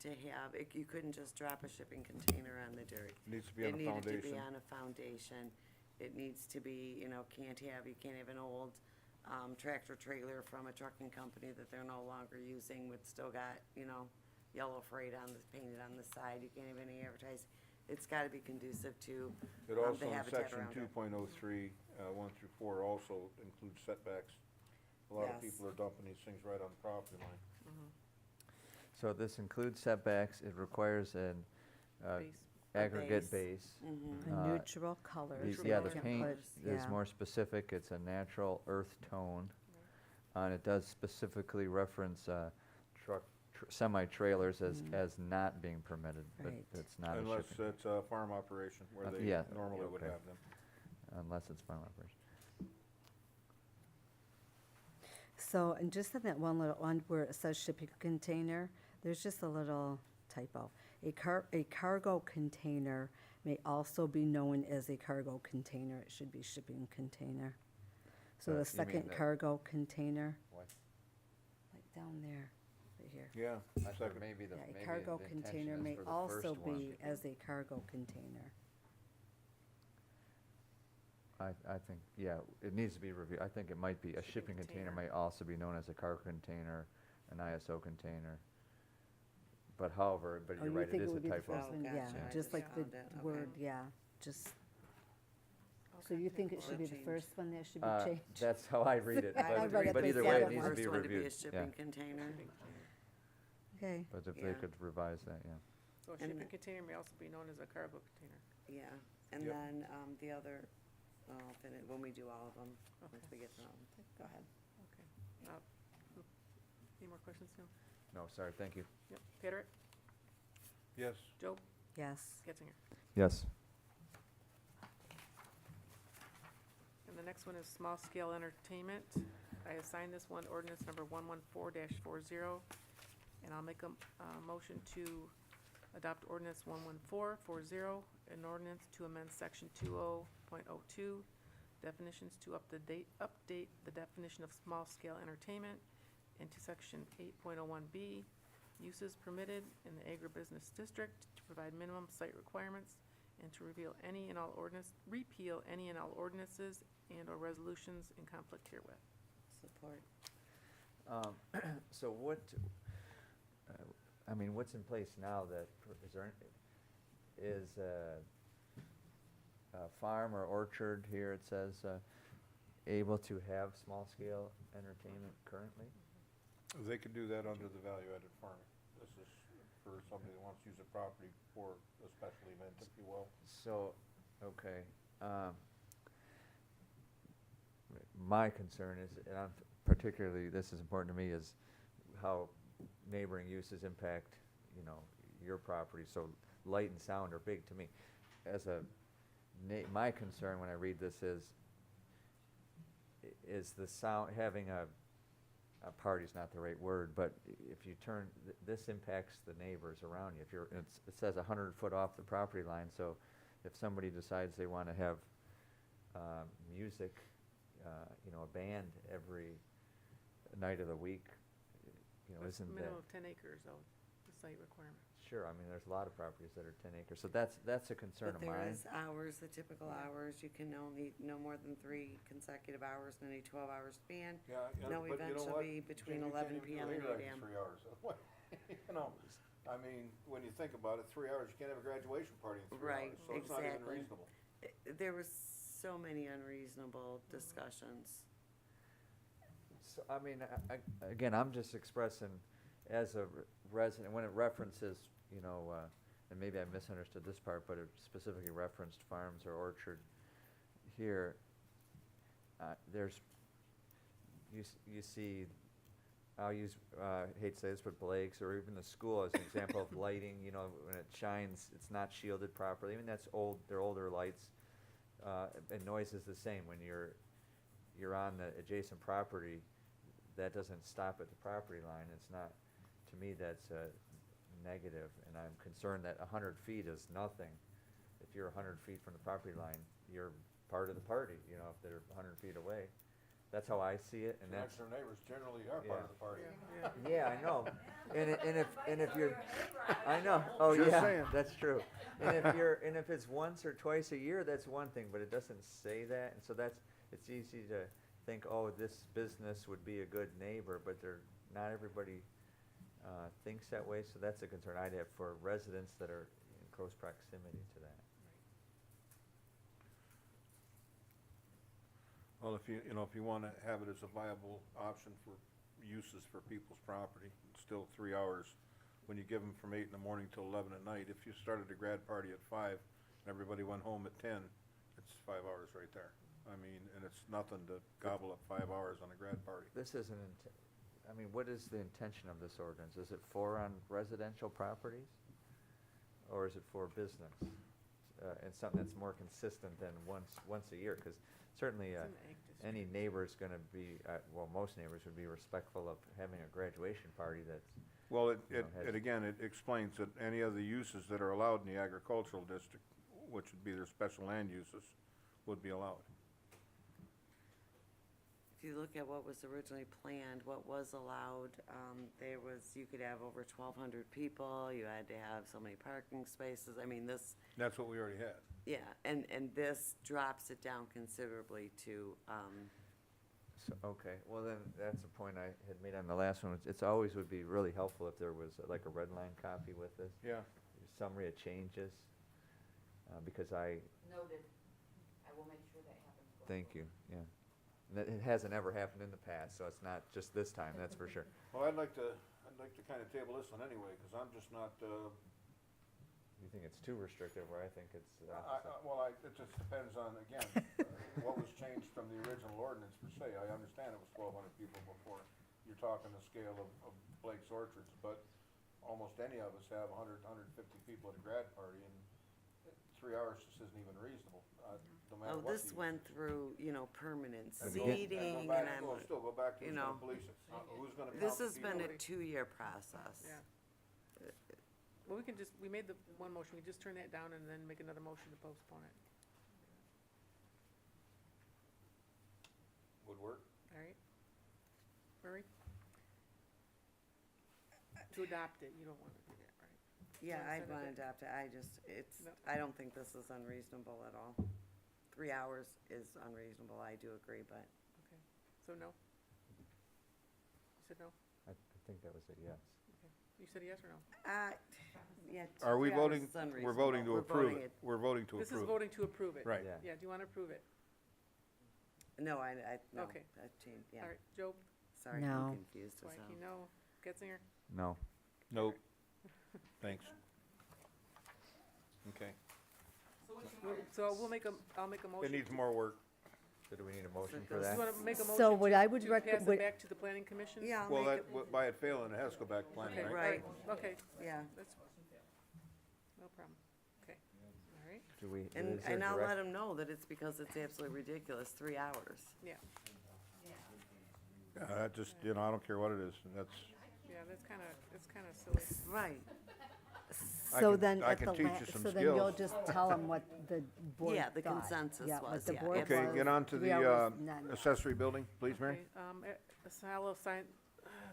Speaker 5: to have, you couldn't just drop a shipping container on the dirt.
Speaker 1: Needs to be on a
Speaker 5: It needed to be
Speaker 1: foundation.
Speaker 5: on a foundation. It needs to be, you can't have an old, tractor trailer from a trucking company that they're no longer using with still got, yellow freight painted on the side. You can't have any advertising. It's gotta be conducive to,
Speaker 1: It
Speaker 5: the
Speaker 1: also, in
Speaker 5: habitat
Speaker 1: section
Speaker 5: around it.
Speaker 1: 2.03, 1 through 4, also includes setbacks. A lot of
Speaker 5: Yes.
Speaker 1: people are dumping these things right on the property line.
Speaker 4: so this includes setbacks. It requires an
Speaker 3: Base.
Speaker 4: aggregate
Speaker 5: base.
Speaker 4: base.
Speaker 5: Mhm.
Speaker 2: A
Speaker 4: Uh,
Speaker 2: neutral colors.
Speaker 4: Yeah, the
Speaker 2: you can
Speaker 4: paint
Speaker 2: put,
Speaker 4: is
Speaker 2: yeah.
Speaker 4: more specific. It's a natural earth tone. And it does specifically reference semi-trailers as not being permitted, but
Speaker 2: Right.
Speaker 4: it's not a
Speaker 1: Unless
Speaker 4: shipping.
Speaker 1: it's a farm operation where they
Speaker 4: yeah,
Speaker 1: normally would
Speaker 4: okay.
Speaker 1: have them.
Speaker 4: Unless it's farm operation.
Speaker 2: So, and just on that one little one where it says shipping container, there's just a little typo. A cargo container may also be known as a cargo container. It should be shipping container. So
Speaker 4: You
Speaker 2: the
Speaker 4: mean
Speaker 2: second
Speaker 4: the-
Speaker 2: cargo container,
Speaker 4: What?
Speaker 2: like down there, right here.
Speaker 1: Yeah,
Speaker 4: I thought
Speaker 1: second.
Speaker 4: maybe
Speaker 2: Yeah,
Speaker 4: maybe
Speaker 2: a cargo
Speaker 4: the intention
Speaker 2: container
Speaker 4: is
Speaker 2: may
Speaker 4: for the
Speaker 2: also
Speaker 4: first one.
Speaker 2: be as a cargo container.
Speaker 4: I think, yeah, it needs to be reviewed. I think it might be, a shipping container may also be known as a cargo container, an ISO container. But however, but
Speaker 2: Oh,
Speaker 4: you're
Speaker 2: you
Speaker 4: right, it
Speaker 2: think
Speaker 4: is a
Speaker 2: would be the
Speaker 4: typo.
Speaker 2: first one?
Speaker 5: gotcha.
Speaker 2: Yeah,
Speaker 5: I
Speaker 2: just
Speaker 5: just
Speaker 2: like the
Speaker 5: found it. Okay.
Speaker 2: word, yeah, just, so
Speaker 3: Okay.
Speaker 2: you think it
Speaker 5: Or
Speaker 2: should be the
Speaker 5: change.
Speaker 2: first one that should be changed?
Speaker 4: That's how I read it,
Speaker 2: I read it
Speaker 4: but
Speaker 2: the
Speaker 4: either way, it
Speaker 2: second
Speaker 4: needs
Speaker 2: one.
Speaker 4: to be
Speaker 5: First one to be a
Speaker 4: reviewed. Yeah,
Speaker 5: shipping container.
Speaker 2: Okay,
Speaker 4: but if
Speaker 5: Yeah.
Speaker 4: they could revise that, yeah.
Speaker 3: So a
Speaker 5: And
Speaker 3: shipping
Speaker 5: the-
Speaker 3: container may also be known as a cargo container.
Speaker 5: Yeah, and
Speaker 1: Yep.
Speaker 5: then, the other, when we do all of them, once we get to them. Go ahead.
Speaker 3: Okay. Any more questions, Tim?
Speaker 4: No, sorry, thank you.
Speaker 3: Yep. Patrick?
Speaker 1: Yes.
Speaker 3: Joe?
Speaker 2: yes.
Speaker 3: Getzinger?
Speaker 4: Yes.
Speaker 3: And the next one is small-scale entertainment. I assigned this one ordinance number 114-40, and I'll make a motion to adopt ordinance 11440, an ordinance to amend section 20.02, definitions to update the definition of small-scale entertainment, and to section 8.01B, uses permitted in the agribusiness district, to provide minimum site requirements, and to repeal any and all ordinances and/or resolutions in conflict herewith.
Speaker 5: Support.
Speaker 4: So what, what's in place now that, is there, is a farm or orchard here, it says, able to have small-scale entertainment currently?
Speaker 1: They could do that under the value-added farming. This is for somebody that wants to use a property for a special event, if you will.
Speaker 4: So, okay, my concern is, and I'm particularly, this is important to me, is how neighboring uses impact, your property. So light and sound are big to me. As my concern when I read this is the sound, having a party's not the right word, but if you turn, this impacts the neighbors around you. It says 100 foot off the property line, so if somebody decides they wanna have, music, you know, a band every night of the week, you know,
Speaker 3: That's
Speaker 4: isn't that?
Speaker 3: minimum of 10 acres though, the site requirement.
Speaker 4: Sure, I mean, there's a lot of properties that are 10 acres, so that's a concern
Speaker 5: But
Speaker 4: of
Speaker 5: there
Speaker 4: mine.
Speaker 5: is hours, the typical hours, you can only, no more than 3 consecutive hours in any 12-hour span.
Speaker 1: Yeah,
Speaker 5: No
Speaker 1: but you
Speaker 5: event
Speaker 1: know
Speaker 5: shall
Speaker 1: what?
Speaker 5: be between
Speaker 1: Jim, you
Speaker 5: 11
Speaker 1: can't even
Speaker 5: PM
Speaker 1: do a
Speaker 5: and
Speaker 1: hayride
Speaker 5: 8
Speaker 1: in
Speaker 5: AM.
Speaker 1: 3 hours. You know, I mean, when you think about it, 3 hours, you can't have a graduation party in 3
Speaker 5: Right,
Speaker 1: hours, so it's not even
Speaker 5: exactly.
Speaker 1: reasonable.
Speaker 5: There was so many unreasonable discussions.
Speaker 4: So, I mean, again, I'm just expressing as a resident, when it references, you know, and maybe I misunderstood this part, but it specifically referenced farms or orchard here. There's, you see, I'll use, hate to say this, but Blake's or even the school as an example of lighting, you know, when it shines, it's not shielded properly. I mean, that's old, they're older lights. And noise is the same. When you're on the adjacent property, that doesn't stop at the property line. It's not, to me, that's a negative, and I'm concerned that 100 feet is nothing. If you're 100 feet from the property line, you're part of the party, you know, if they're 100 feet away. That's how I see it, and that's.
Speaker 1: Next door neighbors generally are part of the party.
Speaker 4: Yeah, I know. And if you're, I know. Oh
Speaker 1: Just
Speaker 4: yeah,
Speaker 1: saying.
Speaker 4: that's true. And if it's once or twice a year, that's one thing, but it doesn't say that, and so it's easy to think, oh, this business would be a good neighbor, but not everybody thinks that way. So that's a concern I'd have for residents that are in close proximity to that.
Speaker 1: Well, if you wanna have it as a viable option for uses for people's property, it's still 3 hours. When you give them from 8 in the morning till 11 at night, if you started a grad party at 5 and everybody went home at 10, it's 5 hours right there. I mean, and it's nothing to gobble up 5 hours on a grad party.
Speaker 4: This isn't, I mean, what is the intention of this ordinance? Is it for on residential properties? Or is it for business? And something that's more consistent than once a year? Because certainly,
Speaker 3: It's an ag district.
Speaker 4: any neighbor's gonna be, well, most neighbors would be respectful of having a graduation party that's.
Speaker 1: Well,
Speaker 4: you know, has-
Speaker 1: it again, it explains that any of the uses that are allowed in the agricultural district, which would be their special land uses, would be allowed.
Speaker 5: If you look at what was originally planned, what was allowed, you could have over 1,200 people, you had to have so many parking spaces, I mean, this,
Speaker 1: That's what we already had.
Speaker 5: yeah, and this drops it down considerably to,
Speaker 4: So, okay, well then, that's a point I had made on the last one. It's always would be really helpful if there was like a red line copy with this.
Speaker 1: Yeah.
Speaker 4: Summary of changes, because I,
Speaker 18: Noted. I will make sure that happens. going
Speaker 4: thank
Speaker 18: forward.
Speaker 4: you, yeah. And it hasn't ever happened in the past, so it's not just this time, that's for sure.
Speaker 1: Well, I'd like to kinda table this one anyway, cause I'm just not,
Speaker 4: You think it's too restrictive, where I think it's the opposite.
Speaker 1: it just depends on, again, what was changed from the original ordinance per se. I understand it was 1,200 people before. You're talking the scale of Blake's Orchards, but almost any of us have 100, 150 people at a grad party, and 3 hours just isn't even reasonable, no matter
Speaker 5: oh,
Speaker 1: what.
Speaker 5: this
Speaker 1: the
Speaker 5: went
Speaker 1: use is.
Speaker 5: through, permanent
Speaker 4: And again-
Speaker 5: seating,
Speaker 1: Go
Speaker 5: and
Speaker 1: back,
Speaker 5: I'm,
Speaker 1: we'll still go back to
Speaker 5: you
Speaker 1: who's
Speaker 5: know,
Speaker 1: gonna police it. Who's gonna count
Speaker 5: this
Speaker 1: the
Speaker 5: has been a
Speaker 1: people?
Speaker 5: 2-year process.
Speaker 3: Yeah. Well, we made the one motion, we just turn that down and then make another motion to postpone it.
Speaker 1: Would work.
Speaker 3: All right? Murray? To adopt it, you don't want to do that, right?
Speaker 5: Yeah,
Speaker 3: wanna
Speaker 5: I'd
Speaker 3: send it
Speaker 5: want to
Speaker 3: back?
Speaker 5: adopt it, I just,
Speaker 3: No.
Speaker 5: I don't think this is unreasonable at all. 3 hours is unreasonable, I do agree, but.
Speaker 3: Okay, so no? You said no?
Speaker 4: I think that was a yes.
Speaker 3: Okay. You said yes or no?
Speaker 5: Yeah.
Speaker 1: Are we
Speaker 5: 3 hours
Speaker 1: voting,
Speaker 5: is
Speaker 1: we're
Speaker 5: unreasonable.
Speaker 1: voting to
Speaker 5: We're
Speaker 1: approve
Speaker 5: voting
Speaker 1: it. We're voting to approve it.
Speaker 3: This is voting to approve it.
Speaker 1: Right.
Speaker 4: Yeah.
Speaker 3: Yeah, do you want to approve it?
Speaker 5: No, no,
Speaker 3: Okay.
Speaker 5: that changed, yeah.
Speaker 3: All right, Joe,
Speaker 5: Sorry,
Speaker 2: No.
Speaker 5: I'm confused as hell.
Speaker 3: Wacky, no. Getzinger?
Speaker 4: No.
Speaker 1: Nope. Thanks. Okay.
Speaker 3: So I'll make a motion.
Speaker 1: It needs more work.
Speaker 4: So do we need a motion
Speaker 5: it
Speaker 4: for
Speaker 5: goes-
Speaker 4: that?
Speaker 3: You want to make a motion
Speaker 2: So what I would
Speaker 3: to
Speaker 2: recom-
Speaker 3: pass
Speaker 2: what-
Speaker 3: it back to the planning commission?
Speaker 5: Yeah, I'll
Speaker 1: Well,
Speaker 5: make
Speaker 1: that, by it failing, it has to go back to planning,
Speaker 3: Okay,
Speaker 1: right?
Speaker 3: right, okay,
Speaker 5: yeah.
Speaker 3: that's, no problem, okay, all right,
Speaker 4: Do we,
Speaker 5: And,
Speaker 4: is there
Speaker 5: and I'll
Speaker 4: direct-
Speaker 5: let them know that it's because it's absolutely ridiculous, 3 hours.
Speaker 3: yeah,
Speaker 1: Yeah, that just, I don't care what it is, that's,
Speaker 3: yeah, that's kind of silly.
Speaker 5: Right.
Speaker 2: So then
Speaker 1: I
Speaker 2: at
Speaker 1: can
Speaker 2: the
Speaker 1: teach
Speaker 2: la,
Speaker 1: you some
Speaker 2: so then you'll
Speaker 1: skills.
Speaker 2: just tell them what the board
Speaker 5: Yeah, the
Speaker 2: thought.
Speaker 5: consensus
Speaker 2: Yeah, what
Speaker 5: was,
Speaker 2: the
Speaker 5: yeah,
Speaker 2: board
Speaker 1: Okay,
Speaker 2: was,
Speaker 1: get on to
Speaker 2: 3
Speaker 1: the,
Speaker 2: hours, none.
Speaker 1: accessory building, please, Mary.
Speaker 3: Okay, so I'll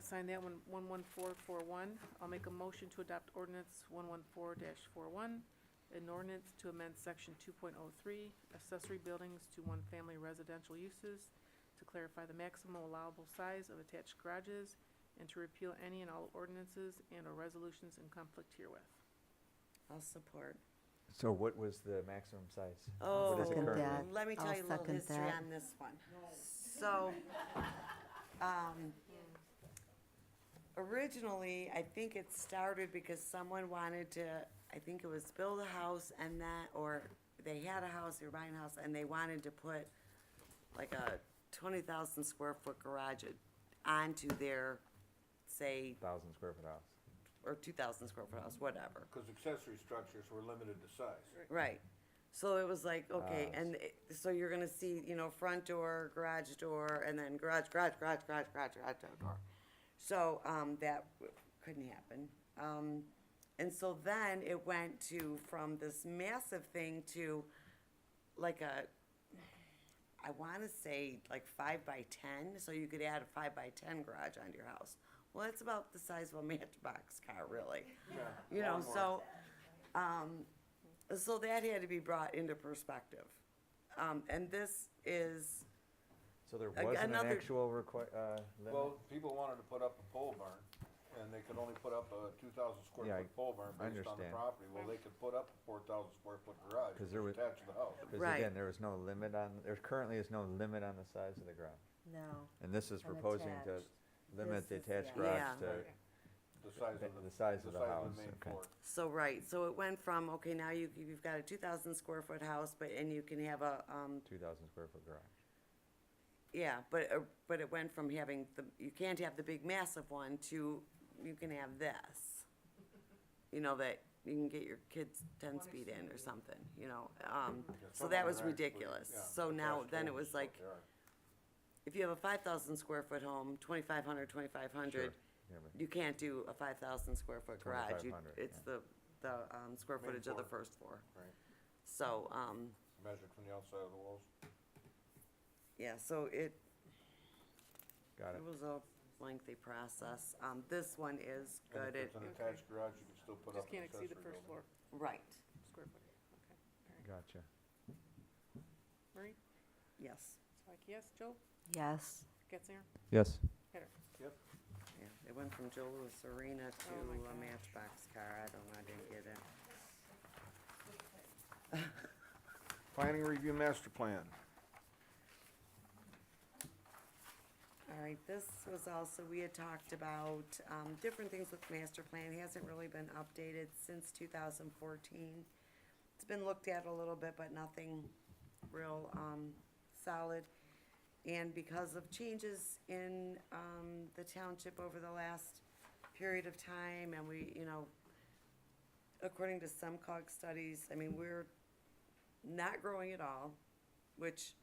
Speaker 3: sign that one, 11441. I'll make a motion to adopt ordinance 114-41, an ordinance to amend section 2.03, accessory buildings to one-family residential uses, to clarify the maximum allowable size of attached garages, and to repeal any and all ordinances and/or resolutions in conflict herewith.
Speaker 5: I'll support.
Speaker 4: So what was the maximum size?
Speaker 5: Oh,
Speaker 4: What is it
Speaker 2: Second
Speaker 4: currently?
Speaker 2: that.
Speaker 5: let me tell
Speaker 2: I'll
Speaker 5: you a little
Speaker 2: second
Speaker 5: history
Speaker 2: that.
Speaker 5: on this one. So, originally, I think it started because someone wanted to, I think it was build a house and that, or they had a house, they were buying a house, and they wanted to put like a 20,000 square foot garage onto their, say,
Speaker 4: 1,000 square foot house.
Speaker 5: or 2,000 square foot house, whatever.
Speaker 1: Because accessory structures were limited to size.
Speaker 5: Right. So it was like, okay,
Speaker 4: Ah,
Speaker 5: and so you're gonna see, front door, garage door, and then garage door. So, that couldn't happen. And so then it went to, from this massive thing to like I wanna say like 5 by 10, so you could add a 5 by 10 garage onto your house. Well, it's about the size of a matchbox car, really. So, so that had to be brought into perspective. And this is,
Speaker 4: So there
Speaker 5: Ag-
Speaker 4: wasn't an
Speaker 5: another-
Speaker 4: actual limit?
Speaker 1: Well, people wanted to put up a pole barn, and they could only put up a 2,000 square
Speaker 4: Yeah,
Speaker 1: foot pole barn
Speaker 4: I
Speaker 1: based on the
Speaker 4: understand.
Speaker 1: property. Well, they could put up a 4,000 square foot garage
Speaker 4: 'Cause there was-
Speaker 1: attached to the house.
Speaker 4: Because
Speaker 5: Right.
Speaker 4: again, there was no limit on, there currently is no limit on the size of the garage.
Speaker 2: No.
Speaker 4: And this is proposing to
Speaker 2: Unattached.
Speaker 4: limit the
Speaker 2: This is-
Speaker 4: attached
Speaker 2: yeah.
Speaker 4: garage
Speaker 5: Yeah.
Speaker 4: to
Speaker 1: The size of
Speaker 4: the size of the house,
Speaker 1: main
Speaker 4: okay.
Speaker 1: floor.
Speaker 5: so right, so it went from, okay, now you've got a 2,000 square foot house, and you can have a,
Speaker 4: 2,000 square foot garage.
Speaker 5: yeah, but it went from having you can't have the big massive one to, you can have this. That you can get your kids 10-speed in or something, so that was ridiculous. So now, then it was like, if you have a 5,000 square foot home, 2,500, 2,500,
Speaker 4: Sure. Yeah, but
Speaker 5: you can't do a 5,000 square foot garage.
Speaker 4: 2,500,
Speaker 5: It's
Speaker 4: yeah.
Speaker 5: the square
Speaker 1: Main
Speaker 5: footage of the
Speaker 1: floor.
Speaker 5: first floor.
Speaker 1: Right.
Speaker 5: So,
Speaker 1: Measured from the outside of the walls.
Speaker 5: yeah, so it
Speaker 4: Got it.
Speaker 5: it was a lengthy process. This one is
Speaker 1: And
Speaker 5: good.
Speaker 1: if it's an attached garage, you can still put up
Speaker 3: Just
Speaker 1: an
Speaker 3: can't exceed the
Speaker 1: accessory
Speaker 3: first
Speaker 1: building.
Speaker 3: floor
Speaker 5: Right,
Speaker 3: square footage. Okay.
Speaker 4: Gotcha.
Speaker 3: Marie?
Speaker 5: yes.
Speaker 3: Spike, yes. Joe?
Speaker 2: Yes.
Speaker 3: Getzinger?
Speaker 4: Yes.
Speaker 3: Header?
Speaker 1: Yep.
Speaker 5: Yeah, it went from Joe Louis Arena to
Speaker 3: Oh my
Speaker 5: a
Speaker 3: gosh.
Speaker 5: Matchbox car. I don't know, I didn't get it.
Speaker 1: Planning review master plan.
Speaker 5: All right, this was also, we had talked about, different things with master plan. It hasn't really been updated since 2014. It's been looked at a little bit, but nothing real, solid. And because of changes in, the township over the last period of time, and we, according to some COG studies, I mean, we're not growing at all, which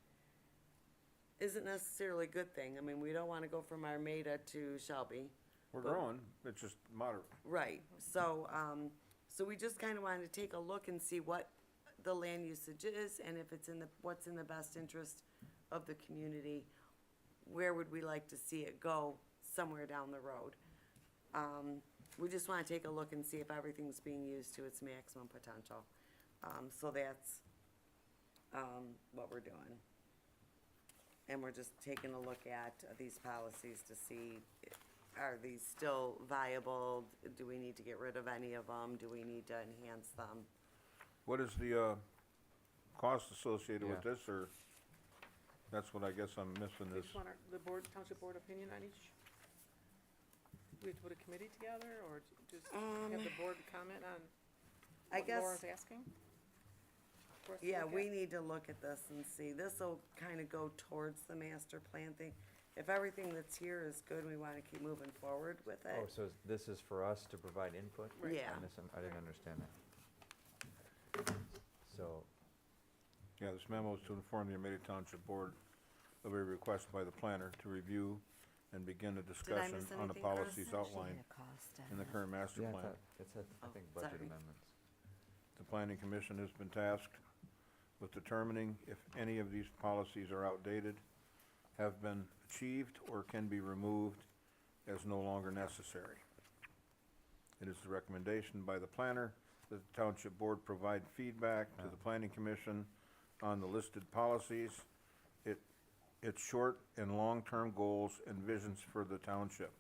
Speaker 5: isn't necessarily a good thing. I mean, we don't wanna go from Armada to Shelby.
Speaker 1: We're
Speaker 5: But-
Speaker 1: growing, it's just moderate.
Speaker 5: Right, so, so we just kinda wanted to take a look and see what the land usage is, and if it's what's in the best interest of the community. Where would we like to see it go somewhere down the road? We just wanna take a look and see if everything's being used to its maximum potential. So that's, what we're doing. And we're just taking a look at these policies to see, are these still viable? Do we need to get rid of any of them? Do we need to enhance them?
Speaker 1: What is the, cost associated with
Speaker 4: Yeah.
Speaker 1: this, or, that's what I guess I'm missing
Speaker 3: You
Speaker 1: this.
Speaker 3: just want the township board opinion on each? Do we have to put a committee together, or just have the board comment on
Speaker 5: I
Speaker 3: what
Speaker 5: guess,
Speaker 3: Laura's asking? for us to
Speaker 5: yeah,
Speaker 3: look
Speaker 5: we
Speaker 3: at?
Speaker 5: need to look at this and see. This'll kinda go towards the master plan thing. If everything that's here is good, we wanna keep moving forward with
Speaker 4: Oh,
Speaker 5: it.
Speaker 4: so this is for us to provide input?
Speaker 5: Right. Yeah.
Speaker 4: I didn't understand that. So,
Speaker 1: Yeah, this memo is to inform the Armada Township Board of a request by the planner to review and begin a
Speaker 5: Did I
Speaker 1: discussion
Speaker 5: miss
Speaker 1: on the
Speaker 5: anything, Chris?
Speaker 1: policies outlined in the current master
Speaker 4: Yeah, I
Speaker 1: plan.
Speaker 4: thought, it said, I
Speaker 5: Oh,
Speaker 4: think, budget
Speaker 5: sorry.
Speaker 4: amendments.
Speaker 1: The planning commission has been tasked with determining if any of these policies are outdated, have been achieved, or can be removed as no longer necessary. It is the recommendation by the planner that the township board provide feedback to the planning commission on the listed policies, its short and long-term goals and visions for the township,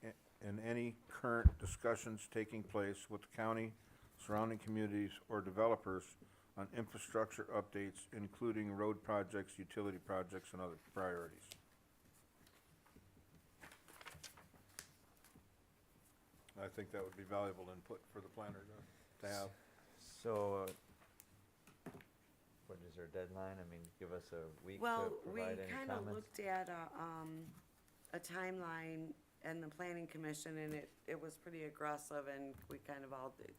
Speaker 1: and any current discussions taking place with the county, surrounding communities, or developers on infrastructure updates, including road projects, utility projects, and other priorities. I think that would be valuable input for the planner to have.
Speaker 4: So, what is our deadline? I mean, give us a week to
Speaker 5: Well, we
Speaker 4: provide any
Speaker 5: kind of
Speaker 4: comments?
Speaker 5: looked at a timeline and the planning commission, and it was pretty aggressive, and we kind of all did,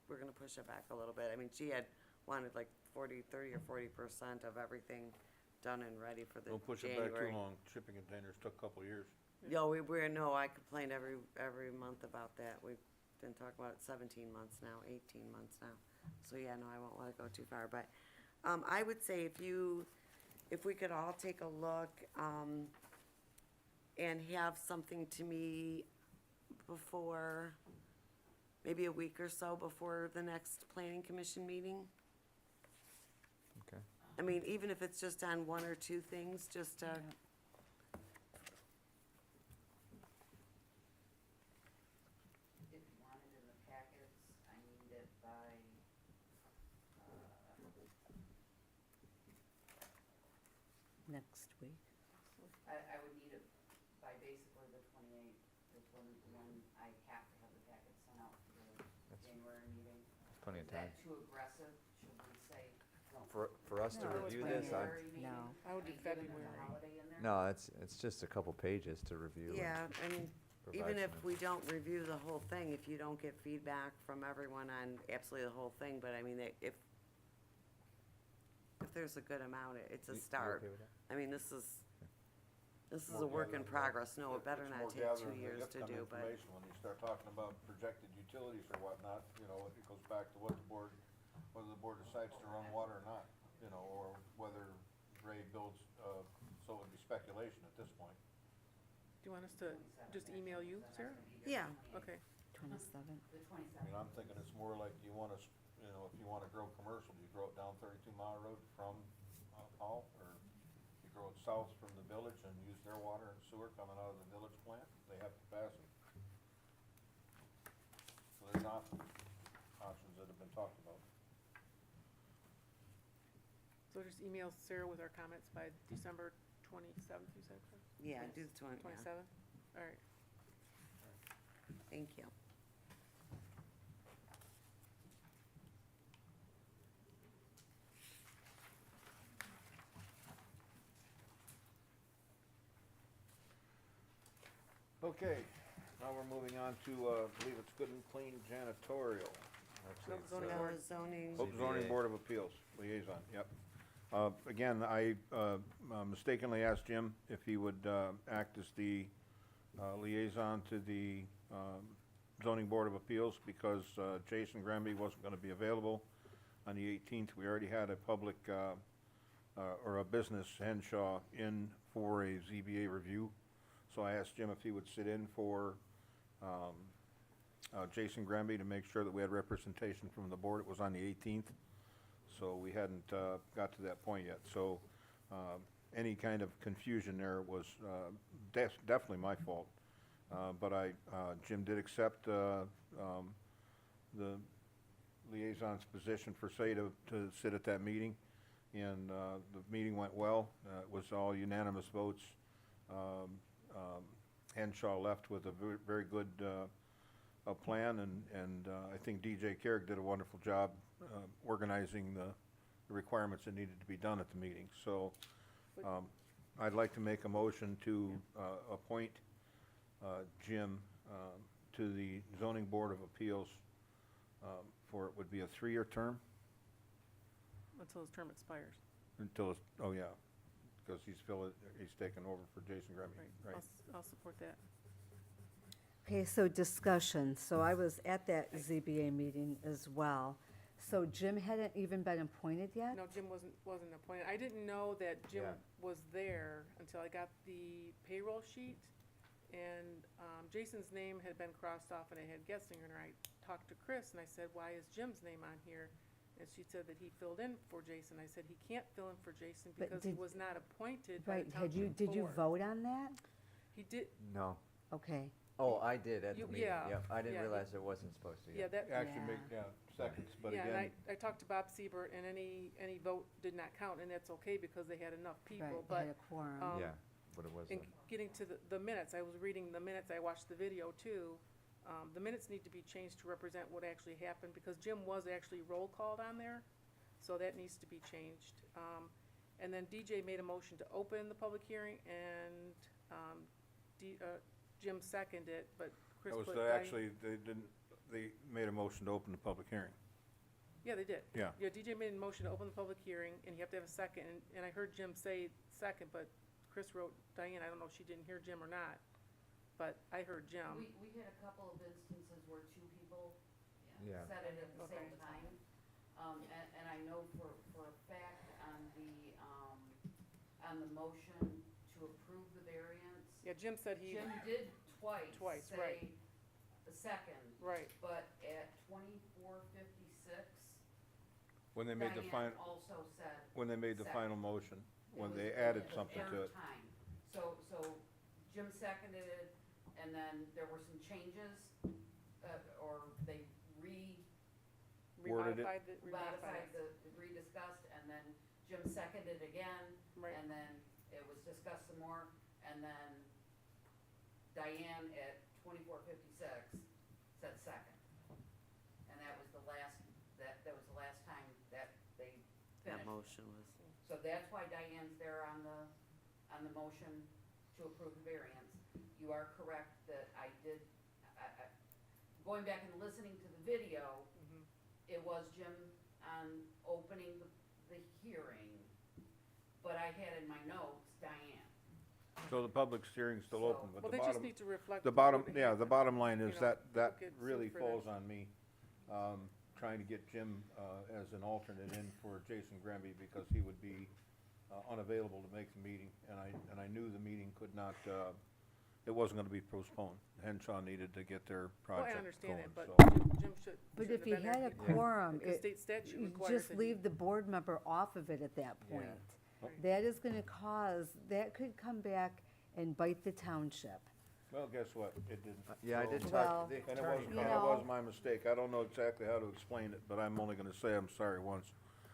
Speaker 5: we're gonna push it back a little bit. I mean, she had wanted like 30 or 40% of everything done and ready for the
Speaker 1: Don't push it
Speaker 5: January.
Speaker 1: back too long. Shipping containers took a couple of years.
Speaker 5: No, no, I complained every month about that. We've been talking about it 17 months now, 18 months now. So yeah, no, I won't let it go too far, but, I would say if we could all take a look, and have something to me before, maybe a week or so before the next planning commission meeting.
Speaker 4: Okay.
Speaker 5: I mean, even if it's just on one or two things, just to,
Speaker 18: If you want it in the packets, I need it by,
Speaker 2: Next week.
Speaker 18: I would need it by basically the 28th, is when I have to have the packets sent out for the January meeting.
Speaker 4: Plenty of
Speaker 18: Is
Speaker 4: time.
Speaker 18: that too aggressive? Should we say, no?
Speaker 4: For us to
Speaker 3: No,
Speaker 4: review
Speaker 3: it's
Speaker 4: this,
Speaker 18: February meeting?
Speaker 2: No.
Speaker 3: I would do
Speaker 18: given there's a
Speaker 3: February.
Speaker 18: holiday in there?
Speaker 4: no, it's just a couple pages to review. and
Speaker 5: yeah, and
Speaker 4: provide
Speaker 5: even if
Speaker 4: some
Speaker 5: we don't review the whole thing, if you don't get feedback from everyone on absolutely the whole thing, but I mean, if there's a good amount, it's a
Speaker 4: You
Speaker 5: start.
Speaker 4: okay with that?
Speaker 5: I mean, this is
Speaker 1: More
Speaker 5: a work in
Speaker 1: gathering,
Speaker 5: progress. No, it better
Speaker 1: it's
Speaker 5: not
Speaker 1: more
Speaker 5: take 2
Speaker 1: gathering the
Speaker 5: years to
Speaker 1: outcome
Speaker 5: do, but,
Speaker 1: information. When you start talking about projected utilities or whatnot, you know, it goes back to whether the board decides to run water or not, you know, or whether Ray builds, so it would be speculation at this point.
Speaker 3: Do you want us to just email you, Sarah?
Speaker 5: yeah.
Speaker 3: Okay.
Speaker 2: 27th.
Speaker 18: The
Speaker 1: I mean,
Speaker 18: 27th.
Speaker 1: I'm thinking it's more like you wanna, you know, if you wanna grow commercial, do you grow it down 32-mile road from, Hall, or you grow it south from the village and use their water and sewer coming out of the village plant? They have capacity. So there's options that have been talked about.
Speaker 3: So just email Sarah with our comments by December 27th, you said, Chris?
Speaker 5: Yeah, do the 20, yeah.
Speaker 3: 27th? All right.
Speaker 5: Thank you.
Speaker 1: Okay, now we're moving on to, I believe it's Good and Clean Janitorial.
Speaker 4: Actually, it's,
Speaker 3: zoning
Speaker 4: uh,
Speaker 3: board.
Speaker 5: Zoning,
Speaker 1: Zoning
Speaker 4: ZBA.
Speaker 1: Board of Appeals, liaison, yep. Again, I mistakenly asked Jim if he would act as the liaison to the Zoning Board of Appeals because Jason Granby wasn't gonna be available on the 18th. We already had a public, or a business, Henshaw, in for a ZBA review. So I asked Jim if he would sit in for Jason Granby to make sure that we had representation from the board. It was on the 18th. So we hadn't got to that point yet. So any kind of confusion there was definitely my fault. But Jim did accept the liaison's position for Say to sit at that meeting. And the meeting went well. It was all unanimous votes. Henshaw left with a very good plan, and I think DJ Carrick did a wonderful job organizing the requirements that needed to be done at the meeting. So I'd like to make a motion to appoint Jim to the Zoning Board of Appeals for, it would be a 3-year term
Speaker 3: Until his term expires.
Speaker 1: until, oh yeah, because he's taken over for Jason Grimby, right?
Speaker 3: I'll support that.
Speaker 2: Okay, so discussion. So I was at that ZBA meeting as well. So Jim hadn't even been appointed yet?
Speaker 3: No, Jim wasn't appointed. I didn't know that Jim
Speaker 4: Yeah.
Speaker 3: was there until I got the payroll sheet. And Jason's name had been crossed off and I had Getzinger, and I talked to Chris and I said, why is Jim's name on here? And she said that he filled in for Jason. I said, he can't fill in for Jason
Speaker 2: But
Speaker 3: because he
Speaker 2: did-
Speaker 3: was not appointed by
Speaker 2: Right,
Speaker 3: the township
Speaker 2: did you
Speaker 3: board.
Speaker 2: vote on that?
Speaker 3: He did,
Speaker 4: No.
Speaker 2: Okay,
Speaker 4: Oh, I did at the
Speaker 3: You-
Speaker 4: meeting,
Speaker 3: yeah,
Speaker 4: yep. I didn't
Speaker 3: yeah,
Speaker 4: realize it wasn't supposed to
Speaker 3: yeah,
Speaker 4: yet.
Speaker 3: that,
Speaker 1: Actually,
Speaker 2: Yeah.
Speaker 1: seconds, but
Speaker 3: yeah, and
Speaker 1: again,
Speaker 3: I talked to Bob Siebert, and any vote did not count, and that's okay because they had enough people,
Speaker 2: right,
Speaker 3: but
Speaker 2: had a quorum.
Speaker 4: Yeah, but it was,
Speaker 3: in getting to the minutes, I was reading the minutes, I watched the video too. The minutes need to be changed to represent what actually happened, because Jim was actually roll called on there, so that needs to be changed. And then DJ made a motion to open the public hearing, and Jim seconded it, but Chris
Speaker 1: that was
Speaker 3: put
Speaker 1: actually, they made a motion to open the public hearing.
Speaker 3: Yeah, they did.
Speaker 1: Yeah.
Speaker 3: Yeah, DJ made a motion to open the public hearing, and you have to have a second, and I heard Jim say second, but Chris wrote Diane, I don't know if she didn't hear Jim or not, but I heard Jim.
Speaker 18: We had a couple of instances where two people
Speaker 4: Yeah.
Speaker 18: said it at the
Speaker 3: Okay.
Speaker 18: same time. And I know for a fact on the motion to approve the variance,
Speaker 3: Yeah, Jim said he,
Speaker 18: Jim did twice
Speaker 3: right.
Speaker 18: say the second,
Speaker 3: right,
Speaker 18: but at 24:56,
Speaker 1: When they made the
Speaker 18: Diane
Speaker 1: final,
Speaker 18: also said.
Speaker 1: when they made the
Speaker 18: second.
Speaker 1: final motion,
Speaker 18: It
Speaker 1: when
Speaker 18: was-
Speaker 1: they
Speaker 18: it
Speaker 1: added
Speaker 18: was
Speaker 1: something to
Speaker 18: their
Speaker 1: it.
Speaker 18: time. So Jim seconded it, and then there were some changes, or they
Speaker 1: Worded it.
Speaker 3: remodified it.
Speaker 18: rediscussed, and then Jim seconded again,
Speaker 3: Right.
Speaker 18: and then it was discussed some more, and then Diane at 24:56 said second. And that was the last, that was the last time that they finished.
Speaker 5: That motion was.
Speaker 18: So that's why Diane's there on the motion to approve the variance. You are correct that I did, going back and listening to the video,
Speaker 3: Mhm.
Speaker 18: it was Jim on opening the hearing, but I had in my notes Diane.
Speaker 1: So the public hearing's still
Speaker 18: So-
Speaker 1: open, but
Speaker 3: Well,
Speaker 1: the
Speaker 3: they just
Speaker 1: bottom,
Speaker 3: need to reflect.
Speaker 1: the
Speaker 3: what
Speaker 1: bottom,
Speaker 3: happened,
Speaker 1: yeah, the bottom line is
Speaker 3: you know,
Speaker 1: that
Speaker 3: get sued
Speaker 1: really
Speaker 3: for
Speaker 1: falls
Speaker 3: that.
Speaker 1: on me. Trying to get Jim, as an alternate in for Jason Grimby, because he would be, unavailable to make the meeting, and I knew the meeting could not, it wasn't gonna be postponed. Henshaw needed to get their
Speaker 3: Well, I
Speaker 1: project
Speaker 3: understand
Speaker 1: going,
Speaker 3: that,
Speaker 1: so.
Speaker 3: but Jim should.
Speaker 2: But
Speaker 3: shouldn't
Speaker 2: if
Speaker 3: have
Speaker 2: you
Speaker 3: been there.
Speaker 2: had a
Speaker 3: He-
Speaker 2: quorum,
Speaker 3: Because
Speaker 2: it,
Speaker 3: state statute
Speaker 2: you
Speaker 3: requires
Speaker 2: just
Speaker 3: that he-
Speaker 2: leave the board member off of it at that
Speaker 4: Yeah.
Speaker 2: point.
Speaker 3: Right.
Speaker 2: That is gonna cause, that could come back and bite the township.
Speaker 1: Well, guess what? It didn't.
Speaker 4: Yeah, I did
Speaker 1: So-
Speaker 2: Well,
Speaker 4: talk to the
Speaker 1: And it
Speaker 4: attorney.
Speaker 1: was,
Speaker 2: You
Speaker 1: and it
Speaker 2: know-
Speaker 1: was my mistake. I don't know exactly how to explain it, but I'm only gonna say I'm sorry once.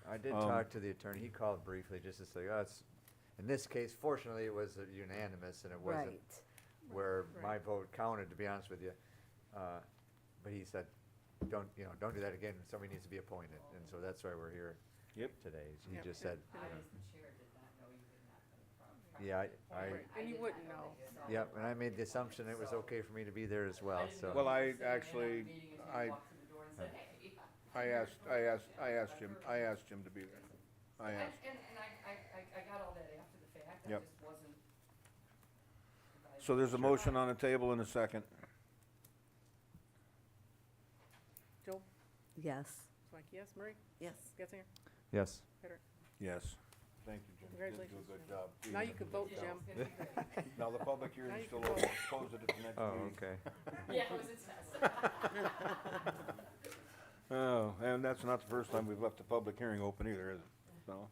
Speaker 4: I did
Speaker 1: Um,
Speaker 4: talk to the attorney. He called briefly just to say, oh, it's, in this case, fortunately, it was unanimous and it wasn't
Speaker 2: Right.
Speaker 4: where
Speaker 3: Right.
Speaker 4: my vote counted, to be honest with you. But he said, don't do that again. Somebody needs to be appointed. And so that's why we're here
Speaker 1: Yep.
Speaker 4: today. He
Speaker 3: Yep.
Speaker 4: just said,
Speaker 18: I,
Speaker 4: you know,
Speaker 18: as the chair, did not know you did not confirm.
Speaker 4: yeah, I,
Speaker 3: Right. And you wouldn't know.
Speaker 4: yep, and I made the assumption it was okay for me to be there as well, so.
Speaker 1: Well, I actually, I asked Jim to be there. I asked.
Speaker 18: And I got all that after the fact, I
Speaker 1: Yep.
Speaker 18: just wasn't.
Speaker 1: So there's a motion on the table in a second.
Speaker 3: Joe,
Speaker 2: Yes.
Speaker 3: Mike, yes, Murray,
Speaker 5: Yes.
Speaker 3: Getzinger,
Speaker 4: Yes.
Speaker 3: Peter.
Speaker 1: Yes. Thank you, Jim. You did do a
Speaker 3: Congratulations,
Speaker 1: good
Speaker 3: Jim.
Speaker 1: job.
Speaker 3: Now you can vote, Jim.
Speaker 1: Now the public
Speaker 3: Now
Speaker 1: hearing's
Speaker 3: you
Speaker 1: still
Speaker 3: can
Speaker 1: open. Close it at the next
Speaker 4: Oh,
Speaker 1: meeting.
Speaker 4: okay.
Speaker 18: Yeah, it was a test.
Speaker 1: Oh, and that's not the first time we've left the public hearing open either, is it? So,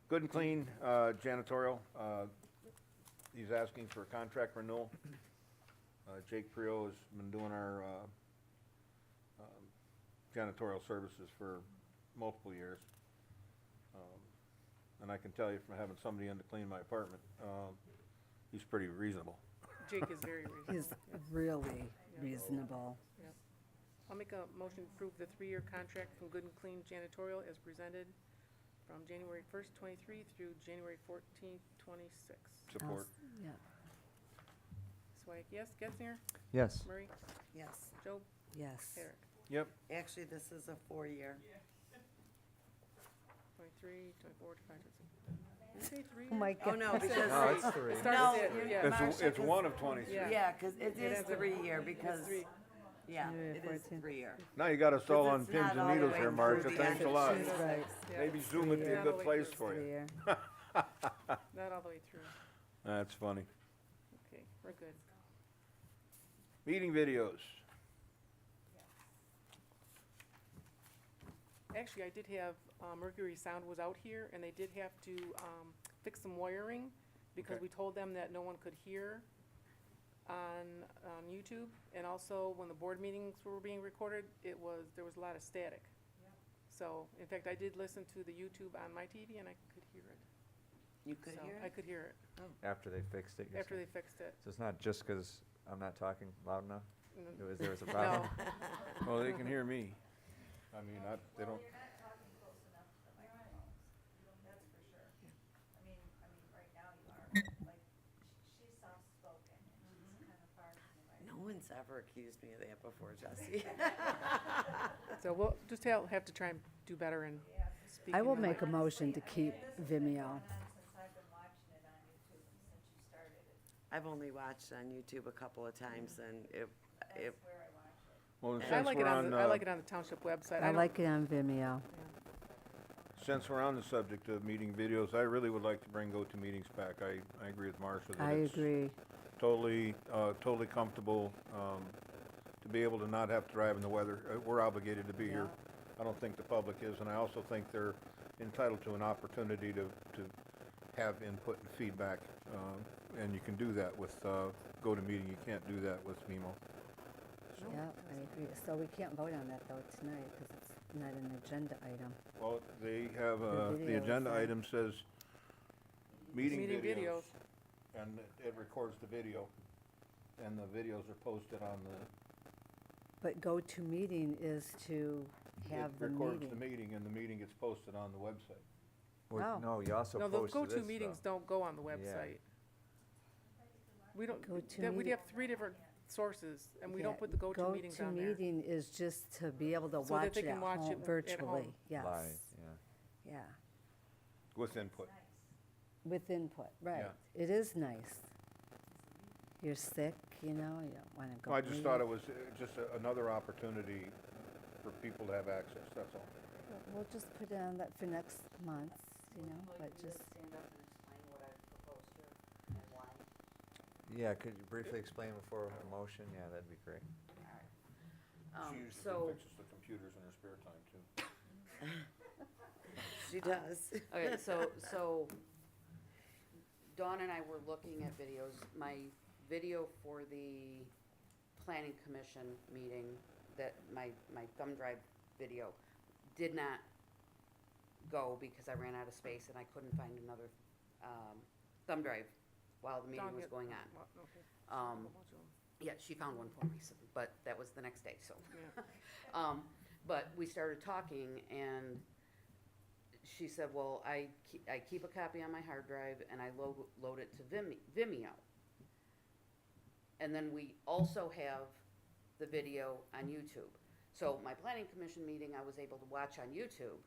Speaker 1: Good and Clean, janitorial, he's asking for a contract renewal. Jake Prio has been doing our, janitorial services for multiple years. And I can tell you from having somebody in to clean my apartment, he's pretty reasonable.
Speaker 3: Jake is very reasonable.
Speaker 2: He's really reasonable.
Speaker 3: Yep. I'll make a motion to approve the 3-year contract from Good and Clean Janitorial as presented from January 1st, 23 through January 14th, 26.
Speaker 1: Support.
Speaker 2: Yeah.
Speaker 3: Swank, yes. Getzinger?
Speaker 4: Yes.
Speaker 3: Murray?
Speaker 5: Yes.
Speaker 3: Joe?
Speaker 2: Yes.
Speaker 3: Eric?
Speaker 1: Yep.
Speaker 5: Actually, this is a 4-year.
Speaker 3: 23, 24, 25, 26. say 3
Speaker 2: Oh, my
Speaker 5: Oh,
Speaker 2: God.
Speaker 5: no, because.
Speaker 4: No, it's 3.
Speaker 3: Started
Speaker 5: No,
Speaker 3: at-
Speaker 5: you're-
Speaker 3: yeah.
Speaker 5: Marcia,
Speaker 1: It's
Speaker 5: 'cause-
Speaker 1: one of 23.
Speaker 3: Yeah.
Speaker 5: Yeah, cause it
Speaker 3: It
Speaker 5: is
Speaker 3: has a-
Speaker 5: 3-year
Speaker 3: it's
Speaker 5: because,
Speaker 3: 3.
Speaker 5: yeah,
Speaker 2: January
Speaker 5: it is
Speaker 2: 14th.
Speaker 5: 3-year.
Speaker 1: Now you got us all on
Speaker 5: Because it's
Speaker 1: pins
Speaker 5: not
Speaker 1: and
Speaker 5: all the
Speaker 1: needles
Speaker 5: way
Speaker 1: here,
Speaker 5: through
Speaker 1: Marcia,
Speaker 5: the
Speaker 1: thanks a
Speaker 5: end.
Speaker 1: lot.
Speaker 2: She's right.
Speaker 3: Yeah.
Speaker 1: Maybe Zoom would be a
Speaker 3: Not all
Speaker 1: good
Speaker 3: the way
Speaker 1: place
Speaker 3: through.
Speaker 1: for you.
Speaker 2: 3-year.
Speaker 3: Not all the way through.
Speaker 1: That's funny.
Speaker 3: Okay, we're good.
Speaker 1: Meeting videos.
Speaker 3: Actually, I did have, Mercury Sound was out here, and they did have to, fix some wiring, because
Speaker 1: Okay.
Speaker 3: we told them that no one could hear on YouTube, and also when the board meetings were being recorded, there was a lot of static. So, in fact, I did listen to the YouTube on my TV, and I could hear it.
Speaker 5: You could
Speaker 3: So,
Speaker 5: hear
Speaker 3: I
Speaker 5: it?
Speaker 3: could hear it,
Speaker 4: After they fixed it, you're
Speaker 3: after they
Speaker 4: saying?
Speaker 3: fixed it.
Speaker 4: So it's not just 'cause I'm not talking loud enough?
Speaker 3: Mm,
Speaker 4: There was a
Speaker 3: No.
Speaker 4: problem?
Speaker 1: Well, they can hear me. I mean, they don't,
Speaker 9: You're not talking close enough to the microphones, that's for sure. I mean, right now you are, like, she's soft-spoken and she's kind of far from the microphone.
Speaker 5: No one's ever accused me of that before, Jesse.
Speaker 3: So we'll just have to try and do better in speaking.
Speaker 2: I will
Speaker 3: in the
Speaker 2: make a
Speaker 3: mic.
Speaker 2: motion to keep Vimeo.
Speaker 9: Since I've been watching it on YouTube since you started it,
Speaker 5: I've only watched on YouTube a couple of times and it,
Speaker 9: that's where I watch it.
Speaker 1: well,
Speaker 5: I
Speaker 3: I
Speaker 1: since
Speaker 3: like
Speaker 1: we're
Speaker 3: it
Speaker 1: on,
Speaker 3: I like it on the township website.
Speaker 2: I
Speaker 3: don't-
Speaker 2: like it on Vimeo.
Speaker 1: since we're on the subject of meeting videos, I really would like to bring GoToMeetings back. I agree with Marcia that
Speaker 2: I
Speaker 1: it's
Speaker 2: agree.
Speaker 1: totally comfortable, to be able to not have to drive in the weather. We're obligated to be here. I don't think the public is, and I also think they're entitled to an opportunity to have input and feedback. And you can do that with, GoToMeeting. You can't do that with Mimo.
Speaker 2: Yeah, I agree. So we can't vote on that though tonight because it's not an agenda item.
Speaker 1: Well, they have, the
Speaker 2: videos,
Speaker 1: agenda
Speaker 2: yeah.
Speaker 1: item says meeting
Speaker 3: Meeting
Speaker 1: videos.
Speaker 3: videos.
Speaker 1: And it records the video, and the videos are posted on
Speaker 2: But GoToMeeting is to have the
Speaker 1: it records the
Speaker 2: meeting.
Speaker 1: meeting, and the meeting gets posted on the website.
Speaker 2: Oh.
Speaker 4: No, you also
Speaker 3: No, the
Speaker 4: post this
Speaker 3: go-to
Speaker 4: stuff.
Speaker 3: meetings don't go on the website. We don't, we'd have 3 different sources, and we don't put the go-to meetings on there.
Speaker 2: GoToMeeting is just to be able to
Speaker 3: So that
Speaker 2: watch
Speaker 3: they
Speaker 2: it
Speaker 3: can
Speaker 2: at
Speaker 3: watch
Speaker 2: home
Speaker 3: it at
Speaker 2: virtually.
Speaker 3: home.
Speaker 2: Yes.
Speaker 4: Live, yeah.
Speaker 2: Yeah,
Speaker 1: With input.
Speaker 2: with input, right.
Speaker 1: Yeah.
Speaker 2: It is nice. You're sick, you know, you don't want to go.
Speaker 1: I just
Speaker 2: read.
Speaker 1: thought it was just another opportunity for people to have access, that's all.
Speaker 2: We'll just put it on that for next month, you know, but just,
Speaker 18: Stand up and explain what I've proposed here and why.
Speaker 4: Yeah, could you briefly explain before a motion? Yeah, that'd be great.
Speaker 1: She usually
Speaker 18: So,
Speaker 1: fixes the computers in her spare time, too.
Speaker 5: she does.
Speaker 18: okay, so Dawn and I were looking at videos. My video for the planning commission meeting, that my thumb drive video did not go because I ran out of space and I couldn't find another, thumb drive while the meeting
Speaker 3: Dawn
Speaker 18: was
Speaker 3: get-
Speaker 18: going on.
Speaker 3: well, okay.
Speaker 18: Um,
Speaker 3: How much of 'em?
Speaker 18: Yeah, she found one for me, but that was the next day, so.
Speaker 3: Yeah.
Speaker 18: But we started talking and she said, well, I keep a copy on my hard drive and I load it to Vimeo. And then we also have the video on YouTube. So my planning commission meeting, I was able to watch on YouTube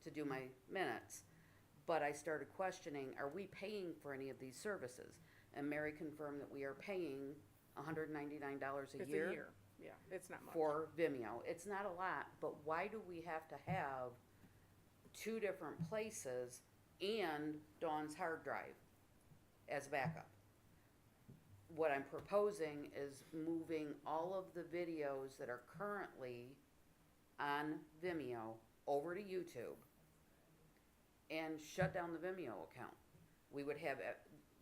Speaker 18: to do my minutes. But I started questioning, are we paying for any of these services? And Mary confirmed that we are paying $199 a
Speaker 3: It's
Speaker 18: year.
Speaker 3: a year, yeah, it's not much.
Speaker 18: For Vimeo. It's not a lot, but why do we have to have 2 different places and Dawn's hard drive as backup? What I'm proposing is moving all of the videos that are currently on Vimeo over to YouTube and shut down the Vimeo account. We would have,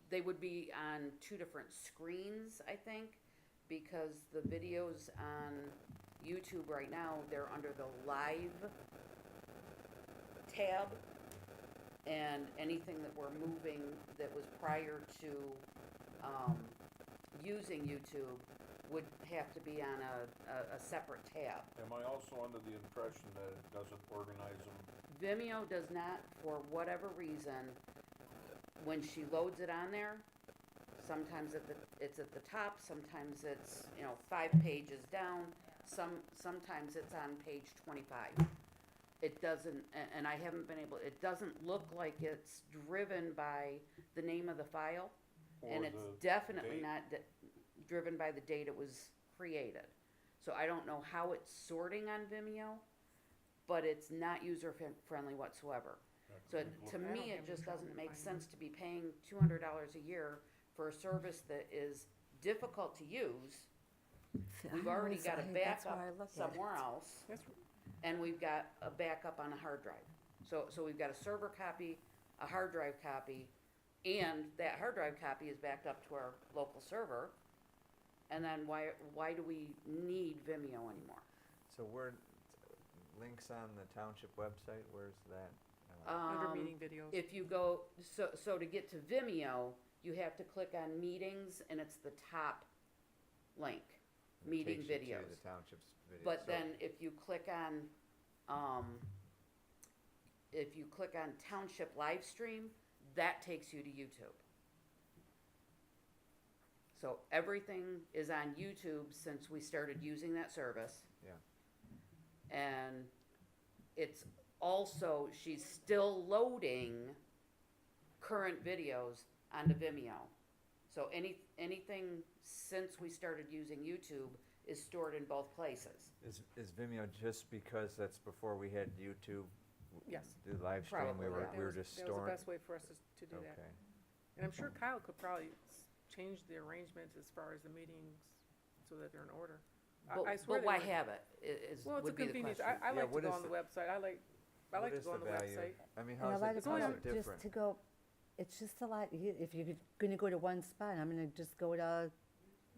Speaker 18: they would be on 2 different screens, I think, because the videos on YouTube right now, they're under the live tab, and anything that we're moving that was prior to using YouTube would have to be on a separate tab.
Speaker 1: Am I also under the impression that it doesn't organize them?
Speaker 18: Vimeo does not, for whatever reason, when she loads it on there, sometimes it's at the top, sometimes it's, 5 pages down, sometimes it's on page 25. it doesn't, and I haven't been able, it doesn't look like it's driven by the name of the file. And
Speaker 1: Or
Speaker 18: it's
Speaker 1: the
Speaker 18: definitely
Speaker 1: date.
Speaker 18: not driven by the date it was created. So I don't know how it's sorting on Vimeo, but it's not user friendly whatsoever. So to
Speaker 3: I don't
Speaker 18: me,
Speaker 3: have
Speaker 18: it
Speaker 3: any
Speaker 18: just
Speaker 3: trouble
Speaker 18: doesn't make
Speaker 3: finding
Speaker 18: sense to be paying $200 a year for a service that is difficult to use. We've already got a
Speaker 2: That's
Speaker 18: backup
Speaker 2: where I look at it.
Speaker 18: somewhere else,
Speaker 3: That's,
Speaker 18: and we've got a backup on a hard drive. So we've got a server copy, a hard drive copy, and that hard drive copy is backed up to our local server. And then why do we need Vimeo anymore?
Speaker 4: So links on the township website, where's that?
Speaker 3: under meeting videos.
Speaker 18: If you go, so to get to Vimeo, you have to click on meetings, and it's the top link,
Speaker 4: It
Speaker 18: meeting
Speaker 4: takes you to
Speaker 18: videos.
Speaker 4: the township's video.
Speaker 18: But
Speaker 4: So-
Speaker 18: then if you click on township live stream, that takes you to YouTube. So everything is on YouTube since we started using that service.
Speaker 4: Yeah.
Speaker 18: And it's also, she's still loading current videos onto Vimeo. So anything since we started using YouTube is stored in both places.
Speaker 4: Is Vimeo just because that's before we had YouTube?
Speaker 3: Yes.
Speaker 4: The live stream,
Speaker 18: Probably,
Speaker 4: we
Speaker 18: yeah.
Speaker 4: were just
Speaker 3: That was
Speaker 4: storing?
Speaker 3: the best way for us to do that.
Speaker 4: Okay.
Speaker 3: And I'm sure Kyle could probably change the arrangements as far as the meetings so that they're in order. I swear
Speaker 18: But why
Speaker 3: they would.
Speaker 18: have it, is,
Speaker 3: Well, it's a
Speaker 18: would be the
Speaker 3: convenience.
Speaker 18: question.
Speaker 3: I
Speaker 4: Yeah,
Speaker 3: like to
Speaker 4: what
Speaker 3: go
Speaker 4: is
Speaker 3: on the
Speaker 4: the-
Speaker 3: website. I like
Speaker 4: What
Speaker 3: to
Speaker 4: is
Speaker 3: go on the
Speaker 4: value?
Speaker 3: website.
Speaker 4: I mean,
Speaker 2: And
Speaker 4: how's
Speaker 2: a lot
Speaker 4: it,
Speaker 2: of
Speaker 3: only
Speaker 4: how's
Speaker 2: people
Speaker 4: it
Speaker 2: just
Speaker 4: different?
Speaker 2: to go, it's just a lot, if you're gonna go to one spot, I'm gonna just go to,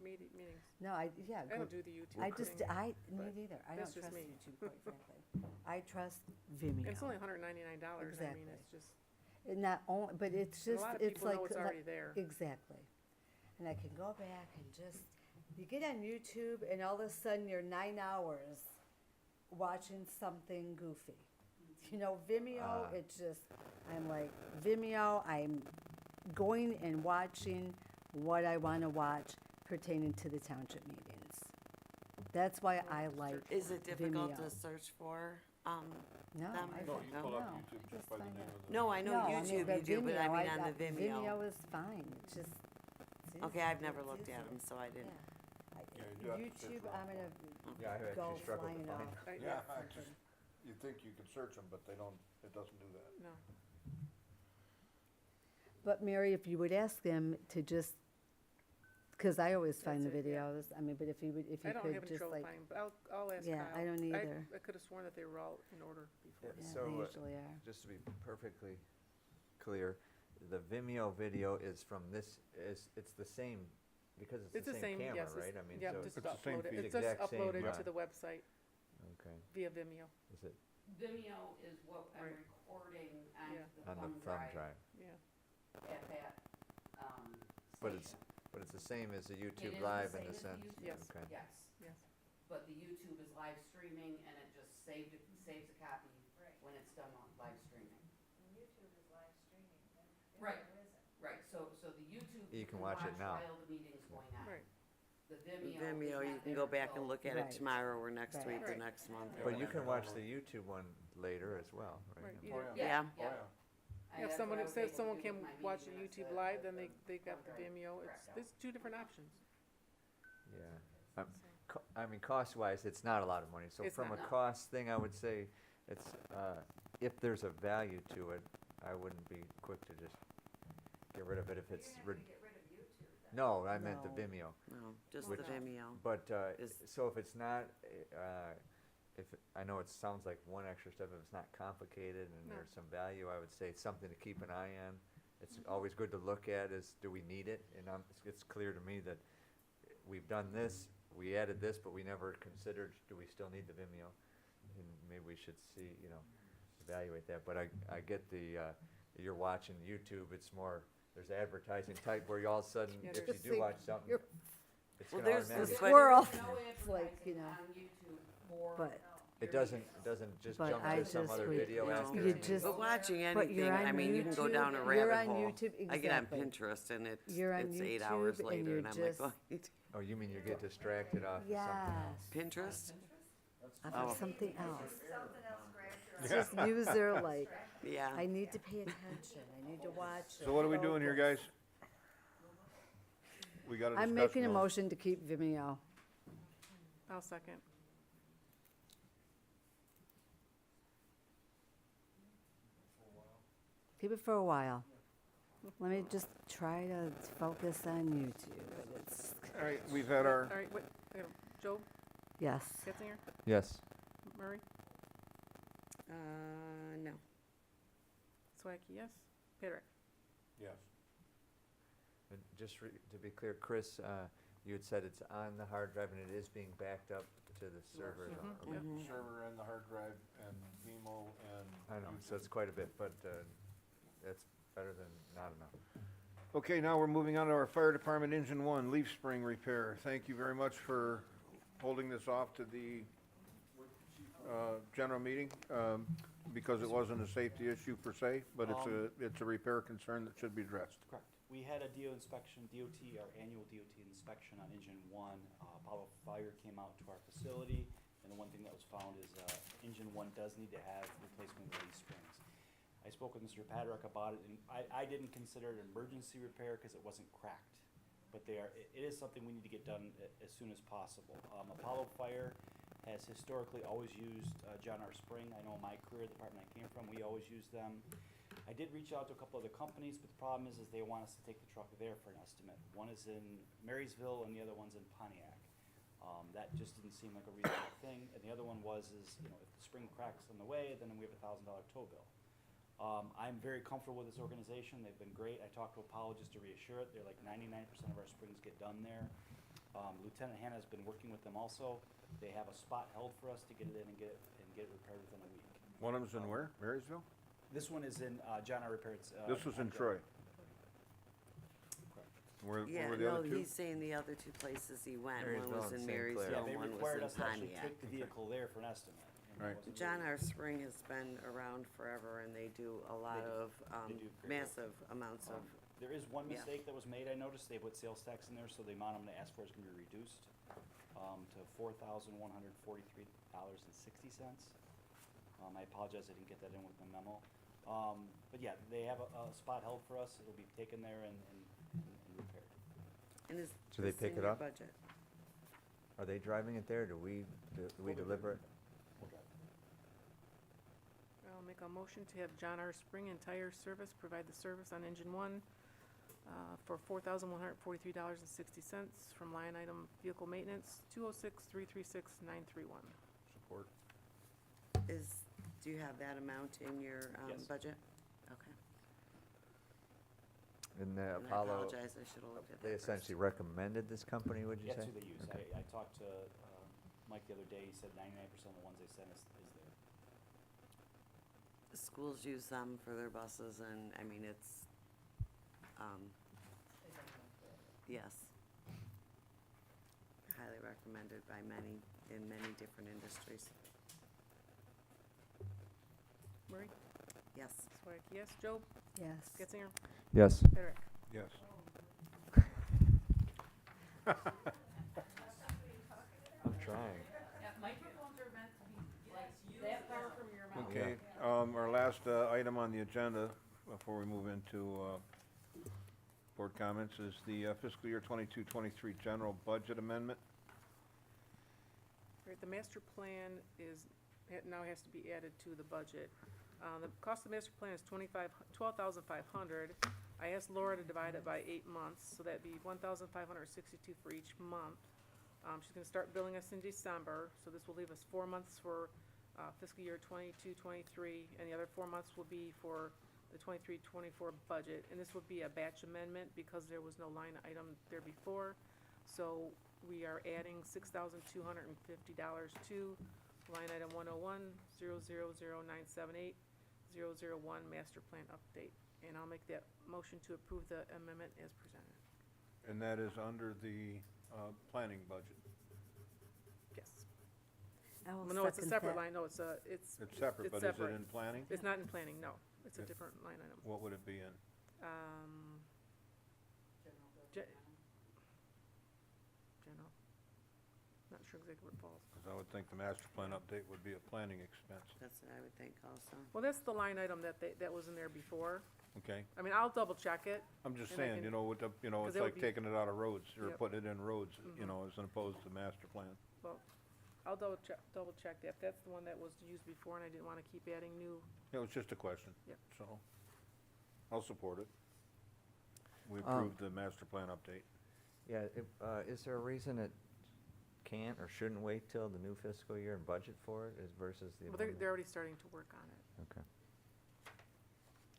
Speaker 3: Meetings.
Speaker 2: no,
Speaker 3: I
Speaker 2: go,
Speaker 3: don't do the YouTube
Speaker 2: I
Speaker 3: thing.
Speaker 2: just, me
Speaker 3: but
Speaker 2: neither, I
Speaker 3: that's
Speaker 2: don't
Speaker 3: just
Speaker 2: trust
Speaker 3: me.
Speaker 2: YouTube, quite frankly. I trust Vimeo.
Speaker 3: It's only $199. I mean,
Speaker 2: Exactly.
Speaker 3: it's just,
Speaker 2: And not only, but it's
Speaker 3: and a
Speaker 2: just,
Speaker 3: lot of
Speaker 2: it's
Speaker 3: people
Speaker 2: like.
Speaker 3: know it's
Speaker 2: like-
Speaker 3: already there.
Speaker 2: Exactly. And I can go back and just, you get on YouTube and all of a sudden you're 9 hours watching something goofy. You know, Vimeo, it's just, I'm like, Vimeo, I'm going and watching what I want to watch pertaining to the township meetings. That's why I like
Speaker 5: Is it difficult
Speaker 2: Vimeo.
Speaker 5: to search for,
Speaker 2: No,
Speaker 5: them?
Speaker 2: I
Speaker 1: No,
Speaker 2: find-
Speaker 1: you pull up
Speaker 2: no,
Speaker 1: YouTube
Speaker 2: just
Speaker 1: just by the
Speaker 2: find
Speaker 1: name
Speaker 2: it.
Speaker 1: of the.
Speaker 5: No, I know
Speaker 2: No,
Speaker 5: YouTube
Speaker 2: but
Speaker 5: you do, but I
Speaker 2: Vimeo,
Speaker 5: mean on the Vimeo.
Speaker 2: Vimeo is fine, it's just. it's
Speaker 5: Okay,
Speaker 2: easy.
Speaker 5: I've never
Speaker 2: It's
Speaker 5: looked at
Speaker 2: easy.
Speaker 5: them, so I didn't.
Speaker 2: Yeah.
Speaker 1: Yeah, you do have to search
Speaker 2: YouTube,
Speaker 1: for 'em.
Speaker 2: I'm gonna
Speaker 4: Yeah, I
Speaker 2: go
Speaker 4: actually struggled to
Speaker 2: flying
Speaker 4: find.
Speaker 2: off.
Speaker 1: Yeah, I
Speaker 2: something.
Speaker 1: just, you think you can search them, but they don't, it doesn't do that.
Speaker 3: No.
Speaker 2: But Mary, if you would ask them to just, because I always find the
Speaker 3: That's it, yeah.
Speaker 2: videos, I mean, but if you would, if you
Speaker 3: I don't
Speaker 2: could
Speaker 3: have any
Speaker 2: just
Speaker 3: trouble
Speaker 2: like,
Speaker 3: finding, but I'll ask Kyle.
Speaker 2: Yeah, I don't either.
Speaker 3: I could have sworn that they were all in order before.
Speaker 2: yeah,
Speaker 4: So,
Speaker 2: they usually are.
Speaker 4: just to be perfectly clear, the Vimeo video is from this, it's the same, because it's the same camera,
Speaker 3: yes,
Speaker 4: right? I mean,
Speaker 3: yeah,
Speaker 4: so
Speaker 3: just
Speaker 1: It's the same
Speaker 3: upload it.
Speaker 1: feed.
Speaker 3: It's just
Speaker 4: Exact same,
Speaker 3: uploaded
Speaker 4: yeah.
Speaker 3: to the website
Speaker 4: okay,
Speaker 3: via Vimeo.
Speaker 4: is it
Speaker 18: Vimeo is what I'm
Speaker 3: Right.
Speaker 18: recording
Speaker 3: Yeah.
Speaker 18: on
Speaker 4: on the thumb drive?
Speaker 3: Yeah.
Speaker 18: at that,
Speaker 4: But
Speaker 18: station.
Speaker 4: it's the same as the
Speaker 18: It
Speaker 4: YouTube
Speaker 18: is
Speaker 4: Live
Speaker 18: the
Speaker 4: in the
Speaker 18: same as
Speaker 4: sense?
Speaker 18: YouTube.
Speaker 3: Yes.
Speaker 4: Okay.
Speaker 18: Yes,
Speaker 3: Yes.
Speaker 18: but the YouTube is live streaming, and it just saves a copy
Speaker 9: Right.
Speaker 18: when it's done on live streaming.
Speaker 9: And YouTube is live streaming, and
Speaker 18: Right.
Speaker 9: Vimeo isn't.
Speaker 18: Right, so the YouTube.
Speaker 4: You can watch it now.
Speaker 18: while the meeting's going on.
Speaker 3: Right.
Speaker 18: The Vimeo. is
Speaker 5: Vimeo, you
Speaker 18: not
Speaker 5: can
Speaker 18: there
Speaker 5: go back and
Speaker 18: until-
Speaker 5: look at it
Speaker 2: Right.
Speaker 5: tomorrow or next
Speaker 2: Right.
Speaker 5: week or
Speaker 3: Right.
Speaker 5: next month.
Speaker 1: Yeah,
Speaker 4: But
Speaker 1: when
Speaker 4: you
Speaker 1: I
Speaker 4: can
Speaker 1: go
Speaker 4: watch
Speaker 1: over-
Speaker 4: the YouTube one later as well, right?
Speaker 3: Right,
Speaker 4: I mean,
Speaker 3: either-
Speaker 1: Oh,
Speaker 5: Yeah.
Speaker 1: Oh, yeah.
Speaker 18: I-
Speaker 3: If
Speaker 18: that's
Speaker 3: someone
Speaker 18: what I was
Speaker 3: says
Speaker 18: able to
Speaker 3: someone
Speaker 18: do
Speaker 3: can
Speaker 18: with my
Speaker 3: watch the
Speaker 18: meeting minutes,
Speaker 3: YouTube
Speaker 18: the-
Speaker 3: live, then
Speaker 18: the-
Speaker 3: they got the
Speaker 18: hard drive.
Speaker 3: Vimeo.
Speaker 18: Correct.
Speaker 3: There's two different options.
Speaker 4: Yeah. I mean, cost-wise, it's not a lot of money. So
Speaker 3: It's
Speaker 4: from
Speaker 3: not.
Speaker 4: a cost thing, I would say it's, if there's a value to it, I wouldn't be quick to just get rid of it if it's.
Speaker 9: You're not gonna get rid of YouTube then.
Speaker 4: No, I meant the
Speaker 2: No.
Speaker 4: Vimeo.
Speaker 5: No, just
Speaker 3: Which-
Speaker 5: the Vimeo.
Speaker 4: But,
Speaker 5: Is-
Speaker 4: so if it's not, I know it sounds like one extra step, if it's not complicated and
Speaker 3: No.
Speaker 4: there's some value, I would say it's something to keep an eye on. It's always good to look at is, do we need it? And it's clear to me that we've done this, we added this, but we never considered, do we still need the Vimeo? And maybe we should see, evaluate that. But I get you're watching YouTube, it's more, there's advertising type where you all of a sudden,
Speaker 3: Yeah,
Speaker 4: if you
Speaker 3: there's-
Speaker 4: do watch something,
Speaker 2: You're-
Speaker 4: it's
Speaker 5: Well,
Speaker 4: gonna
Speaker 5: there's
Speaker 4: automatically.
Speaker 5: this-
Speaker 2: Squirrel,
Speaker 18: No
Speaker 2: it's like, you know,
Speaker 18: advertising on YouTube for.
Speaker 2: but,
Speaker 4: It doesn't just
Speaker 2: But
Speaker 4: jump
Speaker 2: I
Speaker 4: to some
Speaker 2: just
Speaker 4: other
Speaker 2: would-
Speaker 4: video
Speaker 5: No.
Speaker 4: asking.
Speaker 2: You
Speaker 4: us-
Speaker 2: just-
Speaker 5: But watching
Speaker 2: but
Speaker 5: anything,
Speaker 2: you're on
Speaker 5: I mean, you can go
Speaker 2: YouTube,
Speaker 5: down a
Speaker 2: you're
Speaker 5: rabbit
Speaker 2: on
Speaker 5: hole.
Speaker 2: YouTube,
Speaker 5: I get on
Speaker 2: exactly.
Speaker 5: Pinterest and it's
Speaker 2: You're on
Speaker 5: 8 hours
Speaker 2: YouTube and
Speaker 5: later
Speaker 2: you're
Speaker 5: and I'm
Speaker 2: just-
Speaker 5: like, going,
Speaker 4: Oh, you mean you get distracted off of something else?
Speaker 2: yes,
Speaker 5: Pinterest?
Speaker 2: off
Speaker 5: Oh.
Speaker 2: of something else.
Speaker 9: Something else grabs your
Speaker 2: It's just user like,
Speaker 5: Yeah.
Speaker 2: I need to pay attention, I need to watch it.
Speaker 1: So what are we doing here, guys?
Speaker 2: focus.
Speaker 1: We got a discussion.
Speaker 2: I'm making a
Speaker 1: on-
Speaker 2: motion to keep Vimeo.
Speaker 3: I'll second.
Speaker 2: Keep it for a while. Let me just try to focus on YouTube, but it's,
Speaker 1: All right, we've had our,
Speaker 3: All right, wait, Joe,
Speaker 2: yes.
Speaker 3: Getzinger,
Speaker 4: Yes.
Speaker 3: Murray,
Speaker 5: No.
Speaker 3: Swacky, yes. Patrick,
Speaker 1: yes.
Speaker 4: And just to be clear, Chris, you had said it's on the hard drive and it is being backed up to the server. though.
Speaker 3: Mhm,
Speaker 4: Okay.
Speaker 3: yep.
Speaker 5: Mhm.
Speaker 1: Server and the hard drive and Vimo and.
Speaker 4: I know, so it's quite a bit, but that's better than not enough.
Speaker 1: Okay, now we're moving on to our fire department engine one, leaf spring repair. Thank you very much for holding this off to the general meeting, because it wasn't a safety issue per se, but it's a repair concern that should be addressed.
Speaker 16: Correct. We had a DO inspection, DOT, our annual DOT inspection on engine one. Apollo Fire came out to our facility, and the one thing that was found is, engine one does need to have replacement release springs. I spoke with Mr. Patrick about it, and I didn't consider it an emergency repair because it wasn't cracked. But it is something we need to get done as soon as possible. Apollo Fire has historically always used John R. Spring. I know in my career, the department I came from, we always used them. I did reach out to a couple other companies, but the problem is they want us to take the truck there for an estimate. One is in Marysville and the other one's in Pontiac. That just didn't seem like a reasonable thing. And the other one was, if the spring cracks on the way, then we have a $1,000 tow bill. I'm very comfortable with this organization. They've been great. I talked to Apollo just to reassure it. They're like 99% of our springs get done there. Lieutenant Hannah's been working with them also. They have a spot held for us to get it in and get it repaired within a week.
Speaker 1: One of them's in where? Marysville?
Speaker 16: This one is in John R. Repair. It's,
Speaker 1: This was in
Speaker 16: on
Speaker 1: Troy. Where
Speaker 5: Yeah,
Speaker 1: were the
Speaker 5: no,
Speaker 1: other two?
Speaker 5: he's saying the other two places he went, one
Speaker 4: Marysville
Speaker 5: was
Speaker 4: and
Speaker 5: in
Speaker 4: St. Clair.
Speaker 16: Yeah,
Speaker 5: Marysville,
Speaker 16: they
Speaker 5: one was
Speaker 16: required
Speaker 5: in
Speaker 16: us to actually
Speaker 5: Pontiac.
Speaker 16: take the vehicle there for an estimate. and it
Speaker 1: Right.
Speaker 16: wasn't
Speaker 5: John
Speaker 16: really-
Speaker 5: R. Spring has been around forever and they do a lot
Speaker 16: They do.
Speaker 5: of,
Speaker 16: They do great work.
Speaker 5: massive amounts of,
Speaker 16: There is one
Speaker 5: Yeah.
Speaker 16: mistake that was made, I noticed. They put sales tax in there, so the amount I'm gonna ask for is gonna be reduced, to $4,143.60. I apologize, I didn't get that in with the memo. But yeah, they have a spot held for us. It'll be taken there and repaired.
Speaker 5: and is
Speaker 4: Do they
Speaker 5: this
Speaker 4: pick
Speaker 5: in
Speaker 4: it
Speaker 5: your
Speaker 4: up?
Speaker 5: budget?
Speaker 4: Are they driving it there? Do we deliver it?
Speaker 3: I'll make a motion to have John R. Spring and Tire Service provide the service on engine one for $4,143.60 from line item vehicle maintenance, 206-336-931.
Speaker 1: Support.
Speaker 5: Do you have that amount in your,
Speaker 16: Yes.
Speaker 5: budget? Okay.
Speaker 4: And
Speaker 5: And I
Speaker 4: Apollo,
Speaker 5: apologize, I should've looked at that
Speaker 4: they
Speaker 5: first.
Speaker 4: essentially recommended this company, would you say?
Speaker 16: That's who they use.
Speaker 4: Okay.
Speaker 16: I talked to Mike the other day. He said 99% of the ones they sent is there.
Speaker 5: The schools use them for their buses and, I mean, it's, yes. Highly recommended by many, in many different industries.
Speaker 3: Murray,
Speaker 5: Yes.
Speaker 3: Swack, yes. Joe,
Speaker 2: Yes.
Speaker 3: Getzinger,
Speaker 4: Yes.
Speaker 3: Patrick.
Speaker 1: Yes.
Speaker 4: I'm trying.
Speaker 18: Yeah, microphones are meant to be, like, that far from your mouth.
Speaker 1: Okay, our last item on the agenda, before we move into board comments, is the fiscal year 22-23 general budget amendment.
Speaker 3: Right, the master plan now has to be added to the budget. The cost of the master plan is $12,500. I asked Laura to divide it by 8 months, so that'd be $1,562 for each month. She's gonna start billing us in December, so this will leave us 4 months for fiscal year 22-23, and the other 4 months will be for the 23-24 budget. And this would be a batch amendment because there was no line item there before. So we are adding $6,250 to line item 101-000-978-001 master plan update. And I'll make that motion to approve the amendment as presented.
Speaker 1: And that is under the planning budget.
Speaker 3: Yes.
Speaker 2: I will
Speaker 3: Well, no, it's a
Speaker 2: second
Speaker 3: separate
Speaker 1: It's
Speaker 2: that.
Speaker 3: line, no, it's
Speaker 1: separate,
Speaker 3: It's
Speaker 1: but is
Speaker 3: separate.
Speaker 1: it in planning?
Speaker 3: it's not in planning, no, it's a
Speaker 1: Okay.
Speaker 3: different line item.
Speaker 1: What would it be in?
Speaker 3: General, not sure exactly where it falls.
Speaker 1: Cause I would think the master plan update would be a planning expense,
Speaker 5: That's what I would think also.
Speaker 3: Well, that's the line item that was in there before.
Speaker 1: okay?
Speaker 3: I mean, I'll double check it.
Speaker 1: I'm just
Speaker 3: And I
Speaker 1: saying,
Speaker 3: can-
Speaker 1: you know, with the, you know,
Speaker 3: 'cause
Speaker 1: it's
Speaker 3: that would
Speaker 1: like
Speaker 3: be-
Speaker 1: taking it out of roads, or
Speaker 3: Yep.
Speaker 1: putting it in roads, you
Speaker 3: Mhm.
Speaker 1: know, as opposed to master plan.
Speaker 3: Well, I'll double check that. That's the one that was used before, and I didn't wanna keep adding new.
Speaker 1: It was just a question.
Speaker 3: Yep.
Speaker 1: So, I'll support it. We
Speaker 4: Um,
Speaker 1: approve the master plan update.
Speaker 4: Yeah, is there a reason it can't or shouldn't wait till the new fiscal year and budget for it as versus the
Speaker 3: Well,
Speaker 4: amendment?
Speaker 3: they're already starting to work on it.
Speaker 4: Okay.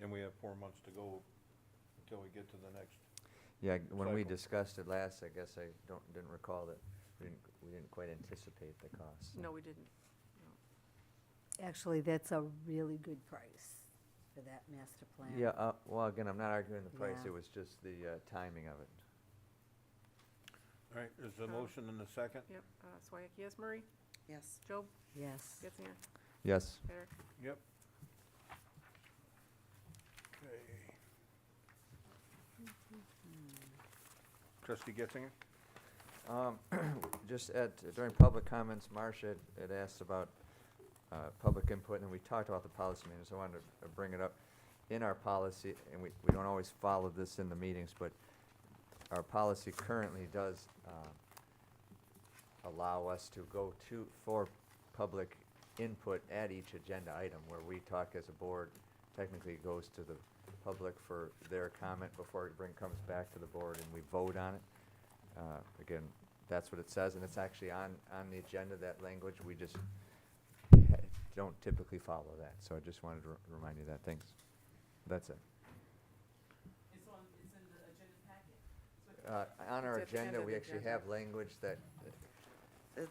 Speaker 1: And we have 4 months to go until we get to the next.
Speaker 4: Yeah, when we
Speaker 1: cycle.
Speaker 4: discussed it last, I guess I didn't recall that we didn't quite anticipate the cost. so.
Speaker 3: No, we didn't.
Speaker 2: Actually, that's a really good price for that master plan.
Speaker 4: Yeah, well, again, I'm not arguing the price,
Speaker 2: Yeah.
Speaker 4: it was just the timing of it.
Speaker 1: All right, there's a
Speaker 3: Um,
Speaker 1: motion and a second?
Speaker 3: Yep, Swack, yes, Murray?
Speaker 5: Yes.
Speaker 3: Joe?
Speaker 2: Yes.
Speaker 3: Getzinger?
Speaker 4: Yes.
Speaker 3: Better?
Speaker 1: Yep. Okay. Trustee Getzinger?
Speaker 4: Just during public comments, Marcia had asked about public input, and we talked about the policy meeting, so I wanted to bring it up. In our policy, and we don't always follow this in the meetings, but our policy currently does allow us to go for public input at each agenda item, where we talk as a board. Technically, it goes to the public for their comment before it comes back to the board, and we vote on it. Again, that's what it says, and it's actually on the agenda, that language. We just don't typically follow that, so I just wanted to remind you of that. Thanks. That's it.
Speaker 7: It's in the agenda packet.
Speaker 4: On our
Speaker 3: It's at the end
Speaker 4: agenda,
Speaker 3: of
Speaker 4: we
Speaker 3: the
Speaker 4: actually
Speaker 3: agenda.
Speaker 4: have language that,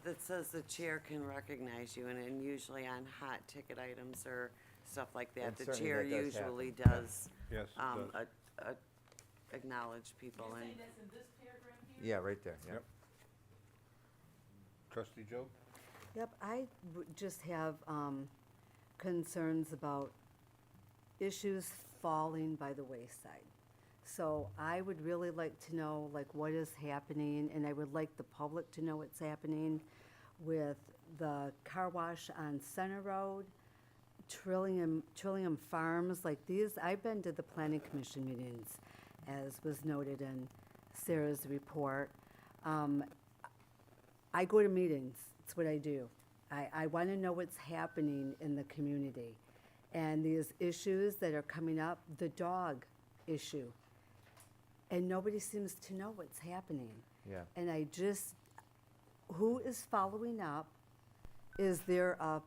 Speaker 5: That says the chair can recognize you, and then usually on hot ticket items or stuff like that,
Speaker 4: And
Speaker 5: the
Speaker 4: certainly
Speaker 5: chair
Speaker 4: that does
Speaker 5: usually
Speaker 4: happen.
Speaker 5: does,
Speaker 1: Yes, it does.
Speaker 5: acknowledge people
Speaker 7: You're
Speaker 5: and.
Speaker 7: saying that's in this paragraph here?
Speaker 4: yeah, right there, yeah.
Speaker 1: Yep. Trustee Joe?
Speaker 2: Yep, I just have concerns about issues falling by the wayside. So I would really like to know, like, what is happening, and I would like the public to know what's happening with the car wash on Center Road, Trillium Farms, like these. I've been to the planning commission meetings, as was noted in Sarah's report. I go to meetings, it's what I do. I want to know what's happening in the community. And these issues that are coming up, the dog issue. And nobody seems to know what's happening.
Speaker 4: Yeah.
Speaker 2: And I just, who is following up? Is there a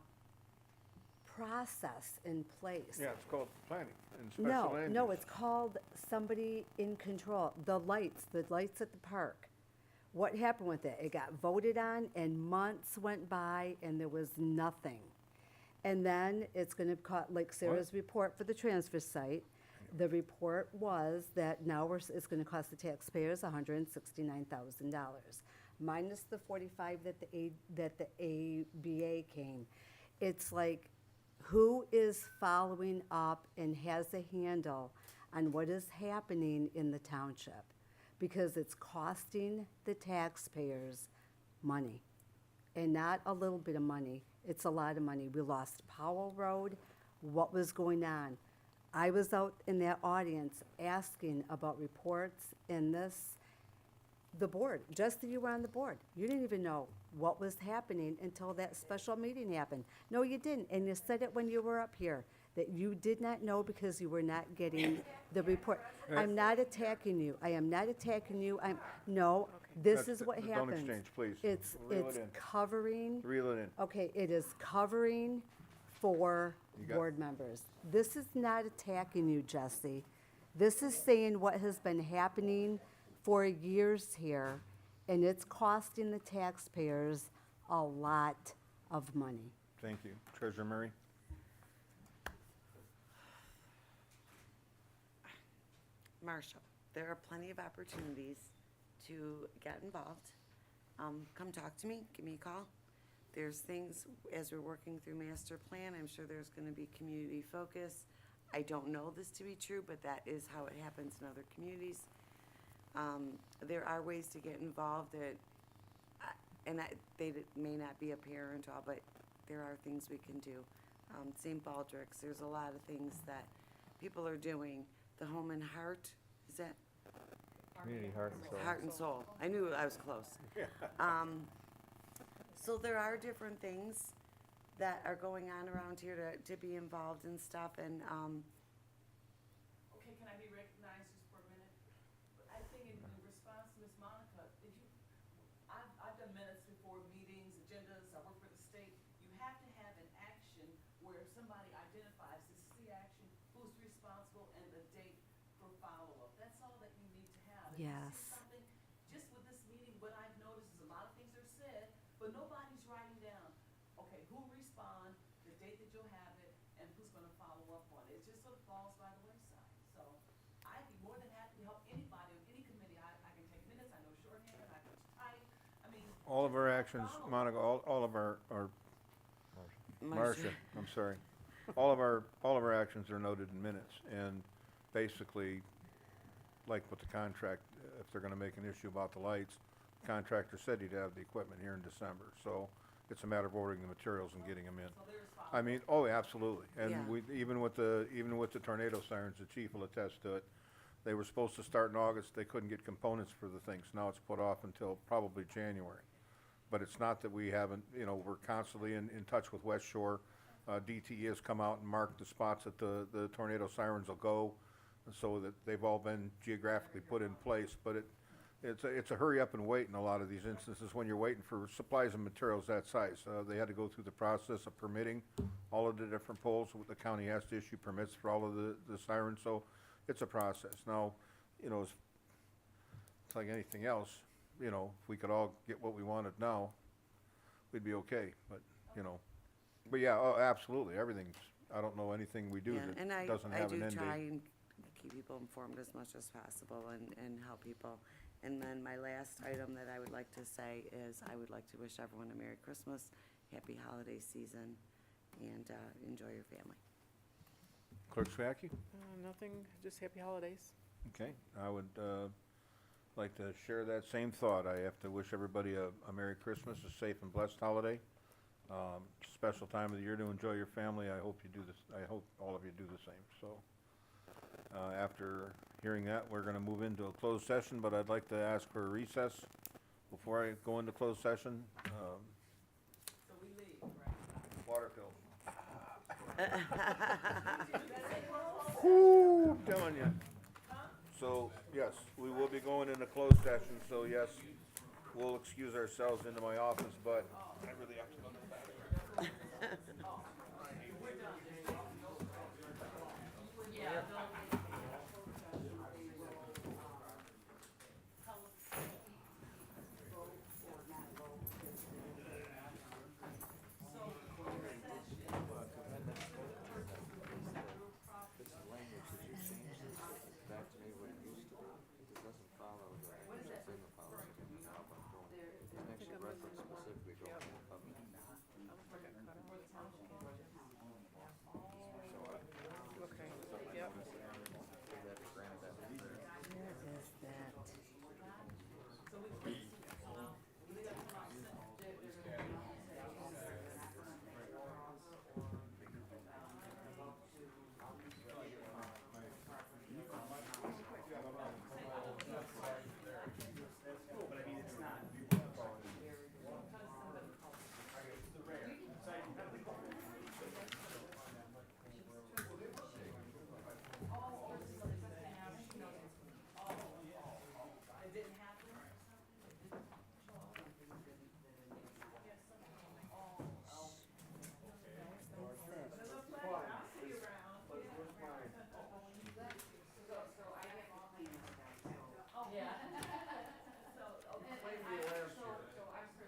Speaker 2: process in place?
Speaker 1: Yeah, it's called planning and special
Speaker 2: No,
Speaker 1: land
Speaker 2: no,
Speaker 1: use.
Speaker 2: it's called somebody in control. The lights at the park. What happened with it? It got voted on and months went by and there was nothing. And then it's gonna like Sarah's report for the transfer site. The report was that now it's gonna cost the taxpayers $169,000, minus the 45 that the ABA came. It's like, who is following up and has a handle on what is happening in the township? Because it's costing the taxpayers money, and not a little bit of money, it's a lot of money. We lost Powell Road. What was going on? I was out in that audience asking about reports in the board, just that you were on the board. You didn't even know what was happening until that special meeting happened. No, you didn't, and you said it when you were up here, that you did not know because you were not getting the report. I'm not attacking you. I am not attacking you. No, this is what happens.
Speaker 1: Don't exchange, please.
Speaker 2: It's
Speaker 1: Reel it in.
Speaker 2: covering.
Speaker 1: Reel it in.
Speaker 2: Okay, it is covering for board members. This is not attacking you, Jesse. This is saying what has been happening for years here, and it's costing the taxpayers a lot of money.
Speaker 1: Thank you. Treasurer Murray?
Speaker 5: Marshall, there are plenty of opportunities to get involved. Come talk to me, give me a call. There's things, as we're working through master plan, I'm sure there's gonna be community focus. I don't know this to be true, but that is how it happens in other communities. There are ways to get involved that, and may not be apparent all, but there are things we can do. St. Baldrick's, there's a lot of things that people are doing. The Home and Heart, is that?
Speaker 4: Community Heart and Soul.
Speaker 5: Heart and Soul. I knew I was close. So there are different things that are going on around here to be involved in stuff, and,
Speaker 7: Okay, can I be recognized just for a minute? I think in response to Ms. Monica, I've done minutes before, meetings, agendas, I work for the state. You have to have an action where somebody identifies, this is the action, who's responsible, and the date for follow-up. That's all that you need to have. If you
Speaker 2: Yes.
Speaker 7: see something, just with this meeting, what I've noticed is a lot of things are said, but nobody's writing down, okay, who respond, the date that you'll have it, and who's gonna follow up on it. It just sort of falls by the wayside. So I'd be more than happy to help anybody on any committee. I can take minutes, I know shorthand, I can type, I mean.
Speaker 1: All of our actions, Monica, all of our Marcia, I'm sorry. All of our actions are noted in minutes, and basically, like with the contract, if they're gonna make an issue about the lights, the contractor said he'd have the equipment here in December, so it's a matter of ordering the materials and getting them in. I mean, oh, absolutely,
Speaker 5: Yeah.
Speaker 1: and we, even with the tornado sirens, the chief will attest to it. They were supposed to start in August, they couldn't get components for the things, now it's put off until probably January. But it's not that we haven't, we're constantly in touch with West Shore. DTE has come out and marked the spots that the tornado sirens will go, so that they've all been geographically put in place. But it's a hurry up and wait in a lot of these instances when you're waiting for supplies and materials that size. They had to go through the process of permitting all of the different poles. The county has to issue permits for all of the sirens, so it's a process. Now, it's like anything else, if we could all get what we wanted now, we'd be okay, but, But yeah, oh, absolutely, everything's, I don't know anything we do
Speaker 5: Yeah, and
Speaker 1: that doesn't have an end
Speaker 5: I do try
Speaker 1: date.
Speaker 5: and keep people informed as much as possible and help people. And then my last item that I would like to say is I would like to wish everyone a Merry Christmas, Happy Holiday Season, and enjoy your family.
Speaker 1: Clerk Swayacki?
Speaker 3: Nothing, just happy holidays.
Speaker 1: Okay, I would like to share that same thought. I have to wish everybody a Merry Christmas, a safe and blessed holiday. Special time of the year to enjoy your family. I hope you do this. I hope all of you do the same. So, after hearing that, we're going to move into a closed session, but I'd like to ask for a recess before I go into closed session.
Speaker 7: So we leave, right?
Speaker 1: Water pills. Whoo, I'm telling you. So, yes, we will be going into closed session, so yes, we'll excuse ourselves into my office, but I really have to go to the bathroom.
Speaker 4: Back to me what it used to be. It doesn't follow the, it's in the policy now, but going, it's actually reference specifically going to the public.
Speaker 3: Okay, yep.
Speaker 4: Granted, that was there.
Speaker 2: Where is that?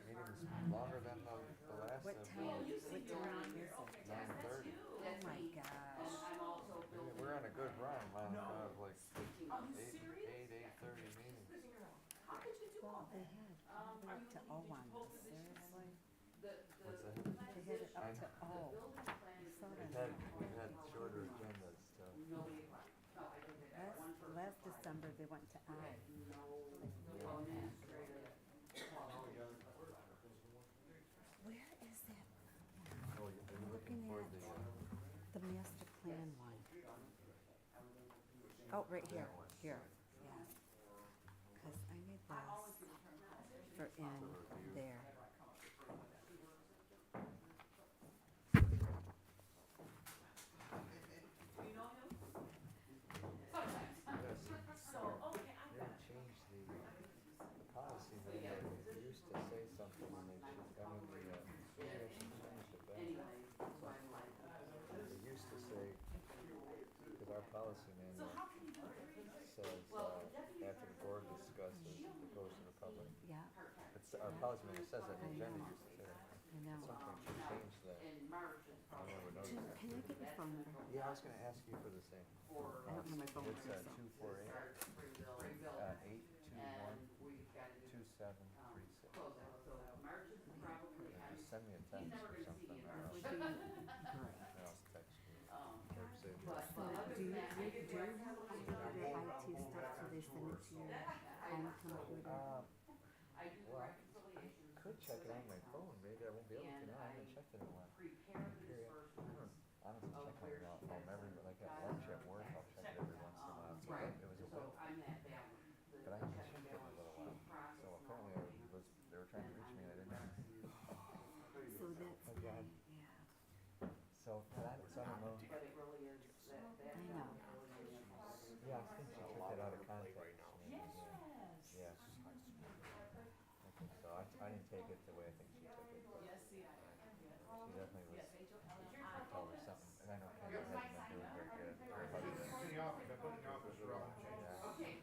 Speaker 4: Meeting's longer than the last.
Speaker 2: What time is it?
Speaker 4: 9:30.
Speaker 2: Oh my gosh.
Speaker 4: We're on a good run, Monica, of like 8:30 meetings.
Speaker 2: Well, they had up to O on this, seriously?
Speaker 4: What's that?
Speaker 2: They had it up to O. I saw that.
Speaker 4: We've had shorter agendas, so.
Speaker 2: Last December, they went to I.
Speaker 4: For
Speaker 2: at
Speaker 4: the,
Speaker 2: the master plan one? Oh, right here, here, yeah. Cause I need this for in there.
Speaker 6: Do you know him?
Speaker 4: yes,
Speaker 6: So, okay, I
Speaker 4: they
Speaker 6: got
Speaker 4: changed the policy there. They used to say something and they changed, I mean, the, association changed it back.
Speaker 18: Anyway, so I'm like,
Speaker 4: They used to say, because our policy
Speaker 6: So
Speaker 4: manual
Speaker 6: how can you do three?
Speaker 4: says, after the board discusses, it goes to the public.
Speaker 2: Yeah,
Speaker 4: It's, our policy manual says that, the agenda used to say that.
Speaker 2: I know.
Speaker 4: Something should change that.
Speaker 18: in March, it's
Speaker 4: I never
Speaker 2: Can
Speaker 4: noticed that.
Speaker 2: can I get your phone number?
Speaker 4: Yeah, I was gonna ask you for the same.
Speaker 2: I don't have my phone
Speaker 4: It's,
Speaker 2: with me, so.
Speaker 4: 248,
Speaker 18: rebuilt,
Speaker 4: 821,
Speaker 18: and we've got to
Speaker 4: 2736.
Speaker 18: close out. So March is probably,
Speaker 4: Yeah,
Speaker 18: I
Speaker 4: just
Speaker 18: mean,
Speaker 4: send me a text
Speaker 18: never
Speaker 4: or
Speaker 18: gonna see
Speaker 4: something,
Speaker 18: you in
Speaker 4: and I'll,
Speaker 18: March.
Speaker 2: Would be great.
Speaker 4: and I'll text you. Or say the
Speaker 18: But,
Speaker 2: So
Speaker 18: other
Speaker 2: do you,
Speaker 18: than that, I
Speaker 2: do
Speaker 18: did
Speaker 2: you
Speaker 18: work
Speaker 2: have
Speaker 18: for
Speaker 2: your IT stuff, so they send it to your home computer?
Speaker 18: I do the
Speaker 4: Well,
Speaker 18: reconciliations.
Speaker 4: could check it on my phone, maybe I won't be able to now, I haven't checked it in a while.
Speaker 18: Prepare the disbursements.
Speaker 4: Honestly, check it out, I'll never, like at lunch at work, I'll check it every once in a while. So
Speaker 18: Right,
Speaker 4: it was a
Speaker 18: so
Speaker 4: while,
Speaker 18: I'm that balance.
Speaker 4: but I haven't checked it in a little while. So apparently I was, they were trying to reach me and I didn't.
Speaker 2: So that's
Speaker 4: Oh, God.
Speaker 2: yeah,
Speaker 4: So, I don't know.
Speaker 18: But it really is, that
Speaker 2: I know.
Speaker 4: Yeah, I think she took it out of context. Maybe, yeah.
Speaker 6: Yes.
Speaker 4: I think so. I didn't take it the way I think she took it, but
Speaker 6: Yes, see, I, yes.
Speaker 4: she definitely was,
Speaker 6: Yes, H-O-L-M-I.
Speaker 4: I told her something, and I know Kendra hasn't been doing very good. Everybody does.
Speaker 1: In the office, I put it in the office,
Speaker 4: Yeah.
Speaker 18: Okay.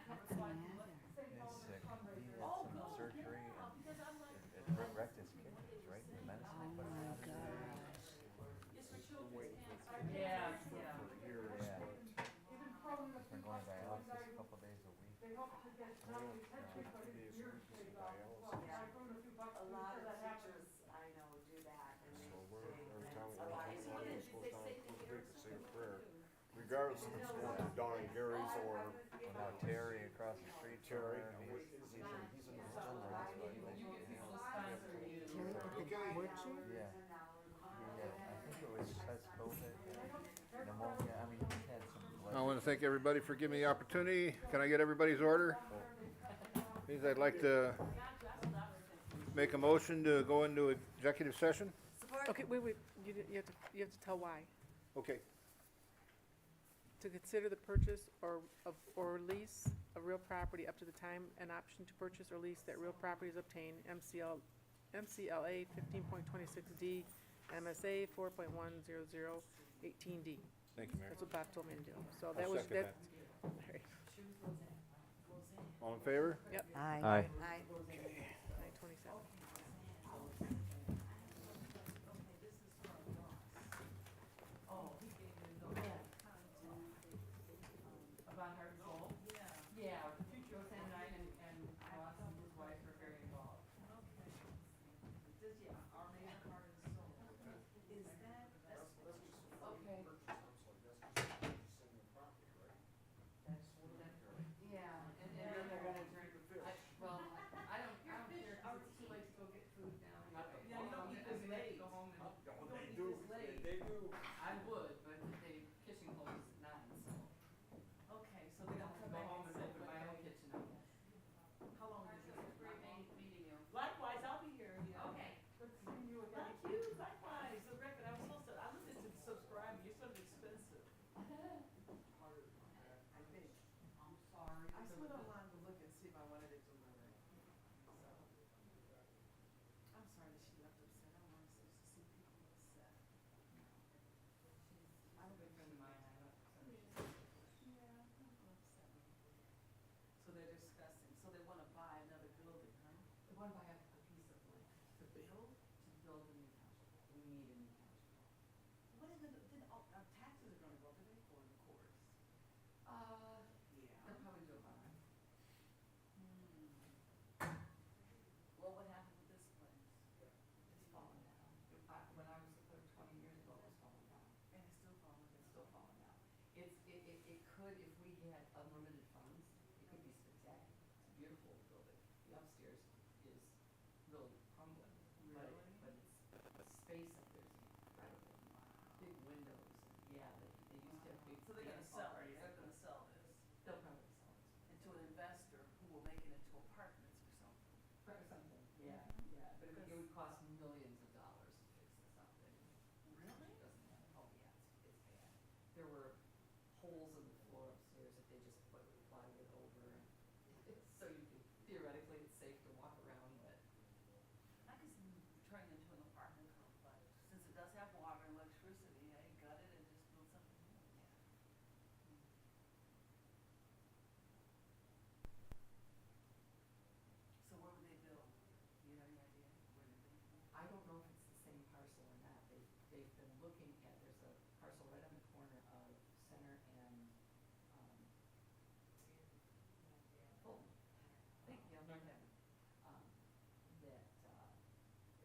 Speaker 2: what's the matter?
Speaker 4: He's sick. He had some surgery and it wrecked his kidneys, right? The medicine
Speaker 2: Oh
Speaker 4: they put
Speaker 2: my
Speaker 4: in his
Speaker 2: gosh.
Speaker 6: It's for children's cancer.
Speaker 18: Yeah, yeah.
Speaker 4: Yeah. He's been going to dialysis a couple days a week.
Speaker 5: A lot of teachers, I know, do that, and they,
Speaker 12: Regardless if it's going to Don and Gary's or
Speaker 4: Well, now Terry across the street from
Speaker 12: Terry,
Speaker 4: her, he's in the summer, that's why he
Speaker 18: You
Speaker 4: lives
Speaker 18: get
Speaker 4: in
Speaker 18: people
Speaker 4: the
Speaker 18: sponsor you.
Speaker 2: Terry at the orchard?
Speaker 4: Yeah. I think it was because COVID, pneumonia, I mean, he's had some blood.
Speaker 1: I want to thank everybody for giving me the opportunity. Can I get everybody's order? Please, I'd like to make a motion to go into executive session.
Speaker 3: Okay, wait, you have to tell why.
Speaker 1: Okay.
Speaker 3: To consider the purchase or lease of real property up to the time an option to purchase or lease that real property is obtained, MCLA 15.26D, MSA 4.10018D.
Speaker 1: Thank you, Mayor.
Speaker 3: That's what Bob told me to do. So
Speaker 1: I'll
Speaker 3: that was,
Speaker 1: second
Speaker 3: that. All right.
Speaker 1: All in favor?
Speaker 3: Yep,
Speaker 2: Aye.
Speaker 4: Aye.
Speaker 3: 9:27.
Speaker 18: Oh, he gave me the about Heart and Soul? Yeah. Yeah, Roseanne and I and Ross and his wife are very involved.
Speaker 6: This, yeah, Armada Heart and Soul. Is that,
Speaker 18: Okay. Yeah, and then they're gonna drink, well, I don't care, 'cause it's too late to go get food now.
Speaker 6: yeah, you don't eat this late.
Speaker 18: Go home and.
Speaker 6: You don't eat this late.
Speaker 18: I would, but they, kitchen closes at 9, so.
Speaker 6: Okay, so they don't come
Speaker 18: Go
Speaker 6: back
Speaker 18: home
Speaker 6: and
Speaker 18: and
Speaker 6: sit,
Speaker 18: open
Speaker 6: but
Speaker 18: my own kitchen, I guess.
Speaker 6: how long is this?
Speaker 18: Meeting you.
Speaker 6: Likewise, I'll be here, yeah.
Speaker 18: Okay.
Speaker 6: Good seeing you again. Like you, likewise, the record, I was supposed to, I looked into subscribing, you're sort of expensive. I think.
Speaker 18: I'm sorry.
Speaker 6: I went online to look and see if I wanted it delivered. So, I'm sorry that she left upset. I don't want to see people upset.
Speaker 18: I'm a good friend of mine, I left for some reason.
Speaker 6: Yeah, people upset me. So they're discussing, so they want to buy another building, huh?
Speaker 18: They want to buy a piece of land
Speaker 6: To build?
Speaker 18: to build a new township. We need a new township.
Speaker 6: What is it, then, our taxes are gonna go up, are they going to courts?
Speaker 18: They'll
Speaker 6: Yeah.
Speaker 18: probably do a bond.
Speaker 6: Well, what happened with this place?
Speaker 18: It's falling down. When I was there 20 years ago, it was falling down.
Speaker 6: And it's still falling
Speaker 18: It's
Speaker 6: down.
Speaker 18: still falling down. It could, if we had unlimited funds, it could be spectacular. It's a beautiful building. The upstairs is really crumbling.
Speaker 6: Really?
Speaker 18: But it's, the space up there is incredible.
Speaker 7: So they're gonna sell it, they're gonna sell this
Speaker 18: They'll probably sell it.
Speaker 7: into an investor who will make it into apartments or something.
Speaker 18: Or something, yeah, yeah, but it would cost millions of dollars to fix this up, and
Speaker 7: Really?
Speaker 18: it doesn't have, oh yeah, it's bad. There were holes in the floor upstairs that they just put plywood over, and so you can, theoretically, it's safe to walk around, but
Speaker 7: I can see them turning into an apartment complex, since it does have water and electricity, hey, gut it and just build something new. So where would they build? Do you have any idea where they build?
Speaker 18: I don't know if it's the same parcel or not. They've been looking at, there's a parcel right on the corner of Center and, Fulton.
Speaker 7: Thank you.
Speaker 18: North Avenue. That,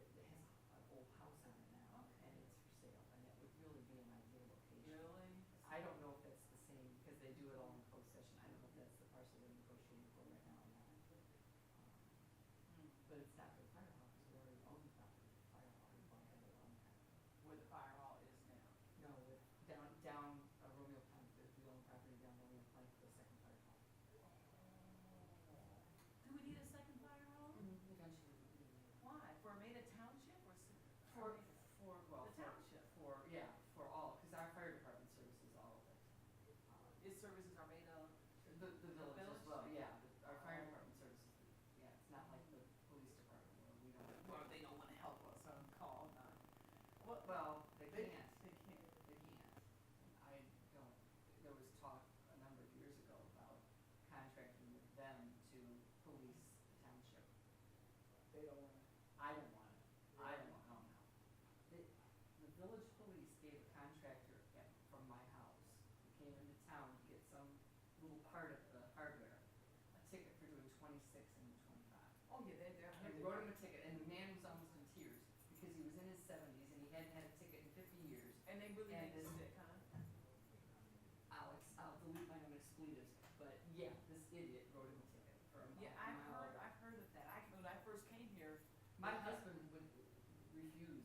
Speaker 18: it has an old house on it now, and it's for sale, and it would really be an ideal location.
Speaker 7: Really?
Speaker 18: I don't know if that's the same, because they do it all in closed session. I don't know if that's the parcel they're negotiating for right now or not. But it's not for the fire hall, because we already own the property. Fire hall, we bought it on that.
Speaker 7: Where the fire hall is now.
Speaker 18: No, down Romeo Plank, we own property down Romeo Plank for the second fire hall.
Speaker 7: Do we need a second fire hall?
Speaker 18: Eventually, we do.
Speaker 7: Why? For Armada Township or?
Speaker 18: For,
Speaker 7: The township.
Speaker 18: yeah, for all, because our fire department services all of it.
Speaker 7: Its services are made of?
Speaker 18: The village as
Speaker 7: village?
Speaker 18: well, yeah, our fire department services, yeah, it's not like the police department where we don't.
Speaker 7: Well, they don't wanna help us on call, not.
Speaker 18: Well, they
Speaker 7: They-
Speaker 18: can't.
Speaker 7: They can't.
Speaker 18: They can't. I don't, there was talk a number of years ago about contracting with them to police the township.
Speaker 7: They don't wanna.
Speaker 18: I don't want it. I don't want, oh no. The village police gave a contractor from my house, who came into town to get some little part of the hardware, a ticket for doing 26 and 25.
Speaker 7: Oh, yeah, they're.
Speaker 18: And wrote him a ticket, and the man was almost in tears, because he was in his 70s and he hadn't had a ticket in 50 years.
Speaker 7: And they really
Speaker 18: And
Speaker 7: make it
Speaker 18: this-
Speaker 7: sick, huh?
Speaker 18: I'll delete my own expletives, but yeah, this idiot wrote him a ticket for a
Speaker 7: Yeah,
Speaker 18: mile.
Speaker 7: I've heard of that. When I first came here.
Speaker 18: My husband would refuse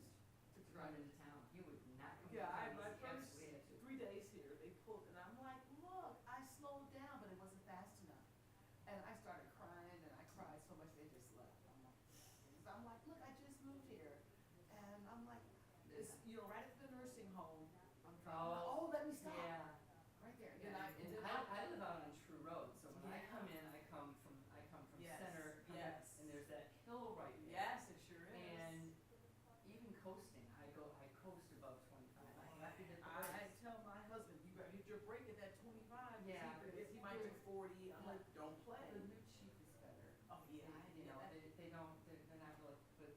Speaker 18: to run into town. He would not come to
Speaker 7: Yeah,
Speaker 18: town
Speaker 7: my
Speaker 18: unless
Speaker 7: first
Speaker 18: he absolutely had to.
Speaker 7: 3 days here, they pulled, and I'm like, look, I slowed down, but it wasn't fast enough. And I started crying, and I cried so much they just left. I'm like, look, I just moved here, and I'm like, it's, right at the nursing home. I'm driving, oh, let me stop.
Speaker 18: Yeah,
Speaker 7: Right there.
Speaker 18: and I live out on True Road, so when I
Speaker 7: Yeah.
Speaker 18: come in, I come from
Speaker 7: Yes,
Speaker 18: Center,
Speaker 7: yes.
Speaker 18: and there's that hill right there.
Speaker 7: Yes, it sure is.
Speaker 18: And even coasting, I coast above 25. I have to hit the
Speaker 7: I
Speaker 18: brakes.
Speaker 7: tell my husband, you better hit your brake at that 25. 'cause
Speaker 18: Yeah, but
Speaker 7: he might do 40. I'm like, don't
Speaker 18: The
Speaker 7: play.
Speaker 18: new chief is better.
Speaker 7: Oh, yeah.
Speaker 18: You know, they don't, they're not really, but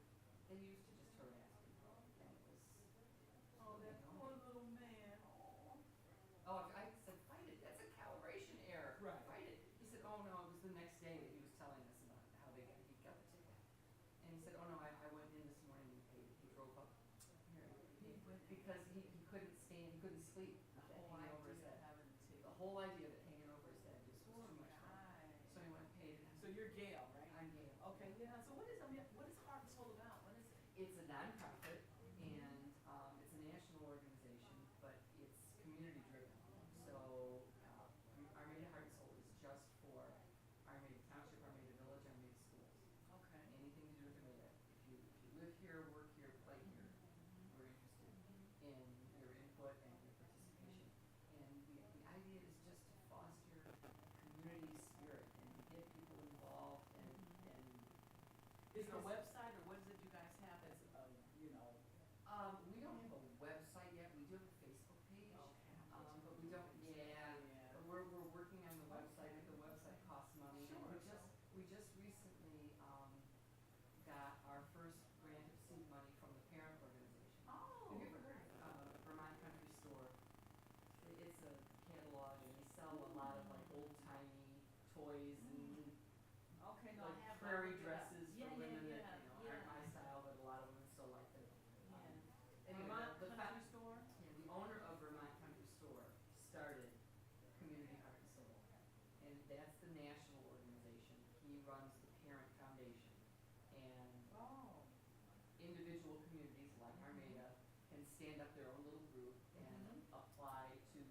Speaker 18: they used to just harass people, and it was.
Speaker 7: Oh, that
Speaker 18: you know.
Speaker 7: poor little man. Oh.
Speaker 18: Oh, I said, fight it, that's a calibration error.
Speaker 7: Right.
Speaker 18: Fight it. He said, oh no, it was the next day that he was telling us about how he got the ticket. And he said, oh no, I went in this morning and paid it. He drove up here. Because he couldn't stand, he couldn't sleep with that hanging over his head.
Speaker 7: Having a ticket.
Speaker 18: The whole idea of it hanging over his head just was
Speaker 7: Poor
Speaker 18: too much for him.
Speaker 7: guy.
Speaker 18: So he went and paid it.
Speaker 7: So you're Gail, right?
Speaker 18: I'm Gail.
Speaker 7: Okay, yeah. So what is Heart and Soul about? What is it?
Speaker 18: It's a nonprofit, and it's a national organization, but it's community driven. So Armada Heart and Soul is just for Armada Township, Armada Village, Armada Schools.
Speaker 7: Okay.
Speaker 18: Anything to do with Armada. If you live here, work here, play here, we're interested in your input and your participation. And the idea is just to foster community spirit and get people involved and
Speaker 7: Is there a
Speaker 18: because-
Speaker 7: website or what is it you guys have as,
Speaker 18: we don't have a website yet. We do have a Facebook page.
Speaker 7: Okay.
Speaker 18: But we don't, yeah.
Speaker 7: Yeah.
Speaker 18: But we're working on the website. The website costs money.
Speaker 7: Sure,
Speaker 18: And
Speaker 7: sure.
Speaker 18: we just recently, got our first grant of seed money from the parent organization.
Speaker 7: Oh.
Speaker 18: Have you ever heard of Vermont Country Store? It's a catalog and they sell a lot of like old timey toys and
Speaker 7: Okay, no, I
Speaker 18: like
Speaker 7: have.
Speaker 18: prairie dresses
Speaker 7: Yeah,
Speaker 18: for women
Speaker 7: yeah,
Speaker 18: that, aren't
Speaker 7: yeah.
Speaker 18: my style, but a lot of women still like them. Anyway,
Speaker 7: Vermont
Speaker 18: the
Speaker 7: Country Store?
Speaker 18: yeah, the owner of Vermont Country Store started Community Heart and Soul, and that's the national organization. He runs the parent foundation, and
Speaker 7: Oh.
Speaker 18: individual communities like Armada can stand up their own little group and apply to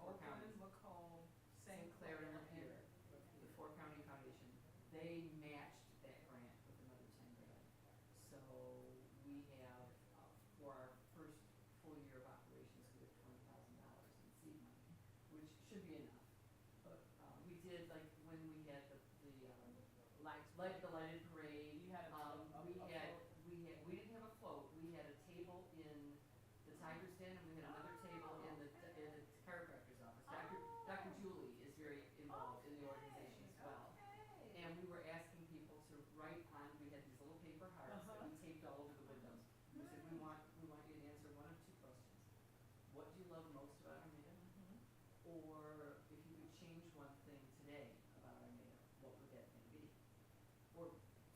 Speaker 6: Oakland,
Speaker 18: counties.
Speaker 6: Macomb,
Speaker 18: St. Clair and Lapeer, the four county foundation, they matched that grant with another 10 grand. So we have, for our first full year of operations, we have $20,000 in seed money, which should be enough. But, we did, like, when we had the
Speaker 6: lights.
Speaker 18: the lighted parade,
Speaker 6: You had
Speaker 18: we didn't have a float, we had a table in the Tiger's Den, and we had another table in the chiropractor's office. Dr. Julie is very involved in the organization as well. And we were asking people to write on, we had these little paper hearts that we taped all over the windows. We said, we want you to answer one of two questions. What do you love most about Armada? Or if you could change one thing today about Armada, what would that thing be? Or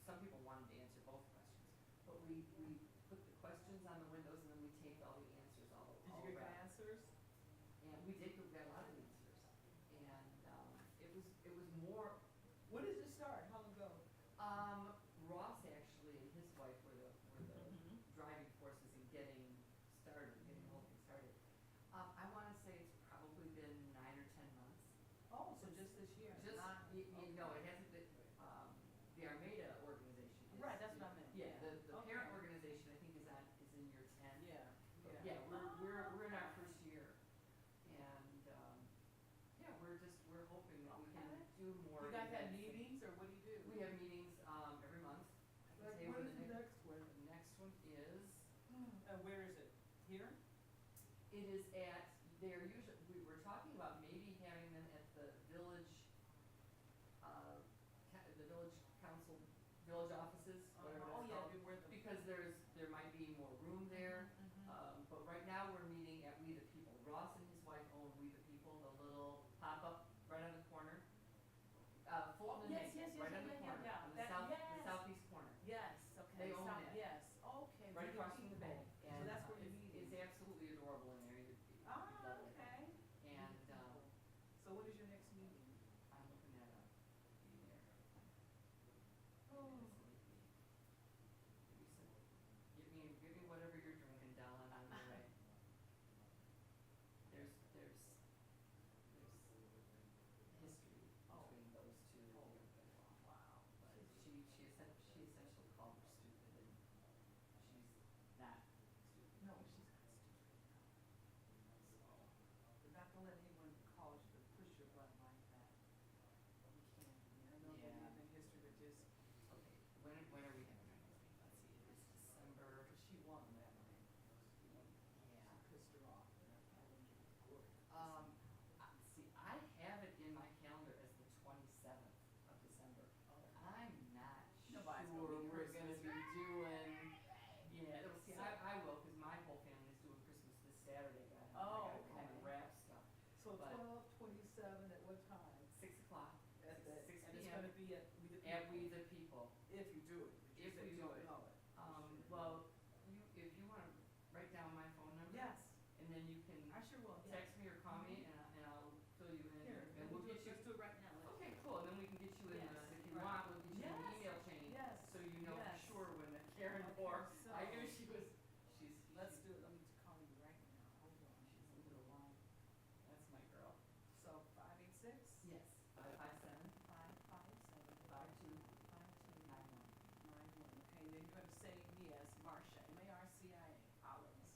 Speaker 18: some people wanted to answer both questions. But we put the questions on the windows and then we taped all the answers all
Speaker 6: Did you get good
Speaker 18: around.
Speaker 6: answers?
Speaker 18: And we did get a lot of answers. And it was more,
Speaker 6: When did you start? How long ago?
Speaker 18: Ross actually and his wife were the driving forces in getting started, getting the whole thing started. I wanna say it's probably been 9 or 10 months.
Speaker 6: Oh, so just this year?
Speaker 18: Just,
Speaker 6: Not-
Speaker 18: no,
Speaker 6: okay.
Speaker 18: it hasn't been, the Armada organization is.
Speaker 6: Right, that's what I meant.
Speaker 18: Yeah, the
Speaker 6: Okay.
Speaker 18: parent organization, I think, is in year 10.
Speaker 6: Yeah,
Speaker 18: But
Speaker 6: yeah.
Speaker 18: we're in our first year. And, yeah, we're hoping that we can do more.
Speaker 6: You guys had
Speaker 18: events.
Speaker 6: meetings, or what do you do?
Speaker 18: We have meetings, every month. I can
Speaker 6: Like,
Speaker 18: tell you
Speaker 6: when
Speaker 18: when
Speaker 6: is the next one?
Speaker 18: The next one is,
Speaker 6: And where is it? Here?
Speaker 18: it is at, they're usually, we were talking about maybe having them at the village, the village council, village offices, whatever
Speaker 6: Oh,
Speaker 18: that's
Speaker 6: yeah,
Speaker 18: called.
Speaker 6: where the.
Speaker 18: Because there might be more room there. But right now, we're meeting at We the People. Ross and his wife own We the People, the little pop-up right on the corner. Fulton and
Speaker 6: Yes,
Speaker 18: Maple,
Speaker 6: yes, yes,
Speaker 18: right on
Speaker 6: yeah,
Speaker 18: the
Speaker 6: yeah,
Speaker 18: corner,
Speaker 6: yeah.
Speaker 18: on the
Speaker 6: That-
Speaker 18: the
Speaker 6: yes.
Speaker 18: southeast corner.
Speaker 6: Yes, okay.
Speaker 18: They own
Speaker 6: South-
Speaker 18: that.
Speaker 6: Yes, okay.
Speaker 18: Right
Speaker 6: We the
Speaker 18: across from the
Speaker 6: people.
Speaker 18: bay.
Speaker 6: So
Speaker 18: And
Speaker 6: that's where you
Speaker 18: it's,
Speaker 6: meet.
Speaker 18: it's absolutely adorable in there. You'd love
Speaker 6: Ah,
Speaker 18: it.
Speaker 6: okay.
Speaker 18: And,
Speaker 6: So when is your next meeting?
Speaker 18: I'm looking at be there.
Speaker 6: Oh.
Speaker 18: Give me whatever you're drinking, Della, and I'm on my way. There's history between those two.
Speaker 6: Wow.
Speaker 18: But she essentially called her stupid, and she's not stupid.
Speaker 6: No, she's not stupid. So, you're not gonna let anyone call you to push your button like that. You can't. I know that
Speaker 18: Yeah.
Speaker 6: in history that just,
Speaker 18: Okay, when are we having our next meeting? Let's see, it is December.
Speaker 6: she won that one.
Speaker 18: Yeah.
Speaker 6: Pissed her off.
Speaker 18: See, I have it in my calendar as the 27th of December. I'm not
Speaker 6: Nobody's
Speaker 18: sure
Speaker 6: gonna be
Speaker 18: we're gonna
Speaker 6: Christmas.
Speaker 18: be doing, yeah, see, I will, cause my whole family's doing Christmas this Saturday, I
Speaker 6: Oh,
Speaker 18: gotta kind of
Speaker 6: okay.
Speaker 18: wrap stuff.
Speaker 6: So
Speaker 18: But-
Speaker 6: 12, 27, at what time?
Speaker 18: 6 o'clock,
Speaker 6: At the,
Speaker 18: 6
Speaker 6: and it's
Speaker 18: p.m.
Speaker 6: gonna be at We the People.
Speaker 18: at We the People.
Speaker 6: If you do it, but you
Speaker 18: If
Speaker 6: said
Speaker 18: we
Speaker 6: you
Speaker 18: do
Speaker 6: don't
Speaker 18: it.
Speaker 6: know it.
Speaker 18: Well, if you wanna write down my phone number.
Speaker 6: Yes,
Speaker 18: And then you can
Speaker 6: I sure will, yeah.
Speaker 18: text me or call me and I'll fill you in.
Speaker 6: Here,
Speaker 18: And we'll get you.
Speaker 6: let's do it right now.
Speaker 18: Okay, cool, and then we can get you in
Speaker 6: Yes,
Speaker 18: the, if you
Speaker 6: right.
Speaker 18: want, we'll get you in the
Speaker 6: Yes,
Speaker 18: email chain.
Speaker 6: yes,
Speaker 18: So you know for
Speaker 6: yes.
Speaker 18: sure when the Karen
Speaker 6: Okay,
Speaker 18: or,
Speaker 6: so-
Speaker 18: I knew she's.
Speaker 6: Let's do it, let me call you right now, hold on.
Speaker 18: She's a little line. That's my girl.
Speaker 6: So 586?
Speaker 18: Yes. 557
Speaker 6: 557
Speaker 18: 52 91.
Speaker 6: 91, okay, then you're gonna say me as Marcia, Marcia, Hollins,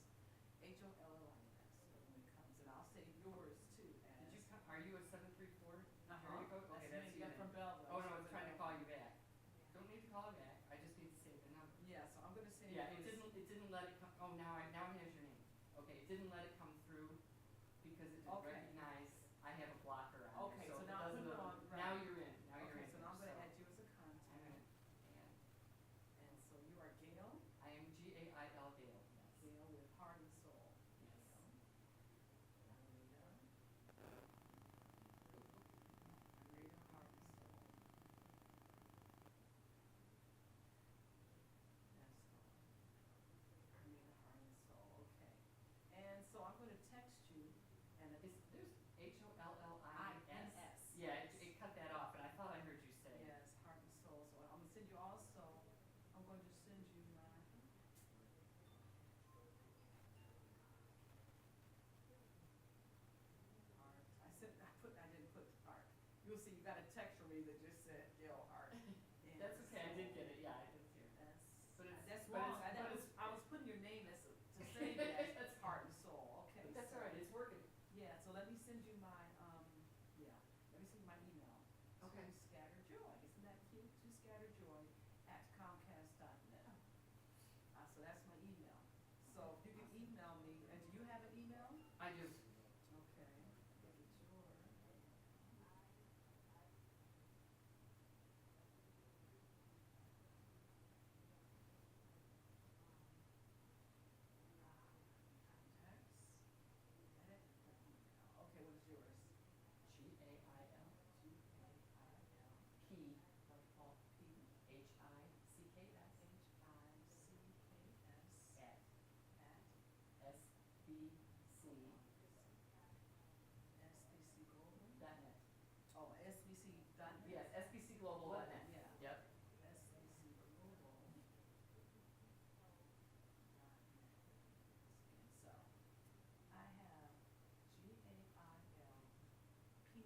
Speaker 6: Hollins, when it comes, and I'll say yours too as.
Speaker 18: Did you come, are you a 734?
Speaker 6: Uh-huh,
Speaker 18: Area code? Okay, that's
Speaker 6: me,
Speaker 18: you
Speaker 6: yeah,
Speaker 18: then.
Speaker 6: from Belleville.
Speaker 18: Oh, no, it's trying to call you back. Don't need to call her back, I just need to save the number.
Speaker 6: Yeah, so I'm gonna say
Speaker 18: Yeah,
Speaker 6: yours.
Speaker 18: it didn't let it come, oh, now it has your name. Okay, it didn't let it come through because it didn't
Speaker 6: Okay.
Speaker 18: recognize, I have a blocker on
Speaker 6: Okay,
Speaker 18: there, so
Speaker 6: so
Speaker 18: it
Speaker 6: now
Speaker 18: doesn't.
Speaker 6: put it on, right.
Speaker 18: Now you're in, now you're
Speaker 6: Okay,
Speaker 18: in.
Speaker 6: so now I'm gonna
Speaker 18: so
Speaker 6: add you as a
Speaker 18: I'm
Speaker 6: contact,
Speaker 18: gonna add,
Speaker 6: and so you are Gail,
Speaker 18: I am Gail, yes.
Speaker 6: Gail with Heart and Soul.
Speaker 18: Yes.
Speaker 6: Armada.
Speaker 18: Armada Heart and Soul. That's
Speaker 6: Armada Heart and Soul, okay. And so I'm gonna text you, and
Speaker 18: there's
Speaker 6: me that just said Gilhart.
Speaker 18: That's okay, I did get it, yeah, I did too.
Speaker 6: But that's wrong, I was putting your name as, to say that, that's heart and soul, okay.
Speaker 18: That's all right, it's working.
Speaker 6: Yeah, so let me send you my, yeah, let me send you my email.
Speaker 18: Okay.
Speaker 6: To Scatterjoy, isn't that cute? To Scatterjoy@comcast.net. So that's my email. So you can email me, and do you have an email?
Speaker 18: I do.
Speaker 6: Okay, get it yours. Okay, what is yours?
Speaker 18: G-A-I-L. P, like Paul.
Speaker 6: P.
Speaker 18: H-I-C-K-S.
Speaker 6: H-I-C-K-S.
Speaker 18: At S-B-C.
Speaker 6: SBC Global.
Speaker 18: Dot net.
Speaker 6: Oh, SBC dot net.
Speaker 18: Yes, sbcglobal.net.
Speaker 6: Yeah.
Speaker 18: Yep.
Speaker 6: SBC Global. So, I have G-A-I-L-P.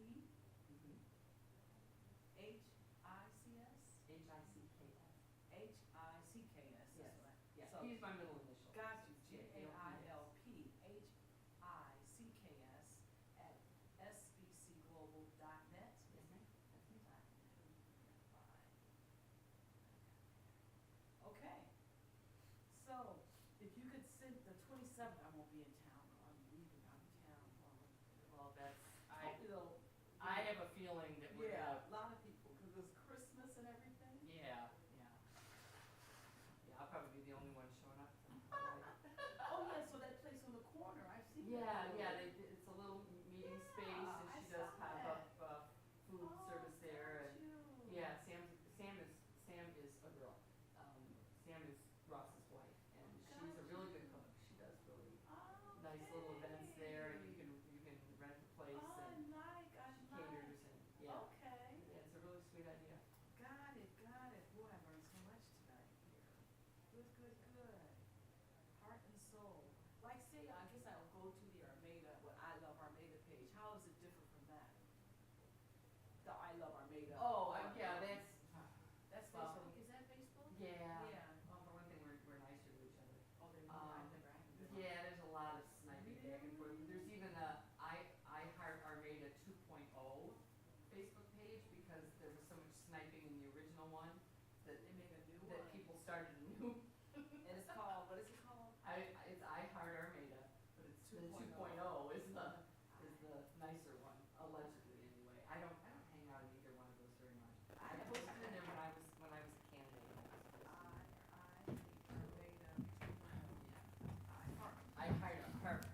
Speaker 6: H-I-C-S?
Speaker 18: H-I-C-K-S.
Speaker 6: H-I-C-K-S.
Speaker 18: Yes,
Speaker 6: That's right.
Speaker 18: yeah,
Speaker 6: So,
Speaker 18: P is my middle initial.
Speaker 6: got you,
Speaker 18: G-A-I-L-P.
Speaker 6: G-A-I-L-P-H-I-C-K-S at sbcglobal.net.
Speaker 18: Yes, ma'am. That's me.
Speaker 6: Okay, so if you could send the 27th, I won't be in town, though. I'm leaving out of town.
Speaker 18: Well, that's,
Speaker 6: Hopefully they'll.
Speaker 18: I have a feeling that we're
Speaker 6: Yeah,
Speaker 18: gonna,
Speaker 6: a lot of people, because it's Christmas and everything.
Speaker 18: yeah. Yeah, I'll probably be the only one showing up.
Speaker 6: Oh, yeah, so that place on the corner, I've seen that.
Speaker 18: Yeah, it's a little meeting space,
Speaker 6: Yeah,
Speaker 18: and
Speaker 6: I
Speaker 18: she does
Speaker 6: saw
Speaker 18: pop
Speaker 6: that.
Speaker 18: up, food
Speaker 6: Oh,
Speaker 18: service there, and,
Speaker 6: cute.
Speaker 18: yeah, Sam is a girl. Sam is Ross's wife, and she's a really good cook. She does really nice little events there, and you can rent the place, and she caters, and, yeah.
Speaker 6: Okay.
Speaker 18: Yeah, it's a really sweet idea.
Speaker 6: Got it. Boy, I learned so much tonight here. Good. Heart and soul. Like, say, I guess I'll go to the Armada, what I Love Armada page. How is it different from that? The I Love Armada.
Speaker 18: Oh, yeah,
Speaker 6: That's
Speaker 18: well,
Speaker 6: Facebook. Is that Facebook?
Speaker 18: yeah.
Speaker 6: Yeah.
Speaker 18: Well, for one thing, we're nicer to each other.
Speaker 6: Oh, I've never been on.
Speaker 18: Yeah, there's a lot of sniping back and forth. There's even a I Heart Armada 2.0 Facebook page, because there was so much sniping in the original one that
Speaker 6: They made a new
Speaker 18: that
Speaker 6: one.
Speaker 18: people started a new.
Speaker 6: And it's called, what is it called?
Speaker 18: It's I Heart Armada, but it's the 2.0 is the nicer one, allegedly anyway. I don't hang out in either one of those very much. I posted in there when I was a candidate. I Heart Armada.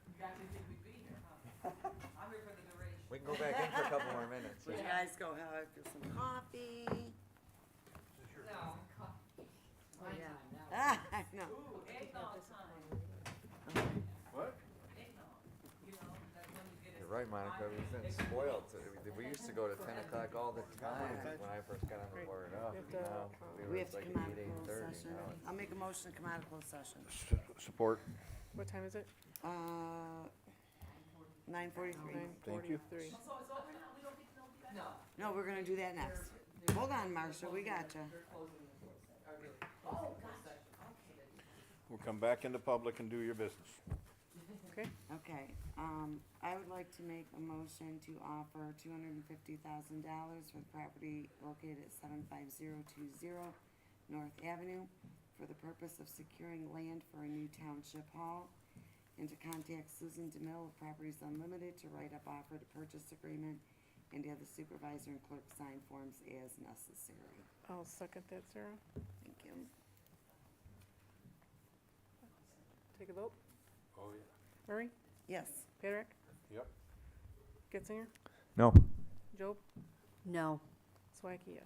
Speaker 6: You actually think we'd be here, huh? I'm here for the duration.
Speaker 4: We can go back in for a couple more minutes.
Speaker 5: Would you guys go have some coffee?
Speaker 18: No. My
Speaker 2: yeah.
Speaker 18: time now.
Speaker 5: I know.
Speaker 6: Ooh, eggnog time.
Speaker 1: What?
Speaker 6: Eggnog. You know, like when you get it.
Speaker 4: You're right, Monica, we've been spoiled. We used to go to 10 o'clock all the time when I first got on the board. Oh, now
Speaker 5: We
Speaker 4: it's
Speaker 5: have to
Speaker 4: like
Speaker 5: come out of
Speaker 4: 8,
Speaker 5: closed
Speaker 4: 8:30
Speaker 5: session.
Speaker 4: now.
Speaker 5: I'll make a motion to come out of closed session.
Speaker 1: Support.
Speaker 3: What time is it?
Speaker 5: 9:43.
Speaker 1: Thank you.
Speaker 3: 9:43.
Speaker 6: So it's over now? We don't get to know you guys?
Speaker 18: No.
Speaker 5: No, we're gonna do that next. Hold on, Marcia, we gotcha.
Speaker 18: They're closing the closed session.
Speaker 6: Oh, gotcha. Okay.
Speaker 1: We'll come back into public and do your business.
Speaker 3: Okay.
Speaker 5: Okay, I would like to make a motion to offer $250,000 for the property located at 75020 North Avenue for the purpose of securing land for a new township hall, and to contact Susan DeMille of Properties Unlimited to write up offer to purchase agreement and to have the supervisor and clerk sign forms as necessary.
Speaker 3: I'll second that, Sarah.
Speaker 5: Thank you.
Speaker 3: Take a vote.
Speaker 1: Oh, yeah.
Speaker 3: Murray?
Speaker 5: Yes.
Speaker 3: Patrick?
Speaker 1: Yep.
Speaker 3: Getzinger?
Speaker 4: No.
Speaker 3: Job?
Speaker 2: No.
Speaker 3: Swacky, yes.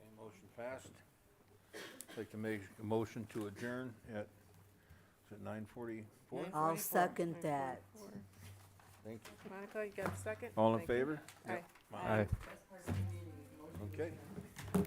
Speaker 1: Okay, motion passed. I'd like to make a motion to adjourn at, is it 9:44?
Speaker 2: I'll second that.
Speaker 3: 9:44.
Speaker 1: Thank you.
Speaker 3: Monica, you got a second?
Speaker 1: All in
Speaker 3: Thank you.
Speaker 1: favor?
Speaker 3: Aye.
Speaker 1: Aye.
Speaker 18: Best part of the meeting is the motion to
Speaker 1: Okay.
Speaker 18: adjourn.